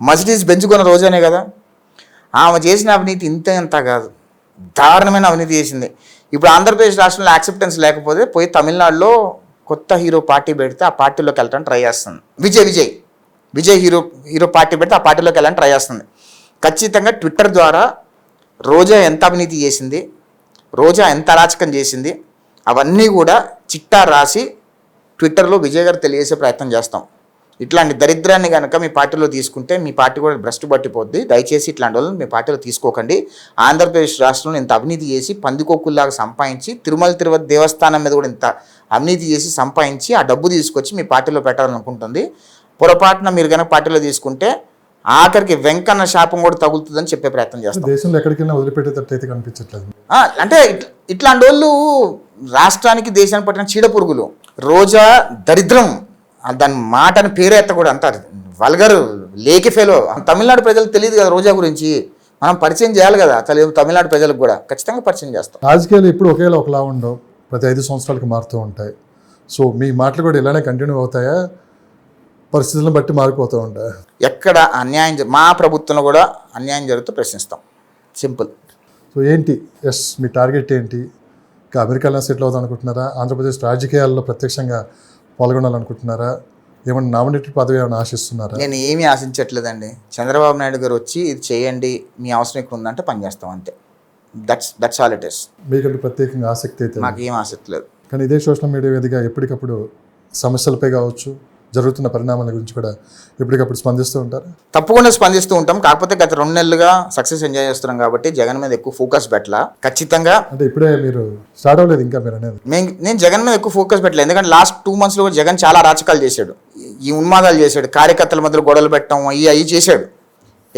మర్సిడీస్ పెంచుకున్న రోజానే కదా. ఆమె చేసిన అవినీతి ఇంత కాదు, దారుణమైన అవినీతి చేసింది. ఇప్పుడు ఆంధ్రప్రదేశ్ రాష్ట్రంలో యాక్సెప్టెన్స్ లేకపోతే పోయి తమిళనాడులో కొత్త హీరో పార్టీ పెడితే ఆ పార్టీలోకి వెళ్ళడానికి ట్రై చేస్తుంది. విజయ్ హీరో పార్టీ పెడితే ఆ పార్టీలోకి వెళ్ళడానికి ట్రై చేస్తుంది. ఖచ్చితంగా ట్విట్టర్ ద్వారా రోజా ఎంత అవినీతి చేసింది, రోజా ఎంత అరాచకం చేసింది అవన్నీ కూడా చిట్టా రాసి ట్విట్టర్లో విజయ్ గారు తెలియజేసే ప్రయత్నం చేస్తాం. ఇట్లాంటి దరిద్రాన్ని కనుక మీ పార్టీలో తీసుకుంటే మీ పార్టీ కూడా భ్రష్టు పట్టిపోద్ది. దయచేసి ఇట్లాంటి వాళ్ళని మీ పార్టీలో తీసుకోకండి. ఆంధ్రప్రదేశ్ రాష్ట్రంలో ఇంత అవినీతి చేసి పందికొక్కుల్లాగా సంపాదించి తిరుపతి దేవస్థానం మీద కూడా ఇంత అవినీతి చేసి సంపాదించి ఆ డబ్బు తీసుకొచ్చి మీ పార్టీలో పెట్టాలనుకుంటుంది. పొరపాటున మీరు కనుక పార్టీలో తీసుకుంటే ఆఖరికి వెంకన్న శాపం కూడా తగులుతుందని చెప్పే ప్రయత్నం చేస్తాం. దేశంలో ఎక్కడికైనా వదిలిపెట్టేటట్టు అయితే కనిపించట్లేదు. అంటే ఇట్లాంటి వాళ్ళు రాష్ట్రానికి దేశానికి పట్టిన చీడ పురుగులు. రోజా దరిద్రం, దాని మాటని పేరు ఎత్తకూడదు, అంత వల్గర్ లేకి ఫెలో. తమిళనాడు ప్రజలకు తెలియదు కదా రోజా గురించి, మనం పరిచయం చేయాలి కదా తమిళనాడు ప్రజలకు కూడా. ఖచ్చితంగా పరిచయం చేస్తాం. రాజకీయాలు ఎప్పుడు ఒకేలా ఒకలా ఉండవు, ప్రతి 5 సంవత్సరాలకు మారుతూ ఉంటాయి. సో మీ మాటలు కూడా ఇలానే కంటిన్యూ అవుతాయా? పరిస్థితులను బట్టి మారిపోతూ ఉంటాయి. ఎక్కడ అన్యాయం మా ప్రభుత్వంలో కూడా అన్యాయం జరుగుతూ ప్రశ్నిస్తాం. సింపుల్. సో ఏంటి మీ టార్గెట్ ఏంటి? ఇంకా అమెరికాలో సెటిల్ అవుదాం అనుకుంటున్నారా? ఆంధ్రప్రదేశ్ రాజకీయాల్లో ప్రత్యక్షంగా పాల్గొనాలనుకుంటున్నారా? ఏమన్నా నామినేటెడ్ పదవి ఏమైనా ఆశిస్తున్నారా? నేను ఏమీ ఆశించట్లేదండి. చంద్రబాబు నాయుడు గారు వచ్చి ఇది చేయండి, మీ అవసరం ఇక్కడ ఉందంటే పనిచేస్తాం అంతే. That's all it is. మీకంటే ప్రత్యేకంగా ఆసక్తి అయితే నాకు ఏం ఆసక్తి లేదు. కానీ ఇదే సోషల్ మీడియా వేదికగా ఎప్పటికప్పుడు సమస్యలపై కావచ్చు, జరుగుతున్న పరిణామాల గురించి కూడా ఎప్పటికప్పుడు స్పందిస్తూ ఉంటారు. తప్పకుండా స్పందిస్తూ ఉంటాం. కాకపోతే గత 2 నెలలుగా సక్సెస్ ఎంజాయ్ చేస్తున్నాం కాబట్టి జగన్ మీద ఎక్కువ ఫోకస్ పెట్టలా. ఖచ్చితంగా అంటే ఇప్పుడే మీరు స్టార్ట్ అవ్వలేదు ఇంకా మీరు అనేది. నేను జగన్ మీద ఎక్కువ ఫోకస్ పెట్టలేదు. ఎందుకంటే లాస్ట్ 2 monthsలో కూడా జగన్ చాలా అరాచకాలు చేశాడు, ఈ ఉన్మాదాలు చేశాడు, కార్యకర్తల మధ్యలో గొడవలు పెట్టడం అవి చేశాడు.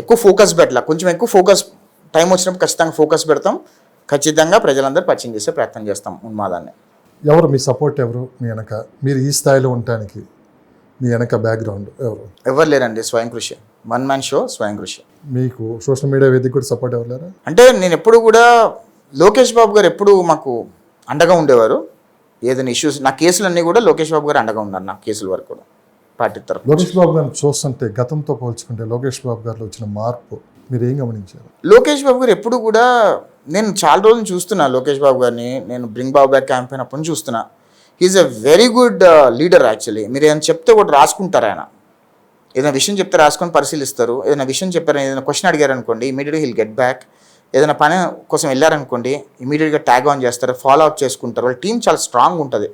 ఎక్కువ ఫోకస్ పెట్టలా. కొంచెం ఎక్కువ ఫోకస్ టైం వచ్చినప్పుడు ఖచ్చితంగా ఫోకస్ పెడతాం. ఖచ్చితంగా ప్రజలందరూ పరిచయం చేసే ప్రయత్నం చేస్తాం ఉన్మాదాన్ని. ఎవరు మీ సపోర్ట్? ఎవరు మీ వెనక? మీరు ఈ స్థాయిలో ఉండటానికి మీ వెనక బ్యాక్గ్రౌండ్ ఎవరు లేరండి. స్వయం కృషి, 1 man షో, స్వయం కృషి. మీకు సోషల్ మీడియా వేదిక కూడా సపోర్ట్ ఎవరు లేరా? అంటే నేను ఎప్పుడు కూడా లోకేష్ బాబు గారు ఎప్పుడు మాకు అండగా ఉండేవారు. ఏదైనా ఇష్యూస్ నా కేసులన్నీ కూడా లోకేష్ బాబు గారు అండగా ఉన్నారు. నా కేసుల వరకు కూడా పార్టీ తరఫున. లోకేష్ బాబు గారిని చూస్తుంటే గతంతో పోల్చుకుంటే లోకేష్ బాబు గారిలో వచ్చిన మార్పు మీరు ఏం గమనించారు? లోకేష్ బాబు గారు ఎప్పుడు కూడా నేను చాలా రోజులు చూస్తున్నా లోకేష్ బాబు గారిని. నేను బ్రింగ్ బాబు బ్యాక్ క్యాంపెయిన్ అప్పటి నుంచి చూస్తున్నా. He's a very good leader actually. మీరు ఏదైనా చెప్తే ఒకటి రాసుకుంటారు ఆయన. ఏదైనా విషయం చెప్తే రాసుకొని పరిశీలిస్తారు. ఏదైనా విషయం చెప్పారు, ఏదైనా క్వశ్చన్ అడిగారు అనుకోండి, ఇమీడియట్గా హిల్ గెట్ బ్యాక్. ఏదైనా పని కోసం వెళ్ళారనుకోండి, ఇమీడియట్గా ట్యాగ్ ఆన్ చేస్తారు, ఫాలో అప్ చేసుకుంటారు. వాళ్ళ టీం చాలా స్ట్రాంగ్ ఉంటుంది.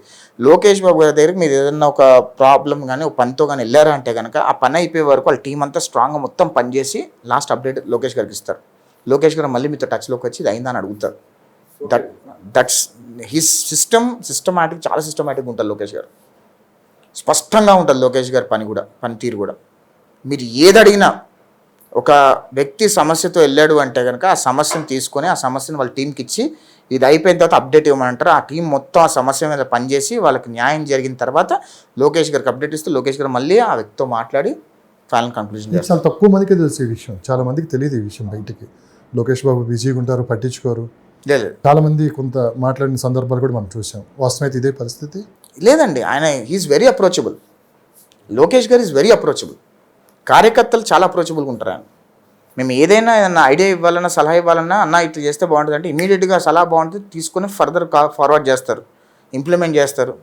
లోకేష్ బాబు గారి దగ్గరికి మీరు ఏదైనా ఒక ప్రాబ్లం కానీ ఒక పనితో కానీ వెళ్ళారా అంటే కనుక ఆ పని అయిపోయే వరకు వాళ్ళ టీం అంతా స్ట్రాంగ్గా మొత్తం పనిచేసి లాస్ట్ అప్డేట్ లోకేష్ గారికి ఇస్తారు. లోకేష్ గారు మళ్ళీ మీతో టచ్లోకి వచ్చి ఇది అయిందా అని అడుగుతారు. దట్స్ హిస్ సిస్టమాటిక్, చాలా సిస్టమాటిక్గా ఉంటుంది లోకేష్ గారు. స్పష్టంగా ఉంటుంది లోకేష్ గారి పనితీరు కూడా. మీరు ఏది అడిగినా ఒక వ్యక్తి సమస్యతో వెళ్ళాడు అంటే కనుక ఆ సమస్యను తీసుకొని ఆ సమస్యను వాళ్ళ టీంకి ఇచ్చి ఇది అయిపోయిన తర్వాత అప్డేట్ ఇవ్వమంటారు. ఆ టీం మొత్తం ఆ సమస్య మీద పనిచేసి వాళ్ళకి న్యాయం జరిగిన తర్వాత లోకేష్ గారికి అప్డేట్ ఇస్తూ లోకేష్ గారు మళ్ళీ ఆ వ్యక్తితో మాట్లాడి ఫైనల్ కంక్లూజన్ చేస్తారు. చాలా తక్కువ మందికి తెలిసే విషయం, చాలా మందికి తెలియదు ఈ విషయం బయటికి. లోకేష్ బాబు బిజీగా ఉంటారు, పట్టించుకోరు. లేదు, చాలా మంది కొంత మాట్లాడిన సందర్భాలు కూడా మనం చూసాం. వాస్తవమైతే ఇదే పరిస్థితి లేదండి. ఆయన హీఈస్ వెరీ అప్రోచబుల్. లోకేష్ గారు ఈజ్ వెరీ అప్రోచబుల్. కార్యకర్తలు చాలా అప్రోచబుల్గా ఉంటారు ఆయన. మేము ఏదైనా ఐడియా ఇవ్వాలన్నా సలహా ఇవ్వాలన్నా అన్న ఇట్లా చేస్తే బాగుంటుంది అంటే ఇమీడియట్గా సలహా బాగుంటుంది తీసుకొని ఫర్దర్ ఫార్వర్డ్ చేస్తారు, ఇంప్లిమెంట్ చేస్తారు,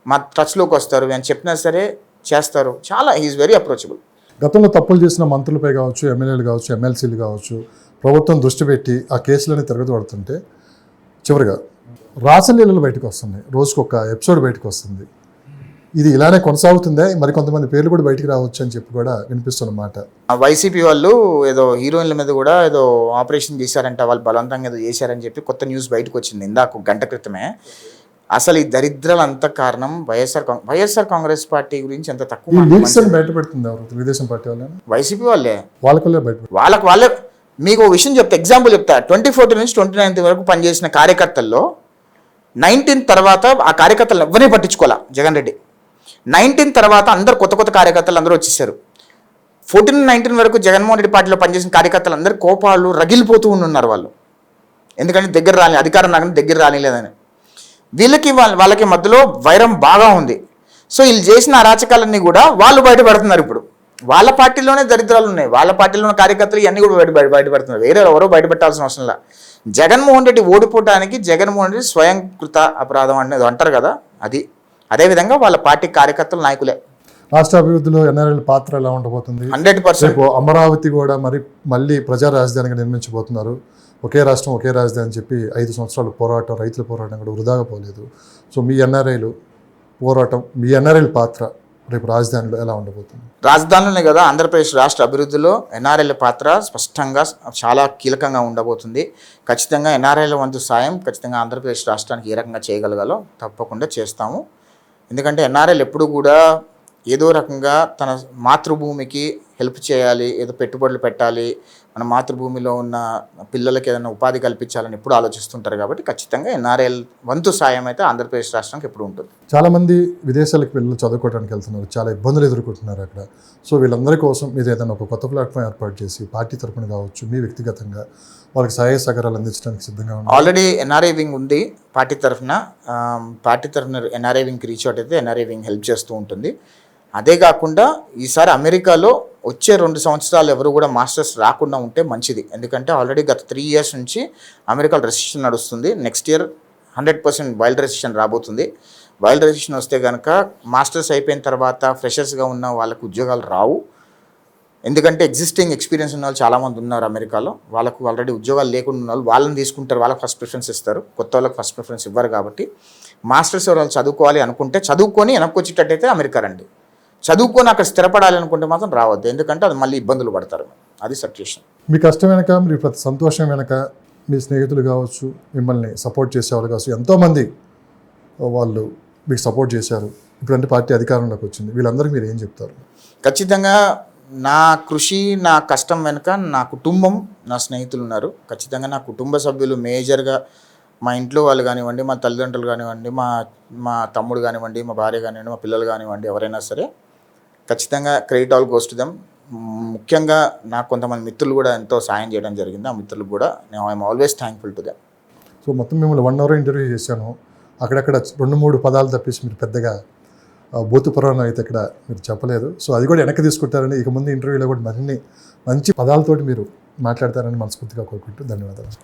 మా టచ్లోకి వస్తారు. అని చెప్పినా సరే చేస్తారు. చాలా హీఈస్ వెరీ అప్రోచబుల్. గతంలో తప్పులు చేసిన మంత్రులపై కావచ్చు, ఎమ్మెల్యేలు కావచ్చు, ఎమ్మెల్సీలు కావచ్చు, ప్రభుత్వం దృష్టి పెట్టి ఆ కేసులని తిరగబడుతుంటే చివరిగా రాసలీలలు బయటకు వస్తున్నాయి. రోజుకు ఒక ఎపిసోడ్ బయటకు వస్తుంది. ఇది ఇలానే కొనసాగుతుందే, మరికొంతమంది పేర్లు కూడా బయటికి రావచ్చు అని చెప్పి కూడా వినిపిస్తున్నమాట. వైసీపీ వాళ్ళు ఏదో హీరోయిన్ల మీద కూడా ఏదో ఆపరేషన్ చేశారంట, వాళ్ళు బలవంతంగా ఏదో చేశారని చెప్పి కొత్త న్యూస్ బయటకు వచ్చింది ఇందాక 1 గంట క్రితమే. అసలు ఈ దరిద్రాలంతా కారణం వైఎస్ఆర్ కాంగ్రెస్ పార్టీ గురించి ఎంత తక్కువ బయటపెడుతుంది ఎవరు? తెలుగుదేశం పార్టీ వాళ్ళే, వైసీపీ వాళ్ళే. వాళ్ళే మీకు ఒక విషయం చెప్తా, ఎగ్జాంపుల్ చెప్తా. 2014 నుంచి 2019 వరకు పనిచేసిన కార్యకర్తల్లో 19 తర్వాత ఆ కార్యకర్తలు ఎవరిని పట్టించుకోవాలా జగన్ రెడ్డి. 19 తర్వాత అందరు కొత్త కార్యకర్తలు అందరూ వచ్చేసారు. 14-19 వరకు జగన్మోహన్ రెడ్డి పార్టీలో పనిచేసిన కార్యకర్తలు అందరూ కోపాలు రగిలిపోతూ ఉన్నారు వాళ్ళు. ఎందుకంటే దగ్గర రాని అధికారం రాగానే దగ్గర రానిలేదని. వాళ్ళకి మధ్యలో వైరం బాగా ఉంది. సో వీళ్ళు చేసిన అరాచకాలన్నీ కూడా వాళ్ళు బయటపడుతున్నారు. ఇప్పుడు వాళ్ళ పార్టీలోనే దరిద్రాలు ఉన్నాయి, వాళ్ళ పార్టీలో ఉన్న కార్యకర్తలు ఇవన్నీ కూడా బయటపడుతున్నారు. వేరే ఎవరో బయటపెట్టాల్సిన అవసరం లేదు. జగన్మోహన్ రెడ్డి ఓడిపోవడానికి జగన్మోహన్ రెడ్డి స్వయంకృత అపరాధం అనేది అంటారు కదా, అది అదేవిధంగా వాళ్ళ పార్టీ కార్యకర్తలు నాయకులే. రాష్ట్ర అభివృద్ధిలో ఎన్ఆర్ఎల్ పాత్ర ఎలా ఉండబోతుంది? 100%. అమరావతి కూడా మళ్ళీ ప్రజా రాజధానిగా నిర్మించబోతున్నారు. ఒకే రాష్ట్రం ఒకే రాజధాని అని చెప్పి 5 సంవత్సరాలు పోరాటం, రైతుల పోరాటం కూడా వృధాగా పోలేదు. సో మీ ఎన్ఆర్ఐలు పోరాటం, మీ ఎన్ఆర్ఐల పాత్ర రేపు రాజధానిలో ఎలా ఉండబోతుంది? రాజధానిలోనే కదా ఆంధ్రప్రదేశ్ రాష్ట్ర అభివృద్ధిలో ఎన్ఆర్ఐల పాత్ర స్పష్టంగా చాలా కీలకంగా ఉండబోతుంది. ఖచ్చితంగా ఎన్ఆర్ఐల వంతు సాయం ఖచ్చితంగా ఆంధ్రప్రదేశ్ రాష్ట్రానికి ఏ రకంగా చేయగలగాలో తప్పకుండా చేస్తాము. ఎందుకంటే ఎన్ఆర్ఐలు ఎప్పుడు కూడా ఏదో రకంగా తన మాతృభూమికి హెల్ప్ చేయాలి, ఏదో పెట్టుబడులు పెట్టాలి, మన మాతృభూమిలో ఉన్న పిల్లలకి ఏదైనా ఉపాధి కల్పించాలని ఎప్పుడు ఆలోచిస్తుంటారు. కాబట్టి ఖచ్చితంగా ఎన్ఆర్ఐల వంతు సాయం అయితే ఆంధ్రప్రదేశ్ రాష్ట్రానికి ఎప్పుడు ఉంటుంది. చాలామంది విదేశాలకు పిల్లలు చదువుకోవడానికి వెళ్తున్నారు, చాలా ఇబ్బందులు ఎదుర్కొంటున్నారు అక్కడ. సో వీళ్ళందరి కోసం మీరు ఏదైనా ఒక కొత్త ప్లాట్ఫామ్ ఏర్పాటు చేసి పార్టీ తరఫున కావచ్చు, మీ వ్యక్తిగతంగా వాళ్ళకి సహాయ సహకారాలు అందించడానికి సిద్ధంగా ఉన్నారు. ఆల్రెడీ ఎన్ఆర్ఐ వింగ్ ఉంది పార్టీ తరఫున. ఎన్ఆర్ఐ వింగ్కి రీచ్ అవుట్ అయితే ఎన్ఆర్ఐ వింగ్ హెల్ప్ చేస్తూ ఉంటుంది. అదే కాకుండా ఈసారి అమెరికాలో వచ్చే 2 సంవత్సరాలు ఎవరు కూడా మాస్టర్స్ రాకుండా ఉంటే మంచిది. ఎందుకంటే ఆల్రెడీ గత 3 ఇయర్స్ నుంచి అమెరికాలో రెసిషన్ నడుస్తుంది. నెక్స్ట్ ఇయర్ 100% వైల్డ్ రెసిషన్ రాబోతుంది. వైల్డ్ రెసిషన్ వస్తే కనుక మాస్టర్స్ అయిపోయిన తర్వాత ఫ్రెషర్స్గా ఉన్న వాళ్ళకు ఉద్యోగాలు రావు. ఎందుకంటే ఎగ్జిస్టింగ్ ఎక్స్పీరియన్స్ ఉన్న వాళ్ళు చాలామంది ఉన్నారు అమెరికాలో. వాళ్ళకు ఆల్రెడీ ఉద్యోగాలు లేకుండా ఉన్న వాళ్ళు వాళ్ళని తీసుకుంటారు, వాళ్ళకి ఫస్ట్ ప్రిఫరెన్స్ ఇస్తారు, కొత్త వాళ్ళకి ఫస్ట్ ప్రిఫరెన్స్ ఇవ్వరు. కాబట్టి మాస్టర్స్ వాళ్ళు చదువుకోవాలి అనుకుంటే చదువుకొని వెనక్కి వచ్చేటట్టయితే అమెరికా రండి. చదువుకొని అక్కడ స్థిరపడాలి అనుకుంటే మాత్రం రావద్దు, ఎందుకంటే అది మళ్ళీ ఇబ్బందులు పడతారు. అది సిట్యుయేషన్. మీ కష్టం వెనక, మీ ప్రతి సంతోషం వెనక మీ స్నేహితులు కావచ్చు, మిమ్మల్ని సపోర్ట్ చేసేవాళ్ళు కావచ్చు, ఎంతోమంది వాళ్ళు మీకు సపోర్ట్ చేశారు. ఇప్పుడంటే పార్టీ అధికారంలోకి వచ్చింది, వీళ్ళందరికీ మీరు ఏం చెప్తారు? ఖచ్చితంగా నా కృషి, నా కష్టం వెనుక నా కుటుంబం, నా స్నేహితులు ఉన్నారు. ఖచ్చితంగా నా కుటుంబ సభ్యులు మేజర్గా మా ఇంట్లో వాళ్ళు కానివ్వండి, మా తల్లిదండ్రులు కానివ్వండి, మా తమ్ముడు కానివ్వండి, మా భార్య కానివ్వండి, మా పిల్లలు కానివ్వండి, ఎవరైనా సరే ఖచ్చితంగా credit all goes to them. ముఖ్యంగా నాకు కొంతమంది మిత్రులు కూడా ఎంతో సాయం చేయడం జరిగింది. ఆ మిత్రులకు కూడా I'm always thankful to them. So మొత్తం మిమ్మల్ని 1 అవర్ ఇంటర్వ్యూ చేశాను. అక్కడక్కడ 2-3 పదాలు తప్పేసి మీరు పెద్దగా భూతపురాణం అయితే ఇక్కడ మీరు చెప్పలేదు. సో అది కూడా వెనక్కి తీసుకుంటారని, ఇక ముందు ఇంటర్వ్యూలో కూడా మరిన్ని మంచి పదాలతోటి మీరు మాట్లాడతారని మనస్ఫూర్తిగా కోరుకుంటూ ధన్యవాదాలు.